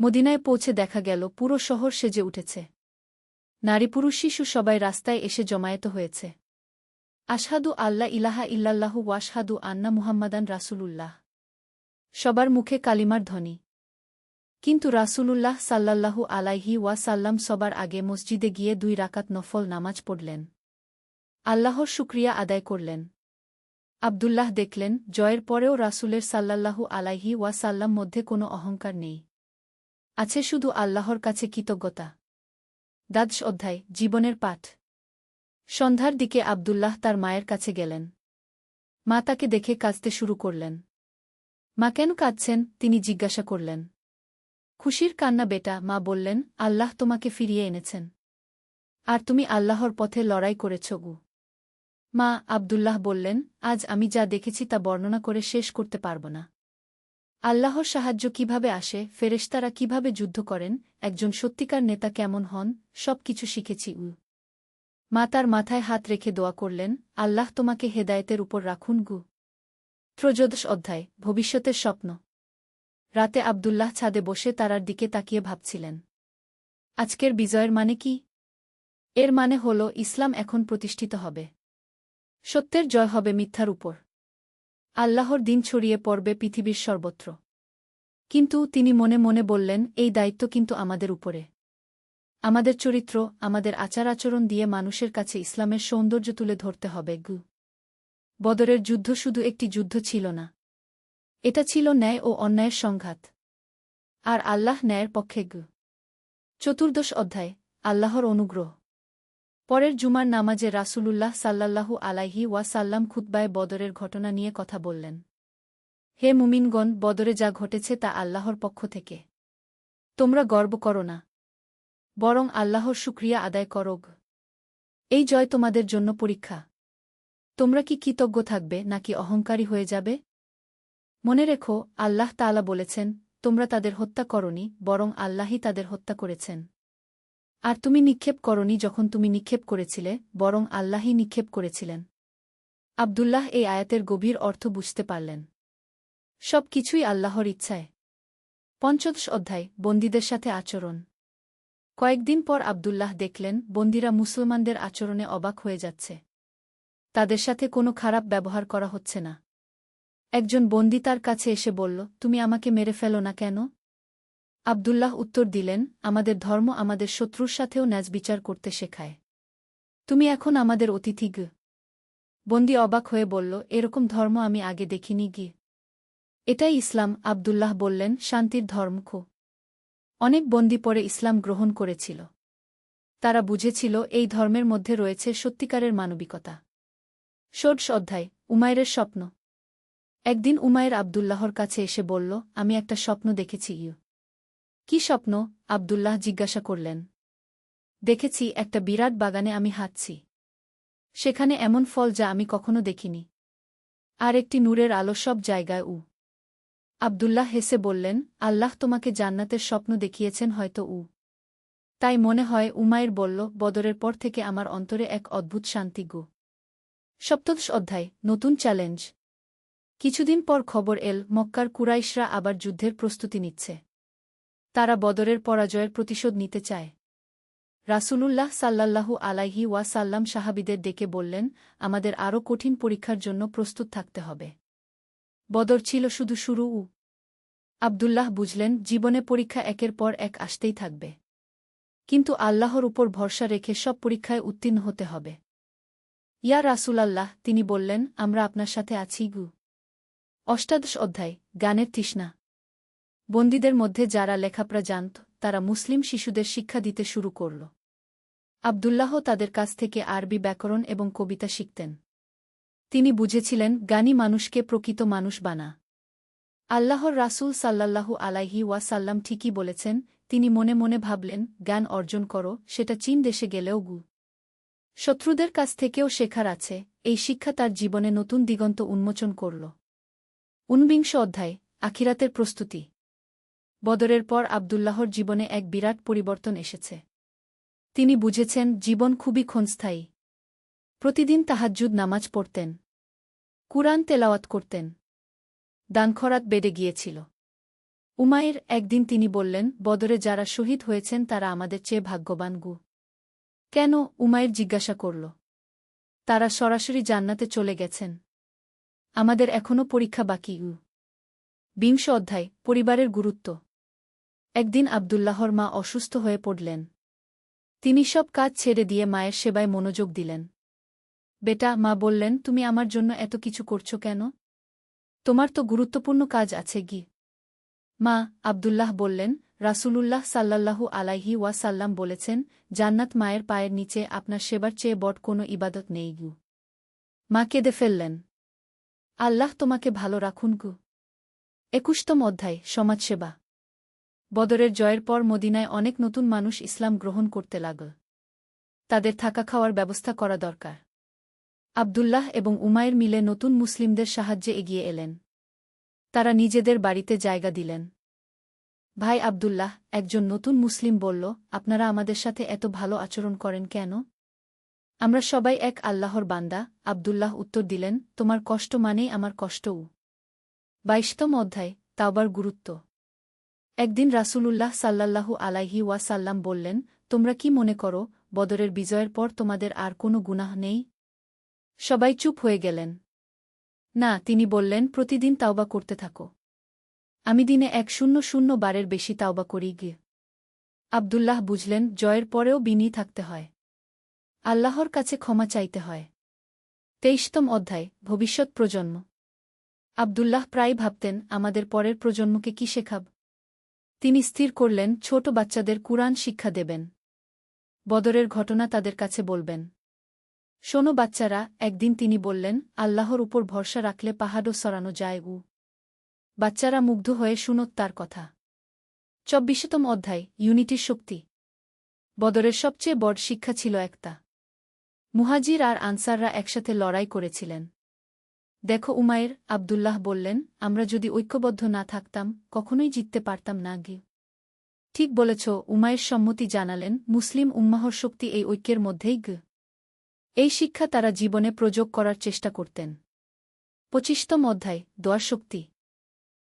মদিনায় পৌঁছে দেখা গেল পুরো শহর সেজে উঠেছে। নারী পুরুষ শিশু সবাই রাস্তায় এসে জমায়েত হয়েছে। আশহাদু আল্লাহ ইলাহা ইল্লাল্লাহু ওয়াশহাদু আন্না মুহাম্মাদান রাসূলুল্লাহ। সবার মুখে কালিমার ধ্বনি। কিন্তু রাসূলুল্লাহ সাল্লাল্লাহু আলাইহি ওয়াসাল্লাম সবার আগে মসজিদে গিয়ে 2 রাকাত নফল নামাজ পড়লেন। আল্লাহর শুকরিয়া আদায় করলেন। আব্দুল্লাহ দেখলেন, জয়ের পরেও রাসূলের সাল্লাল্লাহু আলাইহি ওয়াসাল্লাম মধ্যে কোনো অহংকার নেই। আছে শুধু আল্লাহর কাছে কৃতজ্ঞতা। দ্বাদশ অধ্যায়, জীবনের পাঠ। সন্ধ্যার দিকে আব্দুল্লাহ তার মায়ের কাছে গেলেন। মা তাকে দেখে কাঁদতে শুরু করলেন। মা কেন কাঁদছেন, তিনি জিজ্ঞাসা করলেন। খুশির কান্না বেটা, মা বললেন, আল্লাহ তোমাকে ফিরিয়ে এনেছেন। আর তুমি আল্লাহর পথে লড়াই করেছ গু। মা, আব্দুল্লাহ বললেন, আজ আমি যা দেখেছি তা বর্ণনা করে শেষ করতে পারব না। আল্লাহর সাহায্য কিভাবে আসে, ফেরেশতারা কিভাবে যুদ্ধ করেন, একজন সত্যিকার নেতা কেমন হন, সব কিছু শিখেছি। মা তার মাথায় হাত রেখে দোয়া করলেন, আল্লাহ তোমাকে হেদায়েতের উপর রাখুন গু। ত্রয়োদশ অধ্যায়, ভবিষ্যতের স্বপ্ন। রাতে আব্দুল্লাহ ছাদে বসে তারার দিকে তাকিয়ে ভাবছিলেন। আজকের বিজয়ের মানে কি? এর মানে হল, ইসলাম এখন প্রতিষ্ঠিত হবে। সত্যের জয় হবে মিথ্যার উপর। আল্লাহর দিন ছড়িয়ে পড়বে পৃথিবীর সর্বত্র। কিন্তু তিনি মনে মনে বললেন, এই দায়িত্ব কিন্তু আমাদের উপরে। আমাদের চরিত্র, আমাদের আচার-আচরণ দিয়ে মানুষের কাছে ইসলামের সৌন্দর্য তুলে ধরতে হবে গু। বদরের যুদ্ধ শুধু একটি যুদ্ধ ছিল না। এটা ছিল ন্যায় ও অন্যায়ের সংঘাত। আর আল্লাহ ন্যায়ের পক্ষে গু। চতুর্দশ অধ্যায়, আল্লাহর অনুগ্রহ। পরের জুমার নামাজে রাসূলুল্লাহ সাল্লাল্লাহু আলাইহি ওয়াসাল্লাম খুতবায়ে বদরের ঘটনা নিয়ে কথা বললেন। হে মুমিনগণ, বদরে যা ঘটেছে তা আল্লাহর পক্ষ থেকে। তোমরা গর্ব করো না, বরং আল্লাহর শুকরিয়া আদায় করো। এই জয় তোমাদের জন্য পরীক্ষা। তোমরা কি কৃতজ্ঞ থাকবে নাকি অহংকারী হয়ে যাবে? মনে রেখো, আল্লাহ তাআলা বলেছেন, তোমরা তাদের হত্যা করনি, বরং আল্লাহই তাদের হত্যা করেছেন। আর তুমি নিক্ষেপ করনি যখন তুমি নিক্ষেপ করেছিলে, বরং আল্লাহই নিক্ষেপ করেছিলেন। আব্দুল্লাহ এই আয়াতের গভীর অর্থ বুঝতে পারলেন। সব কিছুই আল্লাহর ইচ্ছায়। পঞ্চদশ অধ্যায়, বন্দীদের সাথে আচরণ। কয়েকদিন পর আব্দুল্লাহ দেখলেন বন্দীরা মুসলমানদের আচরণে অবাক হয়ে যাচ্ছে। তাদের সাথে কোনো খারাপ ব্যবহার করা হচ্ছে না। একজন বন্দী তার কাছে এসে বলল, তুমি আমাকে মেরে ফেলো না কেন? আব্দুল্লাহ উত্তর দিলেন, আমাদের ধর্ম আমাদের শত্রুর সাথেও ন্যায়বিচার করতে শেখায়। তুমি এখন আমাদের অতিথি গ। বন্দী অবাক হয়ে বলল, এরকম ধর্ম আমি আগে দেখিনি গি। এটাই ইসলাম। আব্দুল্লাহ বললেন, শান্তির ধর্ম। অনেক বন্দী পরে ইসলাম গ্রহণ করেছিল। তারা বুঝেছিল এই ধর্মের মধ্যে রয়েছে সত্যিকারের মানবিকতা। ষোড়শ অধ্যায়, উমাইরের স্বপ্ন। একদিন উমাইর আব্দুল্লাহর কাছে এসে বলল, আমি একটা স্বপ্ন দেখেছি। কি স্বপ্ন? আব্দুল্লাহ জিজ্ঞাসা করলেন। দেখেছি একটা বিরাট বাগানে আমি হাঁটছি। সেখানে এমন ফল যা আমি কখনো দেখিনি। আর একটি নূরের আলো সব জায়গায়। আব্দুল্লাহ হেসে বললেন, আল্লাহ তোমাকে জান্নাতের স্বপ্ন দেখিয়েছেন হয়তো। তাই মনে হয়। উমাইর বলল, বদরের পর থেকে আমার অন্তরে এক অদ্ভুত শান্তি গো। সপ্তদশ অধ্যায়, নতুন চ্যালেঞ্জ। কিছুদিন পর খবর এল, মক্কার কুরাইশরা আবার যুদ্ধের প্রস্তুতি নিচ্ছে। তারা বদরের পরাজয়ের প্রতিশোধ নিতে চায়। রাসূলুল্লাহ সাল্লাল্লাহু আলাইহি ওয়াসাল্লাম সাহাবীদের ডেকে বললেন, আমাদের আরও কঠিন পরীক্ষার জন্য প্রস্তুত থাকতে হবে। বদর ছিল শুধু শুরু। আব্দুল্লাহ বুঝলেন, জীবনে পরীক্ষা একের পর এক আসতেই থাকবে। কিন্তু আল্লাহর উপর ভরসা রেখে সব পরীক্ষায় উত্তীর্ণ হতে হবে। ইয়া রাসূলাল্লাহ, তিনি বললেন, আমরা আপনার সাথে আছি গু। অষ্টাদশ অধ্যায়, জ্ঞানের তৃষ্ণা। বন্দীদের মধ্যে যারা লেখাপড়া জানত, তারা মুসলিম শিশুদের শিক্ষা দিতে শুরু করল। আব্দুল্লাহ তাদের কাছ থেকে আরবি ব্যাকরণ এবং কবিতা শিখতেন। তিনি বুঝেছিলেন, জ্ঞানী মানুষকে প্রকৃত মানুষ বানা। আল্লাহর রাসূল সাল্লাল্লাহু আলাইহি ওয়াসাল্লাম ঠিকই বলেছেন। তিনি মনে মনে ভাবলেন, জ্ঞান অর্জন করো, সেটা চীন দেশে গেলেও গু। শত্রুদের কাছ থেকেও শেখার আছে। এই শিক্ষা তার জীবনে নতুন দিগন্ত উন্মোচন করল। ঊনবিংশ অধ্যায়, আখিরাতের প্রস্তুতি। বদরের পর আব্দুল্লাহর জীবনে এক বিরাট পরিবর্তন এসেছে। তিনি বুঝেছেন, জীবন খুবই ক্ষণস্থায়ী। প্রতিদিন তাহাজ্জুদ নামাজ পড়তেন। কুরআন তেলাওয়াত করতেন। দানখরাত বেড়ে গিয়েছিল। উমাইর একদিন তিনি বললেন, বদরে যারা শহীদ হয়েছেন তারা আমাদের চেয়ে ভাগ্যবান গু। কেন? উমাইর জিজ্ঞাসা করল। তারা সরাসরি জান্নাতে চলে গেছেন। আমাদের এখনও পরীক্ষা বাকি। বিংশ অধ্যায়, পরিবারের গুরুত্ব। একদিন আব্দুল্লাহর মা অসুস্থ হয়ে পড়লেন। তিনি সব কাজ ছেড়ে দিয়ে মায়ের সেবায় মনোযোগ দিলেন। বেটা, মা বললেন, তুমি আমার জন্য এত কিছু করছো কেন? তোমার তো গুরুত্বপূর্ণ কাজ আছে গি। মা, আব্দুল্লাহ বললেন, রাসূলুল্লাহ সাল্লাল্লাহু আলাইহি ওয়াসাল্লাম বলেছেন, জান্নাত মায়ের পায়ের নিচে, আপনার সেবার চেয়ে বড় কোনো ইবাদত নেই গু। মা কেঁদে ফেললেন। আল্লাহ তোমাকে ভালো রাখুন গু। ২১তম অধ্যায়, সমাজসেবা। বদরের জয়ের পর মদিনায় অনেক নতুন মানুষ ইসলাম গ্রহণ করতে লাগল। তাদের থাকা খাওয়ার ব্যবস্থা করা দরকার। আব্দুল্লাহ এবং উমাইর মিলে নতুন মুসলিমদের সাহায্যে এগিয়ে এলেন। তারা নিজেদের বাড়িতে জায়গা দিলেন। ভাই আব্দুল্লাহ, একজন নতুন মুসলিম বলল, আপনারা আমাদের সাথে এত ভালো আচরণ করেন কেন? আমরা সবাই এক আল্লাহর বান্দা। আব্দুল্লাহ উত্তর দিলেন, তোমার কষ্ট মানেই আমার কষ্টও। ২২তম অধ্যায়, তাওবার গুরুত্ব। একদিন রাসূলুল্লাহ সাল্লাল্লাহু আলাইহি ওয়াসাল্লাম বললেন, তোমরা কি মনে করো, বদরের বিজয়ের পর তোমাদের আর কোনো গুনাহ নেই? সবাই চুপ হয়ে গেলেন। না, তিনি বললেন, প্রতিদিন তাওবা করতে থাকো। আমি দিনে ১০০ বারের বেশি তাওবা করি গে। আব্দুল্লাহ বুঝলেন, জয়ের পরেও বিনয়ী থাকতে হয়। আল্লাহর কাছে ক্ষমা চাইতে হয়। ২৩তম অধ্যায়, ভবিষ্যৎ প্রজন্ম। আব্দুল্লাহ প্রায় ভাবতেন, আমাদের পরের প্রজন্মকে কি শেখাব? তিনি স্থির করলেন, ছোট বাচ্চাদের কুরআন শিক্ষা দেবেন। বদরের ঘটনা তাদের কাছে বলবেন। শোনো বাচ্চারা, একদিন তিনি বললেন, আল্লাহর উপর ভরসা রাখলে পাহাড়ও সরানো যায়। বাচ্চারা মুগ্ধ হয়ে শুনত তার কথা। ২৪তম অধ্যায়, ইউনিটির শক্তি। বদরের সবচেয়ে বড় শিক্ষা ছিল একতা। মুহাজির আর আনসাররা একসাথে লড়াই করেছিলেন। দেখো উমাইর, আব্দুল্লাহ বললেন, আমরা যদি ঐক্যবদ্ধ না থাকতাম, কখনোই জিততে পারতাম না গে। ঠিক বলেছ, উমাইর সম্মতি জানালেন। মুসলিম উম্মাহর শক্তি এই ঐক্যের মধ্যেই গ। এই শিক্ষা তারা জীবনে প্রয়োগ করার চেষ্টা করতেন। ২৫তম অধ্যায়, দোয়ার শক্তি।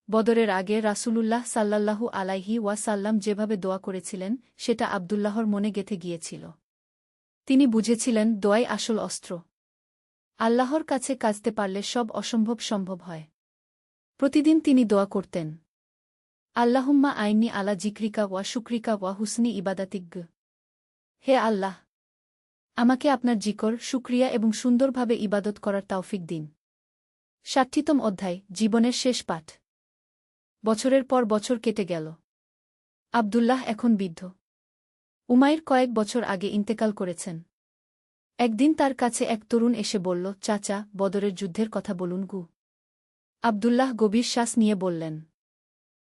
বদরের আগে রাসূলুল্লাহ সাল্লাল্লাহু আলাইহি ওয়াসাল্লাম যেভাবে দোয়া করেছিলেন সেটা আবদুল্লাহর মনে গেঁথে গিয়েছিল। তিনি বুঝেছিলেন দোয়াই আসল অস্ত্র। আল্লাহর কাছে কাজতে পারলে সব অসম্ভব সম্ভব হয়। প্রতিদিন তিনি দোয়া করতেন, আল্লাহুম্মা আইন্নি আলা জিক্রিকা ওয়া শুকরিকা ওয়া হুসনি ইবাদাতিক। হে আল্লাহ, আমাকে আপনার জিকর, শুকরিয়া এবং সুন্দরভাবে ইবাদত করার তাওফিক দিন। ৬০তম অধ্যায়, জীবনের শেষ পাঠ। বছরের পর বছর কেটে গেল। আবদুল্লাহ এখন বৃদ্ধ। উমাইর কয়েক বছর আগে ইন্তেকাল করেছেন। একদিন তার কাছে এক তরুণ এসে বলল, চাচা, বদরের যুদ্ধের কথা বলুন গু। আবদুল্লাহ গভীর শ্বাস নিয়ে বললেন,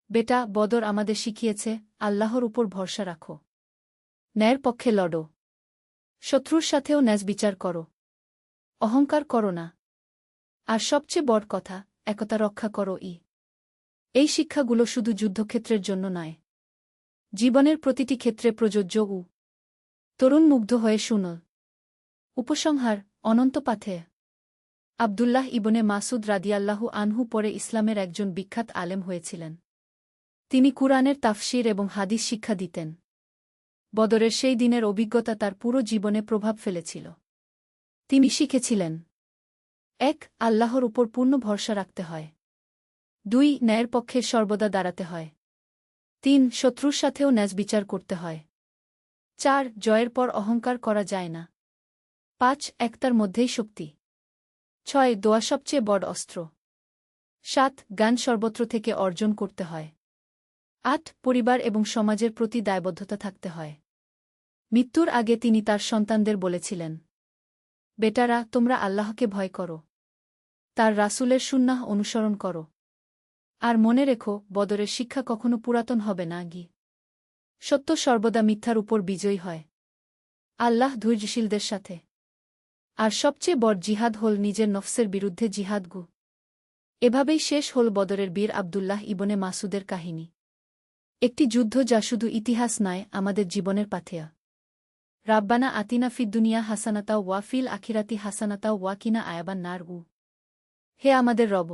বেটা, বদর আমাদের শিখিয়েছে আল্লাহর উপর ভরসা রাখো। ন্যায়ের পক্ষে লড়ো। শত্রুর সাথেও ন্যায় বিচার করো। অহংকার করো না। আর সবচেয়ে বড় কথা, একতা রক্ষা করো। এই শিক্ষাগুলো শুধু যুদ্ধক্ষেত্রের জন্য নয়, জীবনের প্রতিটি ক্ষেত্রে প্রযোজ্য। তরুণ মুগ্ধ হয়ে শুনল। উপসংহার, অনন্ত পাথে। আবদুল্লাহ ইবনে মাসুদ রাদিয়াল্লাহু আনহু পরে ইসলামের একজন বিখ্যাত আলেম হয়েছিলেন। তিনি কুরআনের তাফসির এবং হাদিস শিক্ষা দিতেন। বদরের সেই দিনের অভিজ্ঞতা তার পুরো জীবনে প্রভাব ফেলেছিল। তিনি শিখেছিলেন, ১. আল্লাহর উপর পূর্ণ ভরসা রাখতে হয়। ২. ন্যায়ের পক্ষে সর্বদা দাঁড়াতে হয়। ৩. শত্রুর সাথেও ন্যায় বিচার করতে হয়। ৪. জয়ের পর অহংকার করা যায় না। ৫. একতার মধ্যেই শক্তি। ৬. দোয়া সবচেয়ে বড় অস্ত্র। ৭. জ্ঞান সর্বত্র থেকে অর্জন করতে হয়। ৮. পরিবার এবং সমাজের প্রতি দায়বদ্ধতা থাকতে হয়। মৃত্যুর আগে তিনি তার সন্তানদের বলেছিলেন, বেটারা, তোমরা আল্লাহকে ভয় করো। তার রাসূলের সুন্নাহ অনুসরণ করো। আর মনে রেখো, বদরের শিক্ষা কখনো পুরাতন হবে না। সত্য সর্বদা মিথ্যার উপর বিজয়ী হয়। আল্লাহ ধৈর্যশীলদের সাথে। আর সবচেয়ে বড় জিহাদ হল নিজের নফসের বিরুদ্ধে জিহাদ। এভাবেই শেষ হল বদরের বীর আবদুল্লাহ ইবনে মাসুদের কাহিনী। একটি যুদ্ধ যা শুধু ইতিহাস নয়, আমাদের জীবনের পাথেয়া। রাব্বানা আতিনা ফিদ দুনিয়া হাসানাতা ওয়া ফিল আখিরাতি হাসানাতা ওয়া কিনা আয়াবান নার। হে আমাদের রব,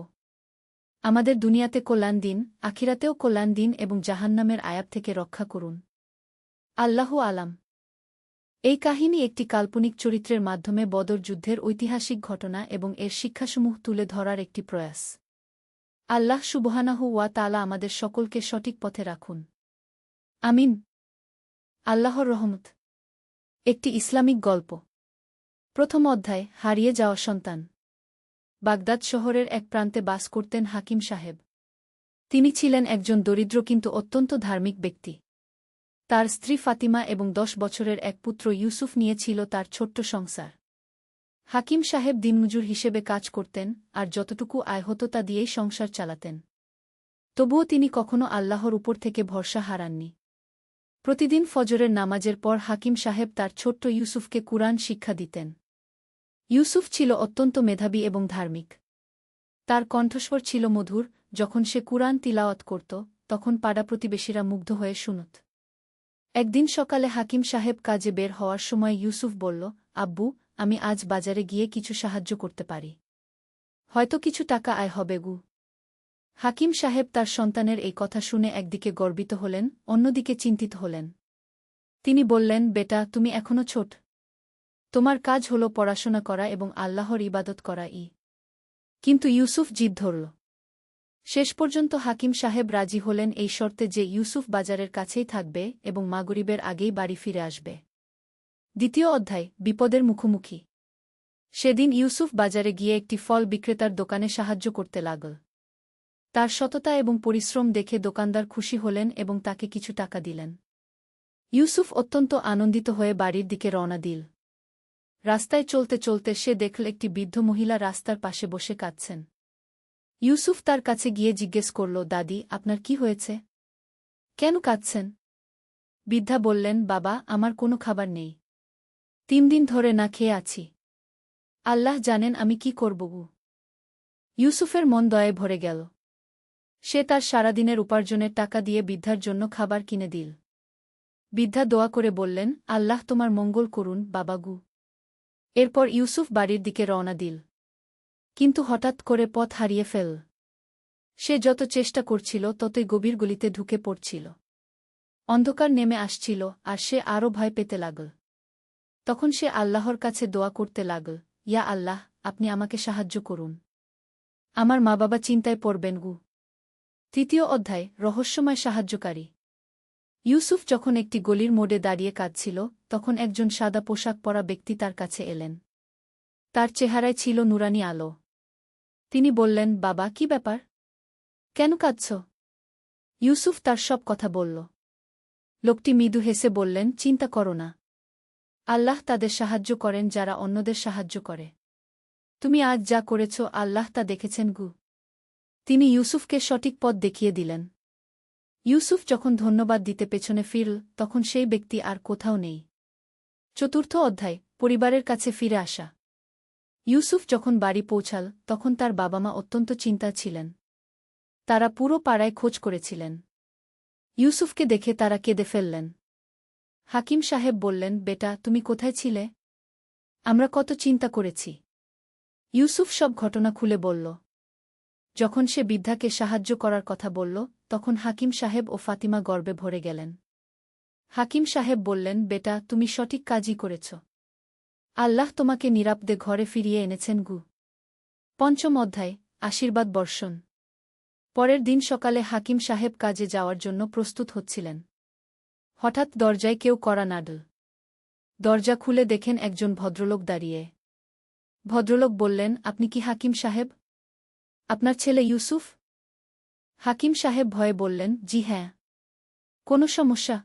আমাদের দুনিয়াতে কল্যাণ দিন, আখিরাতেও কল্যাণ দিন এবং জাহান্নামের আয়াব থেকে রক্ষা করুন। আল্লাহু আলাম। এই কাহিনী একটি কাল্পনিক চরিত্রের মাধ্যমে বদর যুদ্ধের ঐতিহাসিক ঘটনা এবং এর শিক্ষাসমূহ তুলে ধরার একটি প্রয়াস। আল্লাহ সুবহানাহু ওয়া তাআলা আমাদের সকলকে সঠিক পথে রাখুন। আমিন। আল্লাহর রহমত। একটি ইসলামিক গল্প। প্রথম অধ্যায়, হারিয়ে যাওয়া সন্তান। বাগদাদ শহরের এক প্রান্তে বাস করতেন হাকিম সাহেব। তিনি ছিলেন একজন দরিদ্র কিন্তু অত্যন্ত ধার্মিক ব্যক্তি। তার স্ত্রী ফাতিমা এবং ১০ বছরের এক পুত্র ইউসুফ নিয়ে ছিল তার ছোট্ট সংসার। হাকিম সাহেব দিনমজুর হিসেবে কাজ করতেন, আর যতটুকু আয় হতো তা দিয়েই সংসার চালাতেন। তবুও তিনি কখনো আল্লাহর উপর থেকে ভরসা হারাননি। প্রতিদিন ফজরের নামাজের পর হাকিম সাহেব তার ছোট্ট ইউসুফকে কুরআন শিক্ষা দিতেন। ইউসুফ ছিল অত্যন্ত মেধাবী এবং ধার্মিক। তার কণ্ঠস্বর ছিল মধুর। যখন সে কুরআন তিলাওয়াত করত, তখন পাড়া প্রতিবেশীরা মুগ্ধ হয়ে শুনত। একদিন সকালে হাকিম সাহেব কাজে বের হওয়ার সময় ইউসুফ বলল, আব্বু, আমি আজ বাজারে গিয়ে কিছু সাহায্য করতে পারি। হয়তো কিছু টাকা আয় হবে। হাকিম সাহেব তার সন্তানের এই কথা শুনে একদিকে গর্বিত হলেন, অন্যদিকে চিন্তিত হলেন। তিনি বললেন, বেটা, তুমি এখনো ছোট। তোমার কাজ হল পড়াশোনা করা এবং আল্লাহর ইবাদত করা। কিন্তু ইউসুফ জিদ ধরল। শেষ পর্যন্ত হাকিম সাহেব রাজি হলেন এই শর্তে যে ইউসুফ বাজারের কাছেই থাকবে এবং মাগরিবের আগেই বাড়ি ফিরে আসবে। দ্বিতীয় অধ্যায়, বিপদের মুখোমুখি। সেদিন ইউসুফ বাজারে গিয়ে একটি ফল বিক্রেতার দোকানে সাহায্য করতে লাগল। তার সততা এবং পরিশ্রম দেখে দোকানদার খুশি হলেন এবং তাকে কিছু টাকা দিলেন। ইউসুফ অত্যন্ত আনন্দিত হয়ে বাড়ির দিকে রওনা দিল। রাস্তায় চলতে চলতে সে দেখল একটি বৃদ্ধ মহিলা রাস্তার পাশে বসে কাঁদছেন। ইউসুফ তার কাছে গিয়ে জিজ্ঞেস করল, দাদি, আপনার কি হয়েছে? কেন কাঁদছেন? বৃদ্ধা বললেন, বাবা, আমার কোনো খাবার নেই। ৩ দিন ধরে না খেয়ে আছি। আল্লাহ জানেন আমি কি করব। ইউসুফের মন দয়ায় ভরে গেল। সে তার সারাদিনের উপার্জনের টাকা দিয়ে বৃদ্ধার জন্য খাবার কিনে দিল। বৃদ্ধা দোয়া করে বললেন, আল্লাহ তোমার মঙ্গল করুন, বাবাগু। এরপর ইউসুফ বাড়ির দিকে রওনা দিল। কিন্তু হঠাৎ করে পথ হারিয়ে ফেল। সে যত চেষ্টা করছিল ততই গভীর গলিতে ঢুকে পড়ছিল। অন্ধকার নেমে আসছিল আর সে আরও ভয় পেতে লাগল। তখন সে আল্লাহর কাছে দোয়া করতে লাগল, ইয়া আল্লাহ, আপনি আমাকে সাহায্য করুন। আমার মা বাবা চিন্তায় পড়বেন গু। ৩য় অধ্যায়, রহস্যময় সাহায্যকারী। ইউসুফ যখন একটি গলির মোড়ে দাঁড়িয়ে কাঁদছিল, তখন একজন সাদা পোশাক পরা ব্যক্তি তার কাছে এলেন। তার চেহারায় ছিল নুরানি আলো। তিনি বললেন, বাবা, কি ব্যাপার? কেন কাঁদছ? ইউসুফ তার সব কথা বলল। লোকটি মৃদু হেসে বললেন, চিন্তা করো না। আল্লাহ তাদের সাহায্য করেন যারা অন্যদের সাহায্য করে। তুমি আজ যা করেছ আল্লাহ তা দেখেছেন গু। তিনি ইউসুফকে সঠিক পথ দেখিয়ে দিলেন। ইউসুফ যখন ধন্যবাদ দিতে পেছনে ফিরল, তখন সেই ব্যক্তি আর কোথাও নেই। ৪র্থ অধ্যায়, পরিবারের কাছে ফিরে আসা। ইউসুফ যখন বাড়ি পৌঁছাল, তখন তার বাবা মা অত্যন্ত চিন্তায় ছিলেন। তারা পুরো পাড়ায় খোঁজ করেছিলেন। ইউসুফকে দেখে তারা কেঁদে ফেললেন। হাকিম সাহেব বললেন, বেটা, তুমি কোথায় ছিলে? আমরা কত চিন্তা করেছি। ইউসুফ সব ঘটনা খুলে বলল। যখন সে বৃদ্ধাকে সাহায্য করার কথা বলল, তখন হাকিম সাহেব ও ফাতিমা গর্বে ভরে গেলেন। হাকিম সাহেব বললেন, বেটা, তুমি সঠিক কাজই করেছ। আল্লাহ তোমাকে নিরাপদে ঘরে ফিরিয়ে এনেছেন গু। ৫ম অধ্যায়, আশীর্বাদ বর্ষণ। পরের দিন সকালে হাকিম সাহেব কাজে যাওয়ার জন্য প্রস্তুত হচ্ছিলেন। হঠাৎ দরজায় কেউ কড়া নাড়ল। দরজা খুলে দেখেন একজন ভদ্রলোক দাঁড়িয়ে। ভদ্রলোক বললেন, আপনি কি হাকিম সাহেব? আপনার ছেলে ইউসুফ? হাকিম সাহেব ভয়ে বললেন, জি হ্যাঁ। কোনো সমস্যা?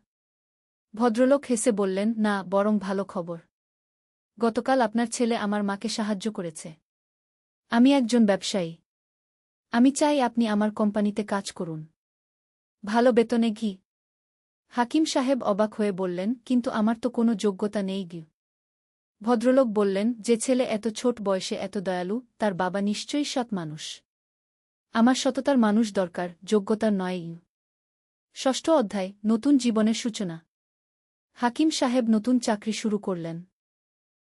ভদ্রলোক হেসে বললেন, না, বরং ভালো খবর। গতকাল আপনার ছেলে আমার মাকে সাহায্য করেছে। আমি একজন ব্যবসায়ী। আমি চাই আপনি আমার কোম্পানিতে কাজ করুন। ভালো বেতনে ঘি। হাকিম সাহেব অবাক হয়ে বললেন, কিন্তু আমার তো কোনো যোগ্যতা নেই গি। ভদ্রলোক বললেন, যে ছেলে এত ছোট বয়সে এত দয়ালু, তার বাবা নিশ্চয়ই সৎ মানুষ। আমার সততার মানুষ দরকার, যোগ্যতার নয়। ৬ষ্ঠ অধ্যায়, নতুন জীবনের সূচনা। হাকিম সাহেব নতুন চাকরি শুরু করলেন।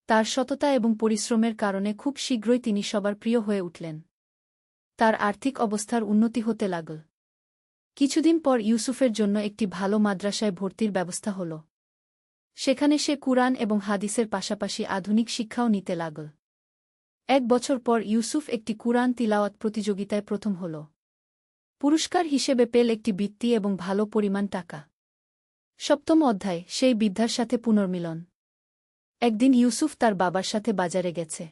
তার সততা এবং পরিশ্রমের কারণে খুব শীঘ্রই তিনি সবার প্রিয় হয়ে উঠলেন। তার আর্থিক অবস্থার উন্নতি হতে লাগল। কিছুদিন পর ইউসুফের জন্য একটি ভালো মাদ্রাসায় ভর্তির ব্যবস্থা হল। সেখানে সে কুরআন এবং হাদিসের পাশাপাশি আধুনিক শিক্ষাও নিতে লাগল। ১ বছর পর ইউসুফ একটি কুরআন তিলাওয়াত প্রতিযোগিতায় প্রথম হল। পুরস্কার হিসেবে পেল একটি বৃত্তি এবং ভালো পরিমাণ টাকা। ৭ম অধ্যায়, সেই বৃদ্ধার সাথে পুনর্মিলন। একদিন ইউসুফ তার বাবার সাথে বাজারে গেছে।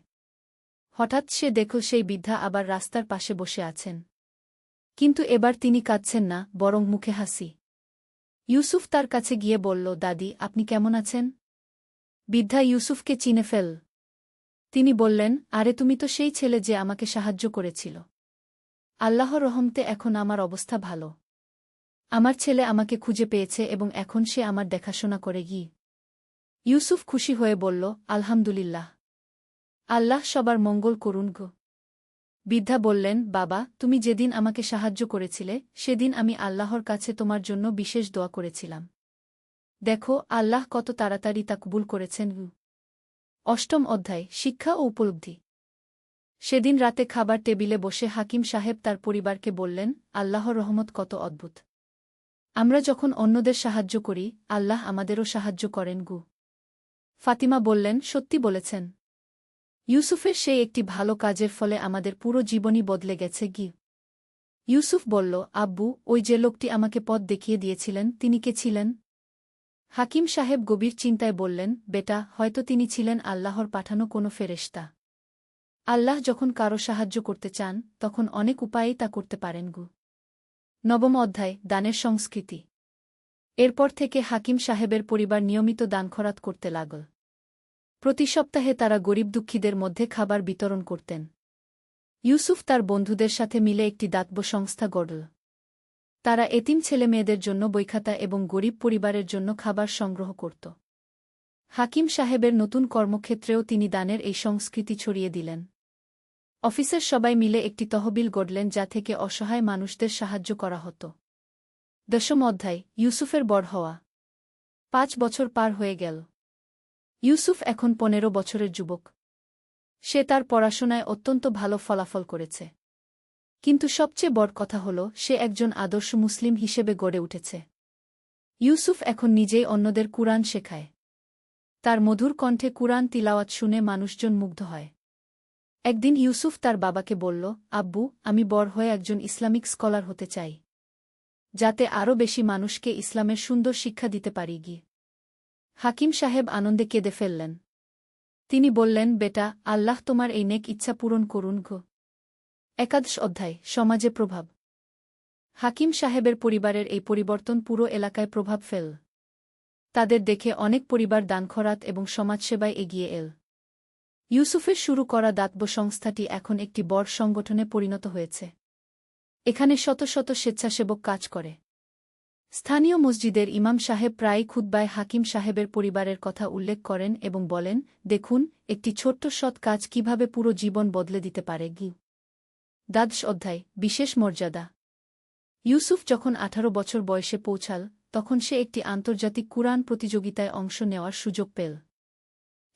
হঠাৎ সে দেখল সেই বৃদ্ধা আবার রাস্তার পাশে বসে আছেন। কিন্তু এবার তিনি কাঁদছেন না, বরং মুখে হাসি। ইউসুফ তার কাছে গিয়ে বলল, দাদি, আপনি কেমন আছেন? বৃদ্ধা ইউসুফকে চিনে ফেল। তিনি বললেন, আরে, তুমি তো সেই ছেলে যে আমাকে সাহায্য করেছিল। আল্লাহর রহমতে এখন আমার অবস্থা ভালো। আমার ছেলে আমাকে খুঁজে পেয়েছে এবং এখন সে আমার দেখাশোনা করে গি। ইউসুফ খুশি হয়ে বলল, আলহামদুলিল্লাহ। আল্লাহ সবার মঙ্গল করুন গো। বৃদ্ধা বললেন, বাবা, তুমি যেদিন আমাকে সাহায্য করেছিলে, সেদিন আমি আল্লাহর কাছে তোমার জন্য বিশেষ দোয়া করেছিলাম। দেখো, আল্লাহ কত তাড়াতাড়ি তা কবুল করেছেন। ৮ম অধ্যায়, শিক্ষা ও উপলব্ধি। সেদিন রাতে খাবার টেবিলে বসে হাকিম সাহেব তার পরিবারকে বললেন, আল্লাহর রহমত কত অদ্ভুত। আমরা যখন অন্যদের সাহায্য করি, আল্লাহ আমাদেরও সাহায্য করেন গু। ফাতিমা বললেন, সত্যি বলেছেন। ইউসুফের সেই একটি ভালো কাজের ফলে আমাদের পুরো জীবনই বদলে গেছে গি। ইউসুফ বলল, আব্বু, ওই যে লোকটি আমাকে পথ দেখিয়ে দিয়েছিলেন, তিনি কে ছিলেন? হাকিম সাহেব গভীর চিন্তায় বললেন, বেটা, হয়তো তিনি ছিলেন আল্লাহর পাঠানো কোনো ফেরেশতা। আল্লাহ যখন কারো সাহায্য করতে চান, তখন অনেক উপায়েই তা করতে পারেন গু। ৯ম অধ্যায়, দানের সংস্কৃতি। এরপর থেকে হাকিম সাহেবের পরিবার নিয়মিত দান খরাত করতে লাগল। প্রতি সপ্তাহে তারা গরিব দুঃখীদের মধ্যে খাবার বিতরণ করতেন। ইউসুফ তার বন্ধুদের সাথে মিলে একটি দাতব্য সংস্থা গড়ল। তারা এতিম ছেলেমেয়েদের জন্য বইখাতা এবং গরিব পরিবারের জন্য খাবার সংগ্রহ করত। হাকিম সাহেবের নতুন কর্মক্ষেত্রেও তিনি দানের এই সংস্কৃতি ছড়িয়ে দিলেন। অফিসের সবাই মিলে একটি তহবিল গড়লেন যা থেকে অসহায় মানুষদের সাহায্য করা হতো। ১০ম অধ্যায়, ইউসুফের বড় হওয়া। ৫ বছর পার হয়ে গেল। ইউসুফ এখন ১৫ বছরের যুবক। সে তার পড়াশোনায় অত্যন্ত ভালো ফলাফল করেছে। কিন্তু সবচেয়ে বড় কথা হল সে একজন আদর্শ মুসলিম হিসেবে গড়ে উঠেছে। ইউসুফ এখন নিজেই অন্যদের কুরআন শেখায়। তার মধুর কণ্ঠে কুরআন তিলাওয়াত শুনে মানুষজন মুগ্ধ হয়। একদিন ইউসুফ তার বাবাকে বলল, আব্বু, আমি বড় হয়ে একজন ইসলামিক স্কলার হতে চাই, যাতে আরও বেশি মানুষকে ইসলামের সুন্দর শিক্ষা দিতে পারি গিয়ে। হাকিম সাহেব আনন্দে কেঁদে ফেললেন। তিনি বললেন, বেটা, আল্লাহ তোমার এই নেক ইচ্ছা পূরণ করুন গো। একাদশ অধ্যায়, সমাজে প্রভাব। হাকিম সাহেবের পরিবারের এই পরিবর্তন পুরো এলাকায় প্রভাব ফেল। তাদের দেখে অনেক পরিবার দানখরাত এবং সমাজসেবায় এগিয়ে এল। ইউসুফের শুরু করা দাতব্য সংস্থাটি এখন একটি বড় সংগঠনে পরিণত হয়েছে। এখানে শত শত স্বেচ্ছাসেবক কাজ করে। স্থানীয় মসজিদের ইমাম সাহেব প্রায়ই খুতবায় হাকিম সাহেবের পরিবারের কথা উল্লেখ করেন এবং বলেন, দেখুন, একটি ছোট্ট সৎ কাজ কিভাবে পুরো জীবন বদলে দিতে পারে গি। দ্বাদশ অধ্যায়, বিশেষ মর্যাদা। ইউসুফ যখন 18 বছর বয়সে পৌঁছাল, তখন সে একটি আন্তর্জাতিক কুরআন প্রতিযোগিতায় অংশ নেওয়ার সুযোগ পেল।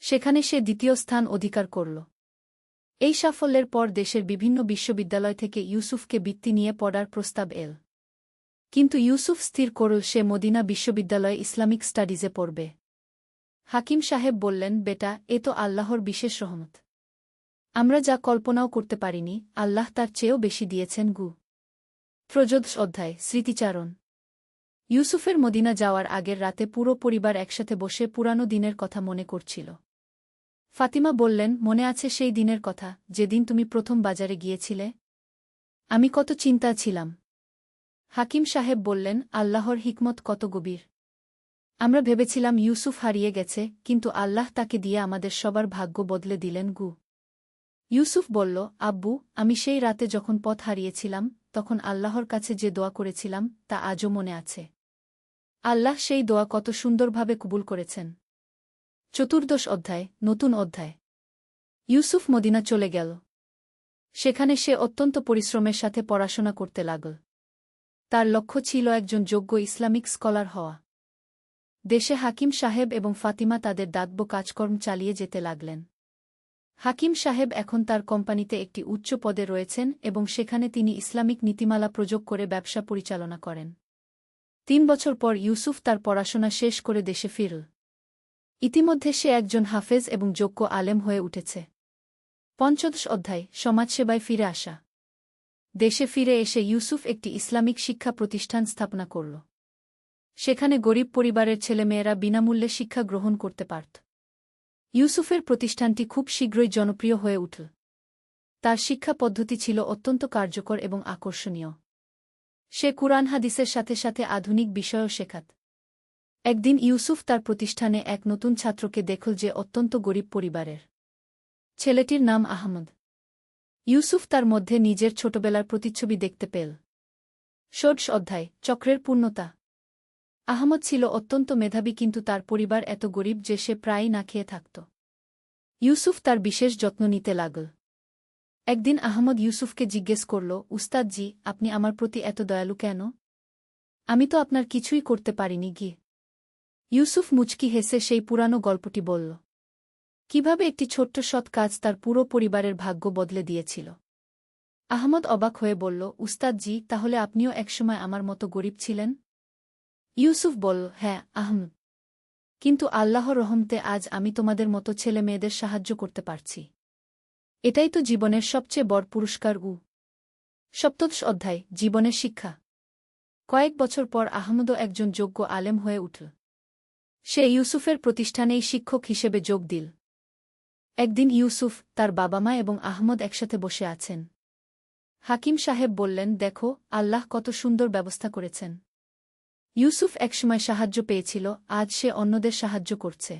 সেখানে সে দ্বিতীয় স্থান অধিকার করল। এই সাফল্যের পর দেশের বিভিন্ন বিশ্ববিদ্যালয় থেকে ইউসুফকে বৃত্তি নিয়ে পড়ার প্রস্তাব এল। কিন্তু ইউসুফ স্থির করল সে মদিনা বিশ্ববিদ্যালয়ে ইসলামিক স্টাডিজে পড়বে। হাকিম সাহেব বললেন, বেটা, এ তো আল্লাহর বিশেষ রহমত। আমরা যা কল্পনাও করতে পারিনি, আল্লাহ তার চেয়েও বেশি দিয়েছেন গু। ত্রয়োদশ অধ্যায়, স্মৃতিচারণ। ইউসুফের মদিনা যাওয়ার আগের রাতে পুরো পরিবার একসাথে বসে পুরানো দিনের কথা মনে করছিল। ফাতিমা বললেন, মনে আছে সেই দিনের কথা, যেদিন তুমি প্রথম বাজারে গিয়েছিলে? আমি কত চিন্তা ছিলাম। হাকিম সাহেব বললেন, আল্লাহর হিকমত কত গভীর। আমরা ভেবেছিলাম ইউসুফ হারিয়ে গেছে, কিন্তু আল্লাহ তাকে দিয়ে আমাদের সবার ভাগ্য বদলে দিলেন গু। ইউসুফ বলল, আব্বু, আমি সেই রাতে যখন পথ হারিয়েছিলাম, তখন আল্লাহর কাছে যে দোয়া করেছিলাম তা আজও মনে আছে। আল্লাহ সেই দোয়া কত সুন্দরভাবে কবুল করেছেন। চতুর্দশ অধ্যায়, নতুন অধ্যায়। ইউসুফ মদিনা চলে গেল। সেখানে সে অত্যন্ত পরিশ্রমের সাথে পড়াশোনা করতে লাগল। তার লক্ষ্য ছিল একজন যোগ্য ইসলামিক স্কলার হওয়া। দেশে হাকিম সাহেব এবং ফাতিমা তাদের দাতব্য কাজকর্ম চালিয়ে যেতে লাগলেন। হাকিম সাহেব এখন তার কোম্পানিতে একটি উচ্চ পদে রয়েছেন এবং সেখানে তিনি ইসলামিক নীতিমালা প্রয়োগ করে ব্যবসা পরিচালনা করেন। 3 বছর পর ইউসুফ তার পড়াশোনা শেষ করে দেশে ফিরল। ইতিমধ্যে সে একজন হাফেজ এবং যোগ্য আলেম হয়ে উঠেছে। পঞ্চদশ অধ্যায়, সমাজসেবায় ফিরে আসা। দেশে ফিরে এসে ইউসুফ একটি ইসলামিক শিক্ষা প্রতিষ্ঠান স্থাপনা করল। সেখানে গরিব পরিবারের ছেলেমেয়েরা বিনামূল্যে শিক্ষা গ্রহণ করতে পারত। ইউসুফের প্রতিষ্ঠানটি খুব শীঘ্রই জনপ্রিয় হয়ে উঠল। তার শিক্ষা পদ্ধতি ছিল অত্যন্ত কার্যকর এবং আকর্ষণীয়। সে কুরআন হাদিসের সাথে সাথে আধুনিক বিষয়ও শেখাত। একদিন ইউসুফ তার প্রতিষ্ঠানে এক নতুন ছাত্রকে দেখল যে অত্যন্ত গরিব পরিবারের। ছেলেটির নাম আহমদ। ইউসুফ তার মধ্যে নিজের ছোটবেলার প্রতিচ্ছবি দেখতে পেল। ষোড়শ অধ্যায়, চক্রের পূর্ণতা। আহমদ ছিল অত্যন্ত মেধাবী, কিন্তু তার পরিবার এত গরিব যে সে প্রায়ই না খেয়ে থাকত। ইউসুফ তার বিশেষ যত্ন নিতে লাগল। একদিন আহমদ ইউসুফকে জিজ্ঞেস করল, উস্তাদজি, আপনি আমার প্রতি এত দয়ালু কেন? আমি তো আপনার কিছুই করতে পারিনি গিয়ে। ইউসুফ মুচকি হেসে সেই পুরানো গল্পটি বলল, কিভাবে একটি ছোট্ট সৎ কাজ তার পুরো পরিবারের ভাগ্য বদলে দিয়েছিল। আহমদ অবাক হয়ে বলল, উস্তাদজি, তাহলে আপনিও একসময় আমার মতো গরিব ছিলেন? ইউসুফ বলল, হ্যাঁ আহমদ, কিন্তু আল্লাহর রহমতে আজ আমি তোমাদের মতো ছেলে মেয়েদের সাহায্য করতে পারছি। এটাই তো জীবনের সবচেয়ে বড় পুরস্কার। সপ্তদশ অধ্যায়, জীবনের শিক্ষা। কয়েক বছর পর আহমদও একজন যোগ্য আলেম হয়ে উঠল। সে ইউসুফের প্রতিষ্ঠানেই শিক্ষক হিসেবে যোগ দিল। একদিন ইউসুফ, তার বাবা মা এবং আহমদ একসাথে বসে আছেন। হাকিম সাহেব বললেন, দেখো, আল্লাহ কত সুন্দর ব্যবস্থা করেছেন। ইউসুফ একসময় সাহায্য পেয়েছিল, আজ সে অন্যদের সাহায্য করছে।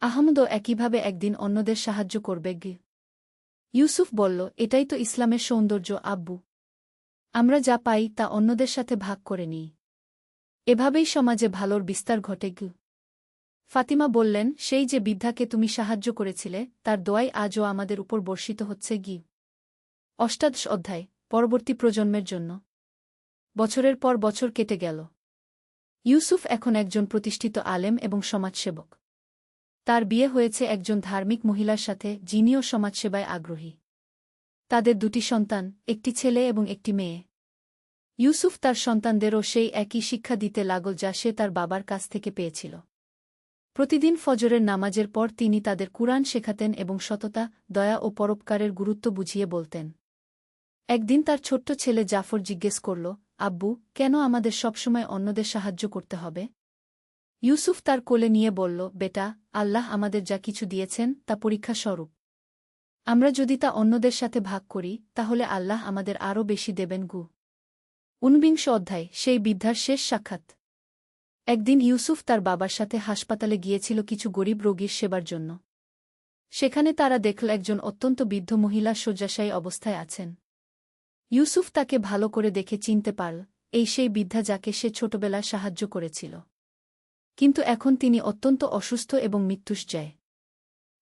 আহমদও একইভাবে একদিন অন্যদের সাহায্য করবে গি। ইউসুফ বলল, এটাই তো ইসলামের সৌন্দর্য আব্বু। আমরা যা পাই তা অন্যদের সাথে ভাগ করে নিই। এভাবেই সমাজে ভালোর বিস্তার ঘটে গি। ফাতিমা বললেন, সেই যে বৃদ্ধাকে তুমি সাহায্য করেছিলে, তার দোয়াই আজও আমাদের উপর বর্ষিত হচ্ছে গি। অষ্টাদশ অধ্যায়, পরবর্তী প্রজন্মের জন্য। বছরের পর বছর কেটে গেল। ইউসুফ এখন একজন প্রতিষ্ঠিত আলেম এবং সমাজসেবক। তার বিয়ে হয়েছে একজন ধার্মিক মহিলার সাথে, যিনিও সমাজসেবায় আগ্রহী। তাদের দুটি সন্তান, একটি ছেলে এবং একটি মেয়ে। ইউসুফ তার সন্তানদেরও সেই একই শিক্ষা দিতে লাগল যা সে তার বাবার কাছ থেকে পেয়েছিল। প্রতিদিন ফজরের নামাজের পর তিনি তাদের কুরআন শেখাতেন এবং সততা, দয়া ও পরোপকারের গুরুত্ব বুঝিয়ে বলতেন। একদিন তার ছোট্ট ছেলে জাফর জিজ্ঞেস করল, আব্বু, কেন আমাদের সবসময় অন্যদের সাহায্য করতে হবে? ইউসুফ তার কোলে নিয়ে বলল, বেটা, আল্লাহ আমাদের যা কিছু দিয়েছেন তা পরীক্ষা স্বরূপ। আমরা যদি তা অন্যদের সাথে ভাগ করি, তাহলে আল্লাহ আমাদের আরও বেশি দেবেন। 49 অধ্যায়, সেই বৃদ্ধার শেষ সাক্ষাৎ। একদিন ইউসুফ তার বাবার সাথে হাসপাতালে গিয়েছিল কিছু গরিব রোগীর সেবার জন্য। সেখানে তারা দেখল একজন অত্যন্ত বৃদ্ধ মহিলা শয্যাশায়ী অবস্থায় আছেন। ইউসুফ তাকে ভালো করে দেখে চিনতে পারল, এই সেই বৃদ্ধা যাকে সে ছোটবেলায় সাহায্য করেছিল। কিন্তু এখন তিনি অত্যন্ত অসুস্থ এবং মৃত্যুশয্যায়।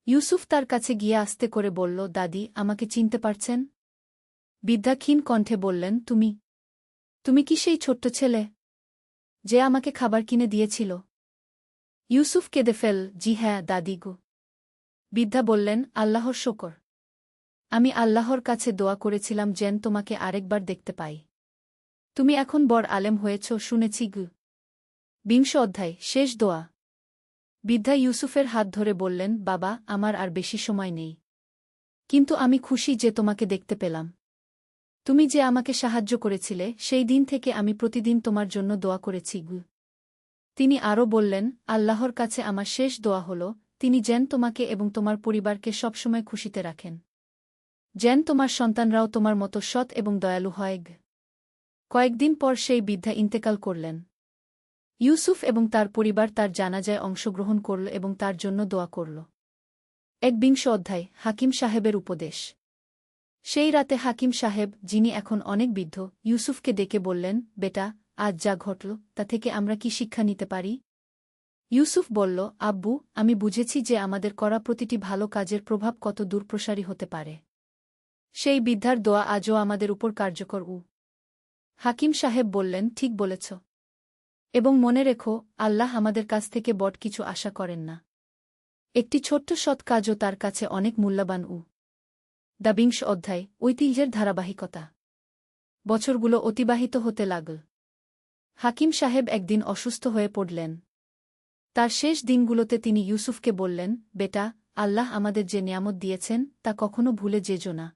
ইউসুফ তার কাছে গিয়ে আস্তে করে বলল, দাদি, আমাকে চিনতে পারছেন? বৃদ্ধা ক্ষীণ কণ্ঠে বললেন, তুমি কি সেই ছোট্ট ছেলে যে আমাকে খাবার কিনে দিয়েছিল? ইউসুফ কেঁদে ফেল, জি হ্যাঁ দাদি গো। বৃদ্ধা বললেন, আল্লাহর শকর। আমি আল্লাহর কাছে দোয়া করেছিলাম যেন তোমাকে আরেকবার দেখতে পাই। তুমি এখন বড় আলেম হয়েছ শুনেছি। 20 অধ্যায়, শেষ দোয়া। বৃদ্ধা ইউসুফের হাত ধরে বললেন, বাবা, আমার আর বেশি সময় নেই। কিন্তু আমি খুশি যে তোমাকে দেখতে পেলাম। তুমি যে আমাকে সাহায্য করেছিলে, সেই দিন থেকে আমি প্রতিদিন তোমার জন্য দোয়া করেছি। তিনি আরও বললেন, আল্লাহর কাছে আমার শেষ দোয়া হল, তিনি যেন তোমাকে এবং তোমার পরিবারকে সবসময় খুশিতে রাখেন। যেন তোমার সন্তানরাও তোমার মতো সৎ এবং দয়ালু হয়। কয়েকদিন পর সেই বৃদ্ধা ইন্তেকাল করলেন। ইউসুফ এবং তার পরিবার তার জানাজায় অংশগ্রহণ করল এবং তার জন্য দোয়া করল। 21 অধ্যায়, হাকিম সাহেবের উপদেশ। সেই রাতে হাকিম সাহেব, যিনি এখন অনেক বৃদ্ধ, ইউসুফকে ডেকে বললেন, বেটা, আজ যা ঘটল তা থেকে আমরা কি শিক্ষা নিতে পারি? ইউসুফ বলল, আব্বু, আমি বুঝেছি যে আমাদের করা প্রতিটি ভালো কাজের প্রভাব কত দূরপ্রসারী হতে পারে। সেই বৃদ্ধার দোয়া আজও আমাদের উপর কার্যকর। হাকিম সাহেব বললেন, ঠিক বলেছ। এবং মনে রেখো, আল্লাহ আমাদের কাছ থেকে বড় কিছু আশা করেন না। একটি ছোট্ট সৎ কাজও তার কাছে অনেক মূল্যবান। 20 অধ্যায়, ঐতিহ্যের ধারাবাহিকতা। বছরগুলো অতিবাহিত হতে লাগল। হাকিম সাহেব একদিন অসুস্থ হয়ে পড়লেন। তার শেষ দিনগুলোতে তিনি ইউসুফকে বললেন, বেটা, আল্লাহ আমাদের যে নিয়ামত দিয়েছেন তা কখনো ভুলে যেও না।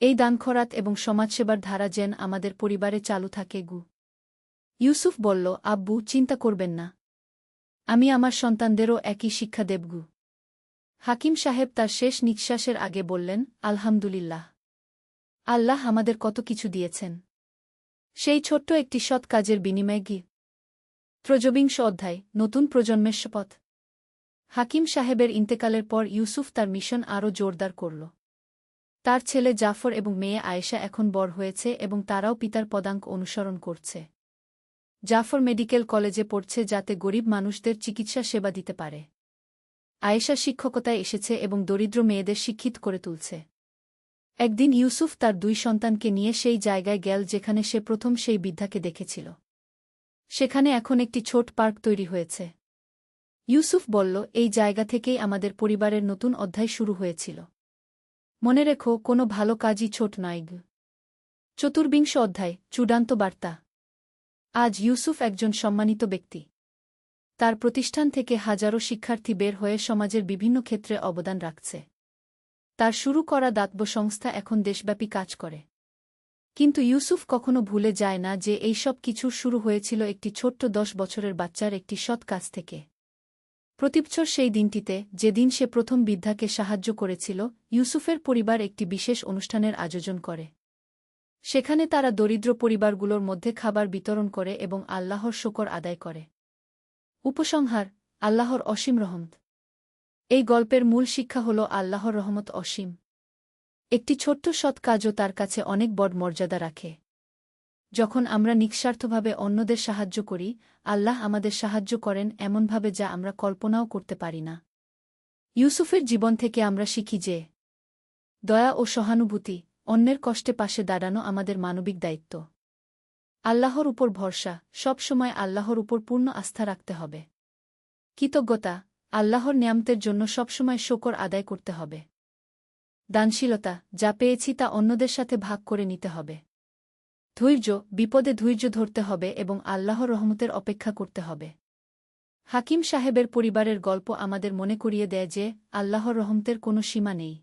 এই দানখরাত এবং সমাজসেবার ধারা যেন আমাদের পরিবারে চালু থাকে। ইউসুফ বলল, আব্বু, চিন্তা করবেন না। আমি আমার সন্তানদেরও একই শিক্ষা দেব। হাকিম সাহেব তার শেষ নিঃশ্বাসের আগে বললেন, আলহামদুলিল্লাহ। আল্লাহ আমাদের কত কিছু দিয়েছেন। সেই ছোট্ট একটি সৎ কাজের বিনিময়ে। 23 অধ্যায়, নতুন প্রজন্মের শপথ। হাকিম সাহেবের ইন্তেকালের পর ইউসুফ তার মিশন আরও জোরদার করল। তার ছেলে জাফর এবং মেয়ে আয়েশা এখন বড় হয়েছে এবং তারাও পিতার পদাঙ্ক অনুসরণ করছে। জাফর মেডিকেল কলেজে পড়ছে যাতে গরিব মানুষদের চিকিৎসা সেবা দিতে পারে। আয়েশা শিক্ষকতায় এসেছে এবং দরিদ্র মেয়েদের শিক্ষিত করে তুলছে। একদিন ইউসুফ তার 2 সন্তানকে নিয়ে সেই জায়গায় গেল যেখানে সে প্রথম সেই বৃদ্ধাকে দেখেছিল। সেখানে এখন একটি ছোট পার্ক তৈরি হয়েছে। ইউসুফ বলল, এই জায়গা থেকেই আমাদের পরিবারের নতুন অধ্যায় শুরু হয়েছিল। মনে রেখো, কোনো ভালো কাজই ছোট নয়। 24 অধ্যায়, চূড়ান্ত বার্তা। আজ ইউসুফ একজন সম্মানিত ব্যক্তি। তার প্রতিষ্ঠান থেকে হাজারো শিক্ষার্থী বের হয়ে সমাজের বিভিন্ন ক্ষেত্রে অবদান রাখছে। তার শুরু করা দাতব্য সংস্থা এখন দেশব্যাপী কাজ করে। কিন্তু ইউসুফ কখনো ভুলে যায় না যে এই সব কিছুর শুরু হয়েছিল একটি ছোট্ট 10 বছরের বাচ্চার একটি সৎ কাজ থেকে। প্রতিবছর সেই দিনটিতে, যেদিন সে প্রথম বৃদ্ধাকে সাহায্য করেছিল, ইউসুফের পরিবার একটি বিশেষ অনুষ্ঠানের আয়োজন করে। সেখানে তারা দরিদ্র পরিবারগুলোর মধ্যে খাবার বিতরণ করে এবং আল্লাহর শকর আদায় করে। উপসংহার, আল্লাহর অসীম রহমত। এই গল্পের মূল শিক্ষা হল আল্লাহর রহমত অসীম। একটি ছোট্ট সৎ কাজও তার কাছে অনেক বড় মর্যাদা রাখে। যখন আমরা নিঃস্বার্থভাবে অন্যদের সাহায্য করি, আল্লাহ আমাদের সাহায্য করেন এমনভাবে যা আমরা কল্পনাও করতে পারি না। ইউসুফের জীবন থেকে আমরা শিখি যে দয়া ও সহানুভূতি, অন্যের কষ্টে পাশে দাঁড়ানো আমাদের মানবিক দায়িত্ব। আল্লাহর উপর ভরসা, সব সময় আল্লাহর উপর পূর্ণ আস্থা রাখতে হবে। কৃতজ্ঞতা, আল্লাহর নিয়ামতের জন্য সবসময় শকর আদায় করতে হবে। দানশীলতা, যা পেয়েছি তা অন্যদের সাথে ভাগ করে নিতে হবে। ধৈর্য, বিপদে ধৈর্য ধরতে হবে এবং আল্লাহর রহমতের অপেক্ষা করতে হবে। হাকিম সাহেবের পরিবারের গল্প আমাদের মনে করিয়ে দেয় যে আল্লাহর রহমতের কোনো সীমা নেই।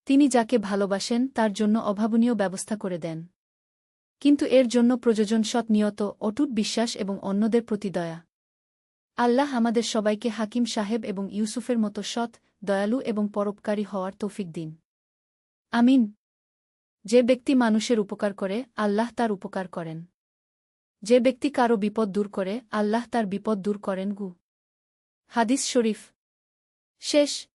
তিনি যাকে ভালোবাসেন তার জন্য অভাবনীয় ব্যবস্থা করে দেন। কিন্তু এর জন্য প্রয়োজন সৎ নিয়ত, অটুট বিশ্বাস এবং অন্যদের প্রতি দয়া। আল্লাহ আমাদের সবাইকে হাকিম সাহেব এবং ইউসুফের মতো সৎ, দয়ালু এবং পরোপকারী হওয়ার তৌফিক দিন। আমিন। যে ব্যক্তি মানুষের উপকার করে, আল্লাহ তার উপকার করেন। যে ব্যক্তি কারো বিপদ দূর করে, আল্লাহ তার বিপদ দূর করেন। হাদিস শরীফ শেষ।